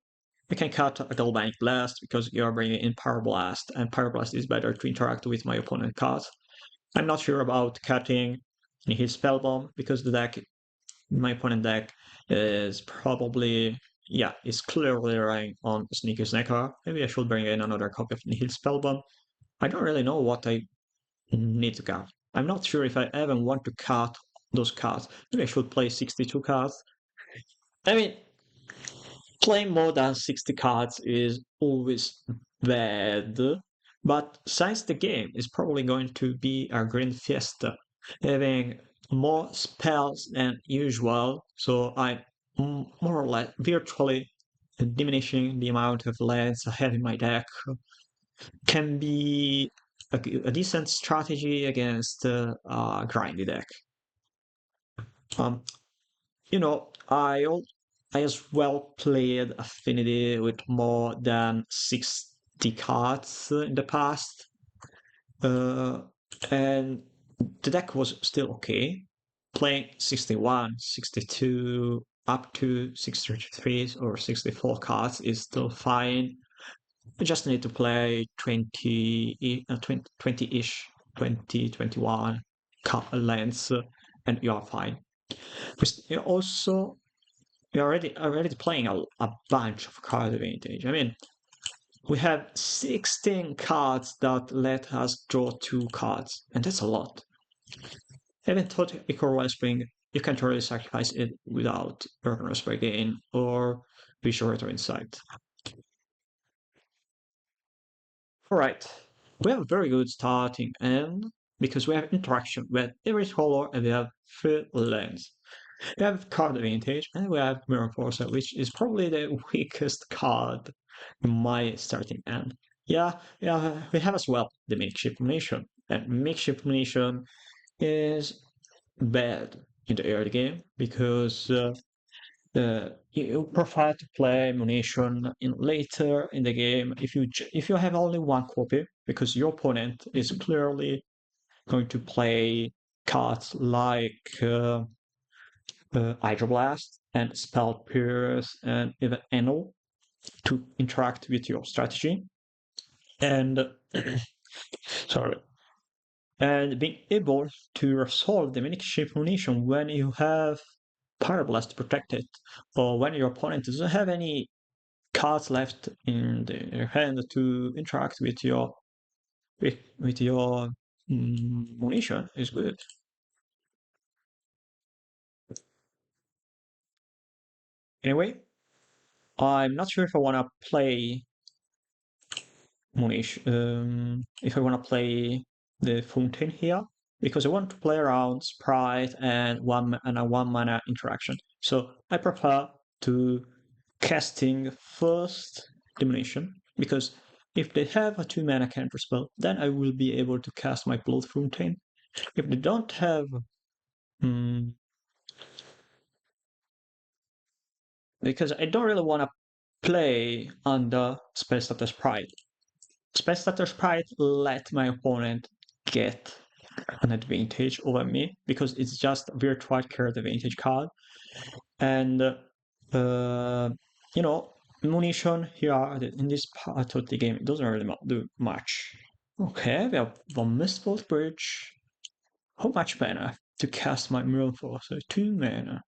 You can cut a Galvanic Blast because you're bringing in Power Blast, and Power Blast is better to interact with my opponent cards. I'm not sure about cutting his Spellbomb because the deck, my opponent deck, is probably, yeah, is clearly relying on Sneaky Snacker. Maybe I should bring in another copy of Nihil Spellbomb. I don't really know what I need to cut. I'm not sure if I even want to cut those cards. Maybe I should play 62 cards. I mean, playing more than 60 cards is always bad, but since the game is probably going to be a Grand Fiesta, having more spells than usual, so I'm more or less virtually diminishing the amount of lands I have in my deck, can be a decent strategy against a grindy deck. Um, I as well played Affinity with more than 60 cards in the past, uh, and the deck was still okay. Playing 61, 62, up to 63 or 64 cards is still fine. You just need to play 20-ish, 20, 21 lands, and you are fine. Also, you're already playing a bunch of card advantage. I mean, we have 16 cards that let us draw 2 cards, and that's a lot. Even thought Ichor Wellspring, you can't really sacrifice it without Burner's Regain or Visual Insight. Alright, we have a very good starting end because we have interaction with every color and we have 3 lands. We have card advantage and we have Mirror Forcer, which is probably the weakest card in my starting end. Yeah, we have as well the Makeshift Munition. And Makeshift Munition is bad in the early game because you prefer to play munition later in the game if you have only 1 copy because your opponent is clearly going to play cards like Hydroblast and Spell Pierce and even Annul to interact with your strategy. And sorry. And being able to resolve the makeshift munition when you have Pyroblast to protect it, or when your opponent doesn't have any cards left in their hand to interact with your munition, is good. Anyway, I'm not sure if I want to play munition, if I want to play the fountain here, because I want to play around sprite and a 1 mana interaction. So I prefer to casting first Domination, because if they have a 2 mana counter spell, then I will be able to cast my Blood Fountain. If they don't have, because I don't really want to play under Spellstutter Sprite. Spellstutter Sprite let my opponent get an advantage over me, because it's just a virtual card advantage card. And, you know, munition here in this part of the game, it doesn't really do much. Okay, we have one Mistfall Bridge. How much mana to cast my Mirror Force? So 2 mana.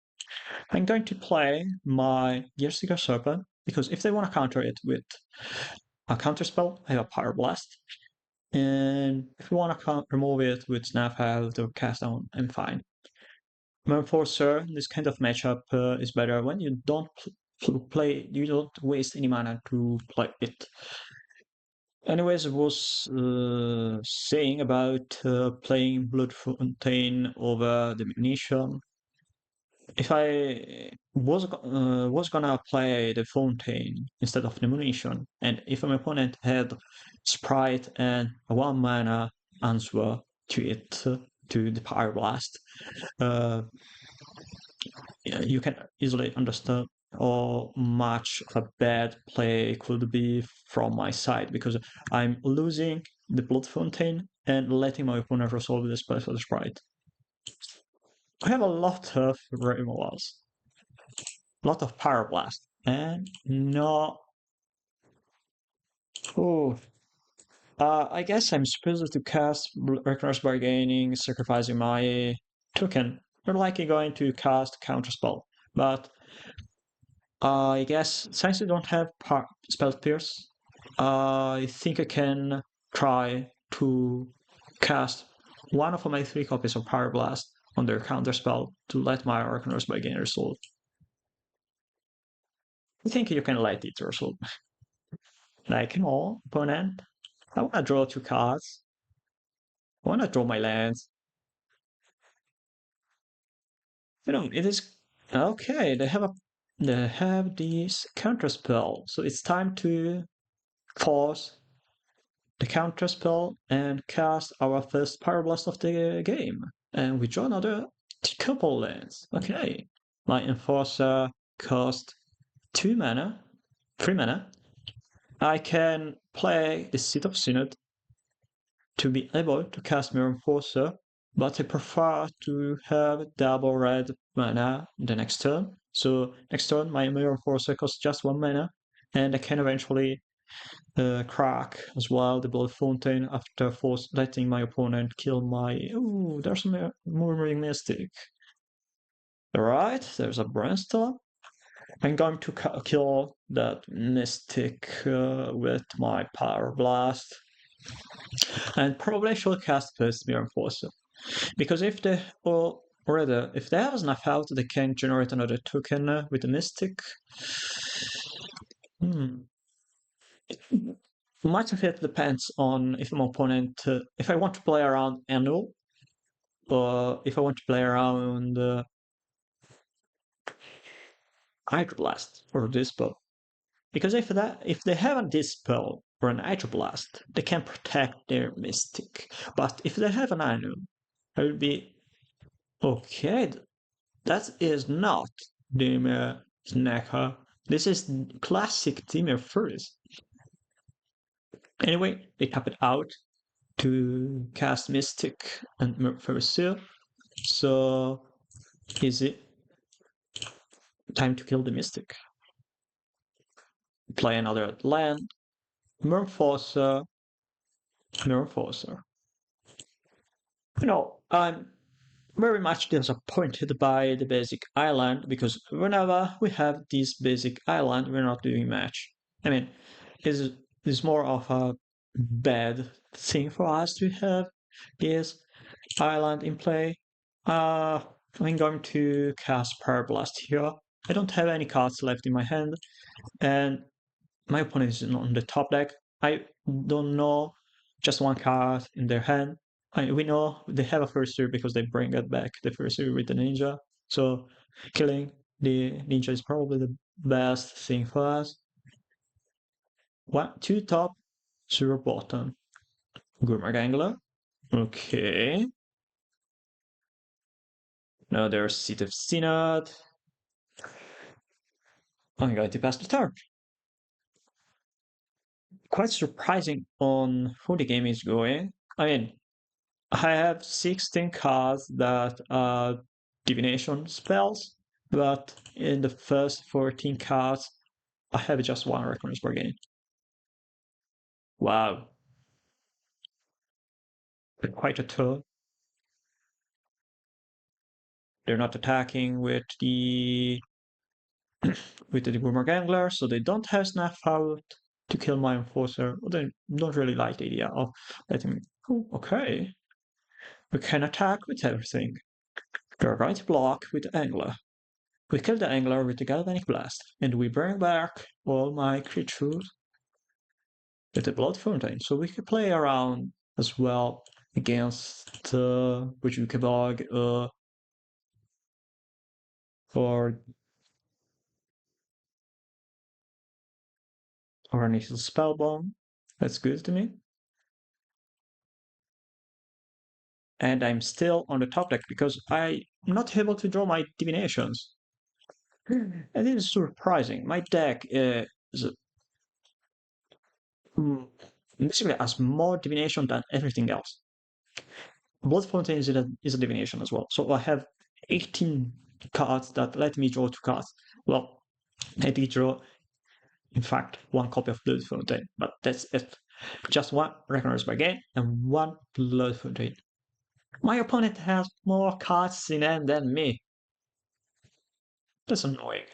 I'm going to play my Gearseeker Serpent, because if they want to counter it with a counter spell, I have a Power Blast. And if you want to remove it with Snap, I have to cast down, I'm fine. Enforcer, this kind of matchup is better when you don't you don't waste any mana to play it. Anyways, I was saying about playing Blood Fountain over the Munition. If I was gonna play the Fountain instead of the Munition, and if my opponent had Sprite and a 1 mana answer to it, to the Pyroblast, you can easily understand how much a bad play could be from my side, because I'm losing the Blood Fountain and letting my opponent resolve the spell for the Sprite. I have a lot of removals, a lot of Pyroblast, and no. Oh, I guess I'm supposed to cast Reckless Bargaining, sacrificing my token. We're likely going to cast Counterspell, but I guess since I don't have Spell Pierce, I think I can try to cast one of my 3 copies of Pyroblast on their counterspell to let my Arcanist Bargain resolve. I think you can let it resolve. Like, opponent, I wanna draw 2 cards. I wanna draw my lands. It is okay. They have this counterspell, so it's time to force the counterspell and cast our first Pyroblast of the game. And we draw another couple lands. Okay. My Enforcer cost 2 mana, 3 mana. I can play the Seat of Synod to be able to cast my Enforcer, but I prefer to have double red mana the next turn. So next turn my Mirror Enforcer costs just 1 mana, and I can eventually crack as well the Blood Fountain after letting my opponent kill my. Ooh, there's a Murmuring Mystic. Alright, there's a Brainstorm. I'm going to kill that Mystic with my Power Blast. And probably should cast first Mirror Enforcer. Because if they if they have snuff out, they can generate another token with the Mystic. Much of it depends on if my opponent, if I want to play around Annual, or if I want to play around Hydroblast or Dispel. Because if they have a Dispel or an Hydroblast, they can protect their Mystic. But if they have an Annual, I will be okay. That is not Dimir Snacker. This is classic Dimir Faeries. Anyway, they tap it out to cast Mystic and Merfolk. So easy. Time to kill the Mystic. Play another land. Merfolk. I'm very much disappointed by the basic island because whenever we have this basic island, we're not doing much. I mean, it's more of a bad thing for us to have this island in play. I'm going to cast Power Blast here. I don't have any cards left in my hand, and my opponent is on the top deck. I don't know just one card in their hand. We know they have a first year because they bring it back the first year with the ninja. So killing the ninja is probably the best thing for us. One, two top, zero bottom. Gurmag Angler. Okay. Now there's Seat of Synod. I'm going to pass the turn. Quite surprising on how the game is going. I mean, I have 16 cards that are divination spells, but in the first 14 cards, I have just one recurrence per game. Wow. Quite a turn. They're not attacking with the Gurmag Angler, so they don't have Snap out to kill my Enforcer. They don't really like the idea of letting me. Oh, okay. We can attack with everything. They're going to block with the Angler. We kill the Angler with the Galvanic Blast, and we bring back all my creatures with the Blood Fountain. So we can play around as well against Bog or initial Spellbomb. That's good to me. And I'm still on the top deck because I'm not able to draw my divinations. And it is surprising. My deck is basically has more divination than everything else. Blood Fountain is a divination as well. So I have 18 cards that let me draw 2 cards. Well, I did draw, in fact, one copy of Blood Fountain, but that's it. Just one Reckoner's Bargain and one Blood Fountain. My opponent has more cards in hand than me. That's annoying.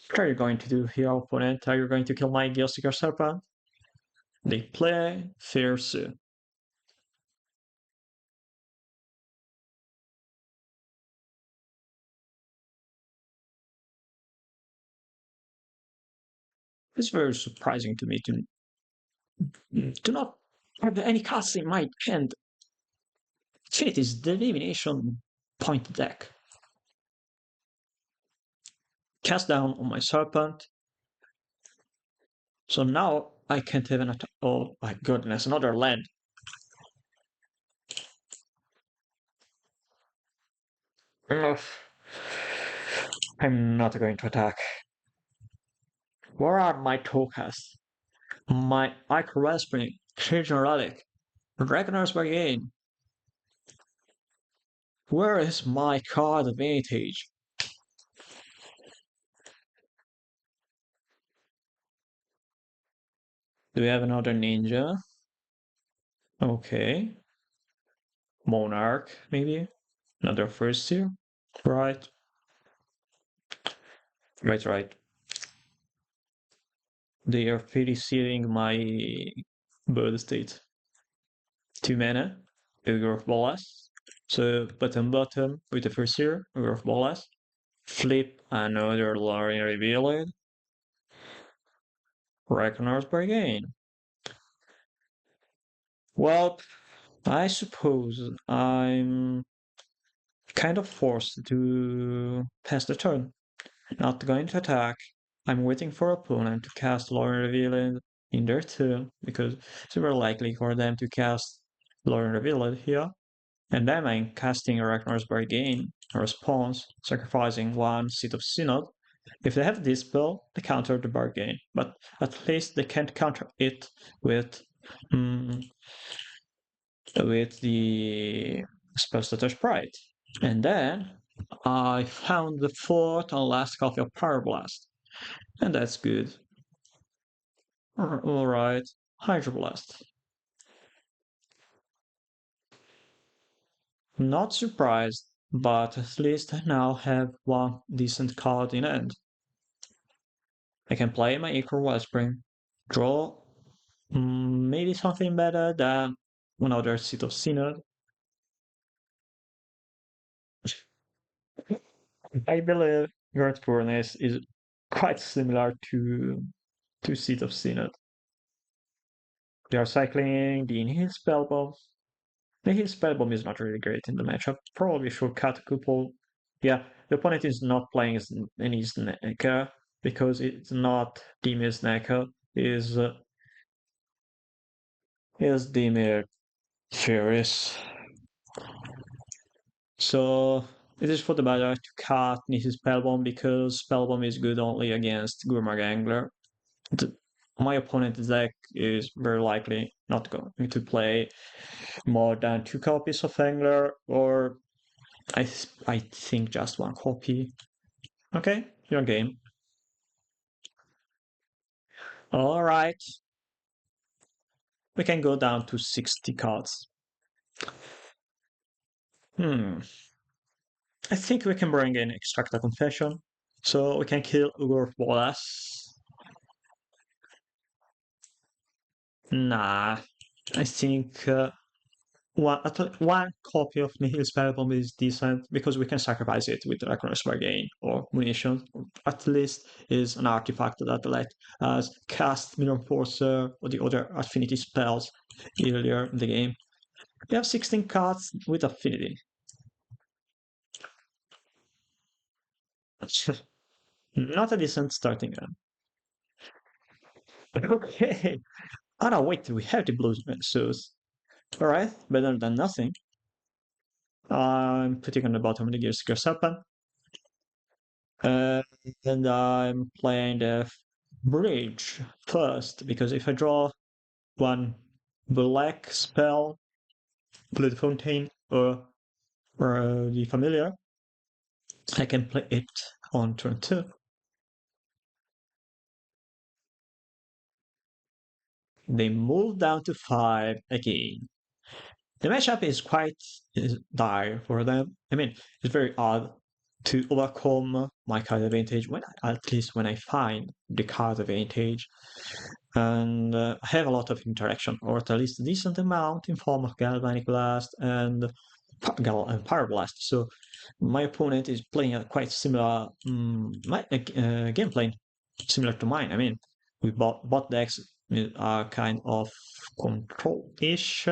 What are you going to do here, opponent? Are you going to kill my Gearseeker Serpent? They play Faeries. It's very surprising to me to do not have any cards in my hand. Infinity is the elimination point deck. Cast down on my Serpent. So now I can't even attack. Oh my goodness, another land. Ugh. I'm not going to attack. Where are my tokens? My Ico Raspberry, Creature Relic, Ragnars's Bargain. Where is my card advantage? Do we have another ninja? Okay. Monarch, maybe? Another first tier? Right. Right. They are pretty sealing my bird state. 2 mana, Ogre of Bolas. So bottom with the first tier, Ogre of Bolas. Flip another Lorien Revealed. Reckoner's Bargain. Well, I suppose I'm kind of forced to pass the turn. Not going to attack. I'm waiting for opponent to cast Lorien Revealed in their turn because it's very likely for them to cast Lorien Revealed here. And then I'm casting Ragnar's Bargain, a response, sacrificing one Seat of Synod. If they have this spell, they counter the Bargain, but at least they can't counter it with the Spellstutter Sprite. And then I found the fourth and last copy of Power Blast, and that's good. Alright, Hydro Blast. Not surprised, but at least I now have one decent card in hand. I can play my Echo Wellspring, draw maybe something better than another Seat of Synod. I believe Earth Furnace is quite similar to Seat of Synod. They are cycling the Inhale Spellbomb. The Inhale Spellbomb is not really great in the matchup. Probably should cut a couple. Yeah, the opponent is not playing any Snaker because it's not Dimir Snaker. Is Dimir Faeries. So it is for the better to cut Nis's Spellbomb because Spellbomb is good only against Gurmag Angler. My opponent's deck is very likely not going to play more than 2 copies of Angler, or I think just 1 copy. Okay, your game. All right, we can go down to 60 cards. I think we can bring in Extract a Confession, so we can kill Ugor Bolas. Nah, I think one copy of Nihil Spellbomb is decent because we can sacrifice it with Reckless Bargain or Munition. At least is an artifact that let us cast Mirror Forcer or the other affinity spells earlier in the game. We have 16 cards with affinity. Not a decent starting gun. Okay. Oh no, wait, we have the blue suits. Alright, better than nothing. I'm putting on the bottom of the Gearseeker Serpent. And I'm playing the bridge first because if I draw one black spell, Blood Fontaine, or the familiar, I can play it on turn 2. They move down to 5 again. The matchup is quite dire for them. I mean, it's very odd to overcome my card advantage at least when I find the card advantage. And I have a lot of interaction, or at least a decent amount, in form of Galvanic Blast and Power Blast. So my opponent is playing a quite similar gameplay, similar to mine. I mean, we bot decks are kind of control-ish.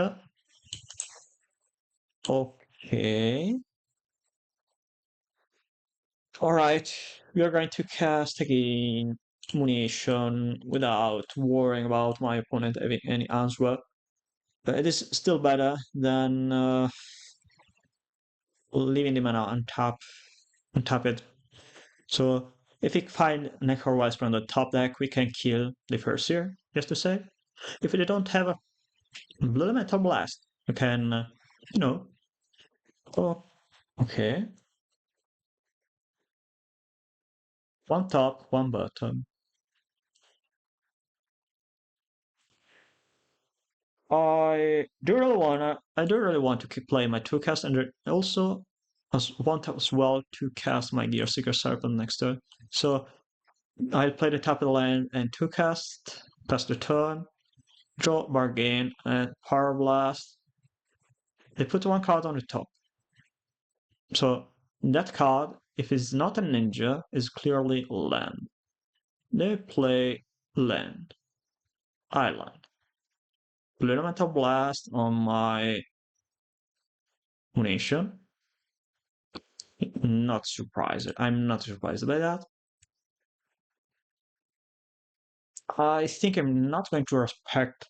Okay. Alright, we are going to cast again Munition without worrying about my opponent having any answer. But it is still better than leaving the mana untap it. So if we find Necrowise from the top deck, we can kill the first year, just to say. If we don't have a Blood Metal Blast, we can, you know, oh, okay. One top, one bottom. I do really want to keep playing my 2 cast and also want as well to cast my Gearseeker Serpent next turn. So I'll play the top of the land and 2 cast, pass the turn, draw bargain and power blast. They put 1 card on the top. So that card, if it's not a ninja, is clearly land. They play land. Island. Elemental blast on my nation. Not surprised. I'm not surprised by that. I think I'm not going to respect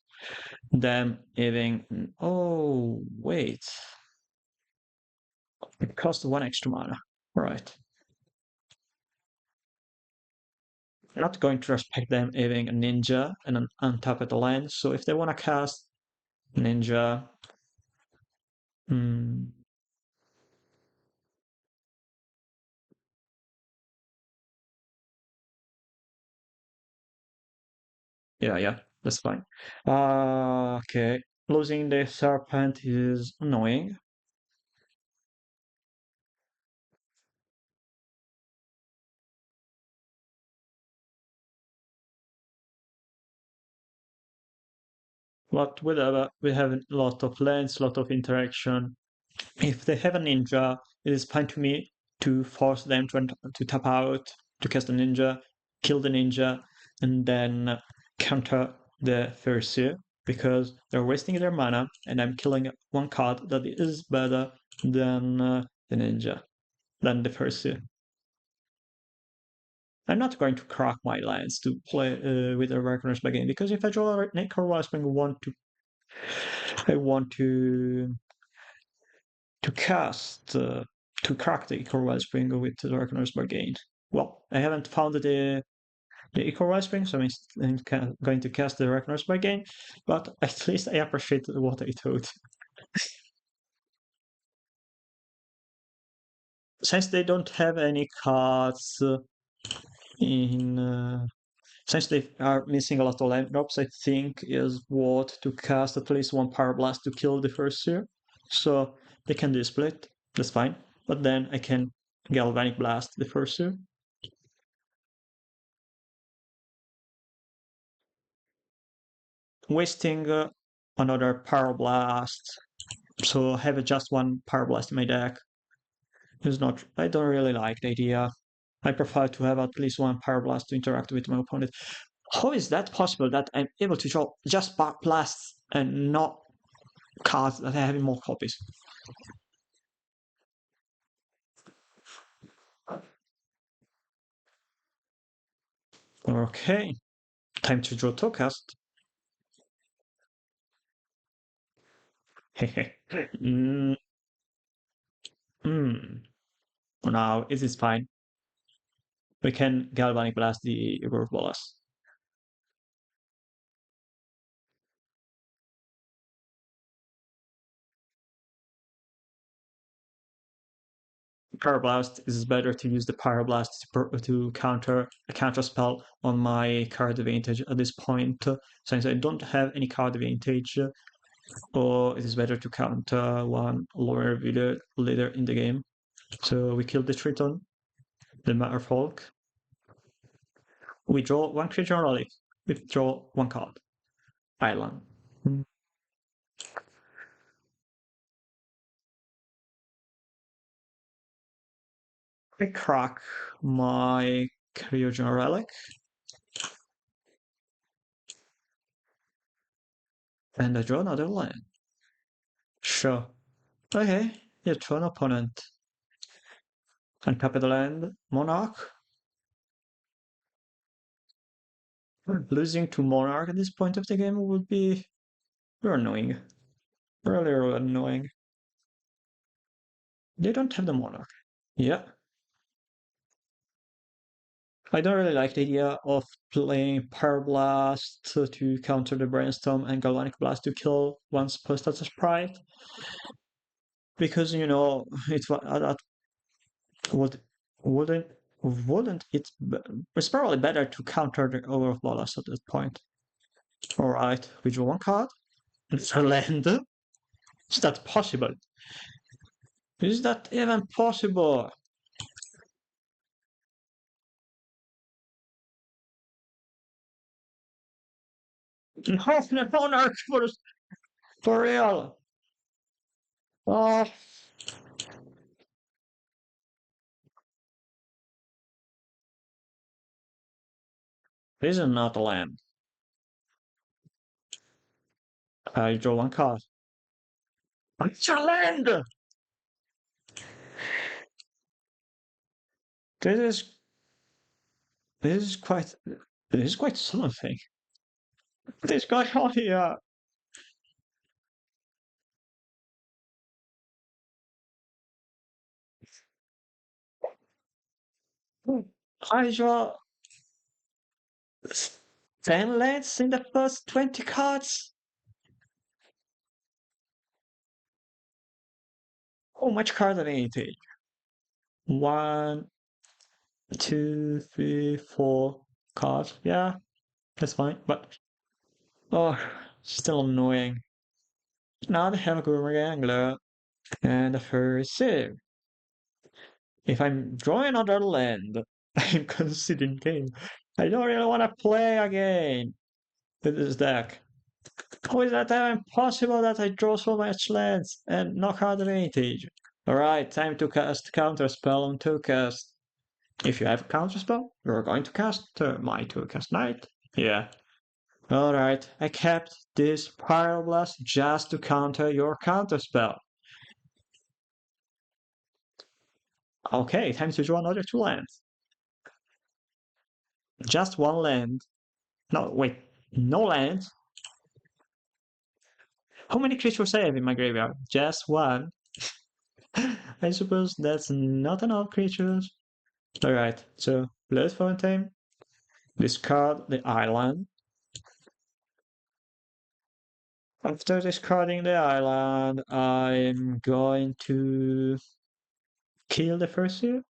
them even. Oh, wait. It costs 1 extra mana. Right. Not going to respect them having a ninja and an untapped land. So if they want to cast ninja, mm, yeah, that's fine. Okay. Losing the serpent is annoying. But whatever, we have a lot of lands, a lot of interaction. If they have a ninja, it is fine to me to force them to tap out, to cast a ninja, kill the ninja, and then counter the Fursuit, because they're wasting their mana, and I'm killing one card that is better than the ninja, than the Fursuit. I'm not going to crack my lands to play with a Reckoner's Bargain, because if I draw a Necro Wellspring, I want to cast to crack the Echo Wellspring with the Reckoner's Bargain. Well, I haven't found the Echo Wellspring, so I'm going to cast the Reckoner's Bargain, but at least I appreciate what I thought. Since they don't have any cards in since they are missing a lot of land drops, I think is what to cast at least one Power Blast to kill the Fursuit. So they can do split, that's fine. But then I can Galvanic Blast the Fursuit. Wasting another Power Blast, so I have just one Power Blast in my deck. Is not. I don't really like the idea. I prefer to have at least one Power Blast to interact with my opponent. How is that possible that I'm able to draw just Power Blasts and not cards that I have in more copies? Okay, time to draw Tokast. mm, mm. Now it is fine. We can Galvanic Blast the Earth Bolas. Pyroblast is better to use the Pyroblast to counter a counter spell on my card advantage at this point, since I don't have any card advantage, or it is better to counter one lower leader in the game. So we kill the Triton, the Matterfolk. We draw one creature relic. We draw one card. Island. I crack my Cryogen Relic. And I draw another land. Sure. Okay, your turn, opponent. Untap the land, Monarch. Losing to Monarch at this point of the game would be very annoying. Really, really annoying. They don't have the Monarch. Yeah. I don't really like the idea of playing Power Blast to counter the Brainstorm and Galvanic Blast to kill once post as a sprite. Because, that would, wouldn't, wouldn't it, it's probably better to counter the Overlord Blast at that point. Alright, we draw one card. It's a land. Is that possible? Is that even possible? Half the monarch for real. Oh, this is not a land. I draw one card. It's a land. This is this is quite this is quite something. This guy on here. I draw 10 lands in the first 20 cards. How much card do I need to take? 1, 2, 3, 4 cards. Yeah, that's fine. But oh, still annoying. Now they have a Guru Angler and a Furry Sieve. If I'm drawing another land, I'm considering game. I don't really want to play again with this deck. How is that even possible that I draw so much lands and knockout advantage? Alright, time to cast Counterspell on 2 cast. If you have a Counterspell, you're going to cast my 2 cast Knight. Yeah. Alright, I kept this Pyroblast just to counter your Counterspell. Okay, time to draw another 2 lands. Just 1 land. No, wait, no land. How many creatures I have in my graveyard? Just 1. I suppose that's not enough creatures. Alright, so Blood Fountain, discard the island. After discarding the island, I'm going to kill the first year.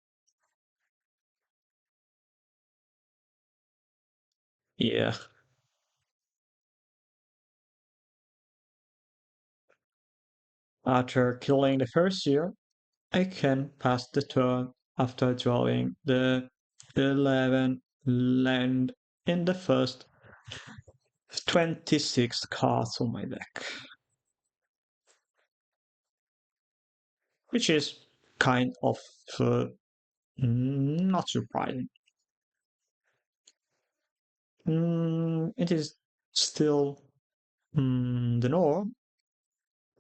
Yeah. After killing the first year, I can pass the turn after drawing the 11 land in the first 26 cards on my deck. Which is kind of not surprising. It is still the norm.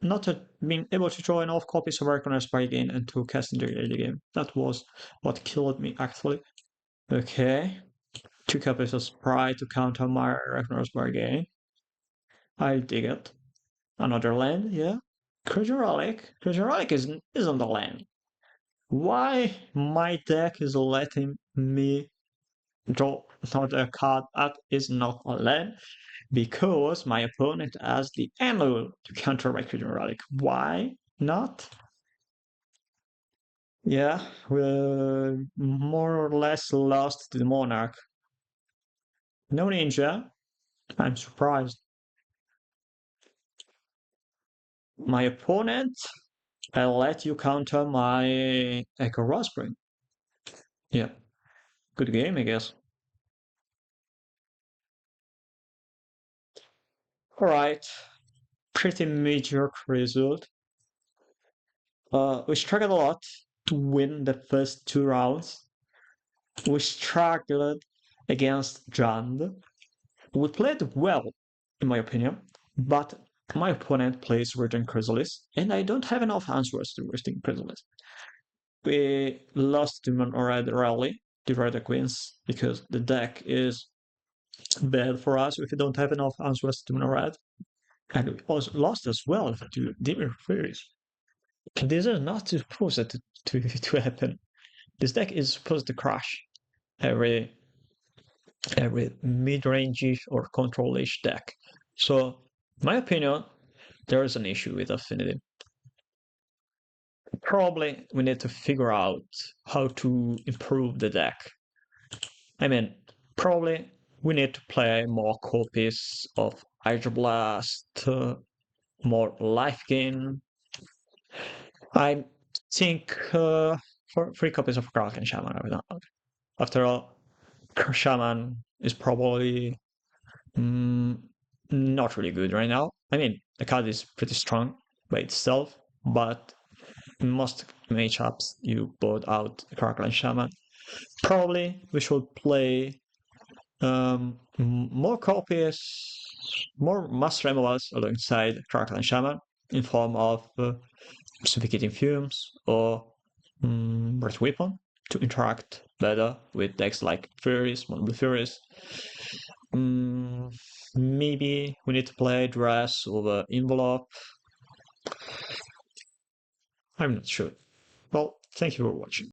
Not being able to draw enough copies of Arcanist Bargain and to cast in the early game. That was what killed me, actually. Okay. 2 copies of Sprite to counter my Ragnaros Bargain. I'll dig it. Another land, yeah. Creature Relic. Creature Relic isn't a land. Why my deck is letting me draw another card that is not a land? Because my opponent has the Anvil to counter my Creature Relic. Why not? Yeah, we're more or less lost to the Monarch. No Ninja. I'm surprised. My opponent, I'll let you counter my Echo Rosspring. Yeah, good game, I guess. Alright, pretty mediocre result. We struggled a lot to win the first 2 rounds. We struggled against Jund. We played well, in my opinion, but my opponent plays Raging Chrysalis, and I don't have enough answers to Raging Chrysalis. We lost to Red Rally, the Red Queens, because the deck is bad for us if we don't have enough answers to Red. And we also lost as well to Dimir Faeries. This is not supposed to happen. This deck is supposed to crash every mid-range or control-ish deck. So, in my opinion, there is an issue with Affinity. Probably we need to figure out how to improve the deck. I mean, probably we need to play more copies of Hydroblast, more life gain. I think for 3 copies of Kraken Shaman. After all, Shaman is probably not really good right now. I mean, the card is pretty strong by itself, but in most matchups you put out Kraken Shaman. Probably we should play more copies, more mass removals alongside Kraken Shaman in form of suffocating fumes or breath weapon to interact better with decks like Faeries, Mono Faeries. Maybe we need to play Dress over Envelope. I'm not sure. Well, thank you for watching.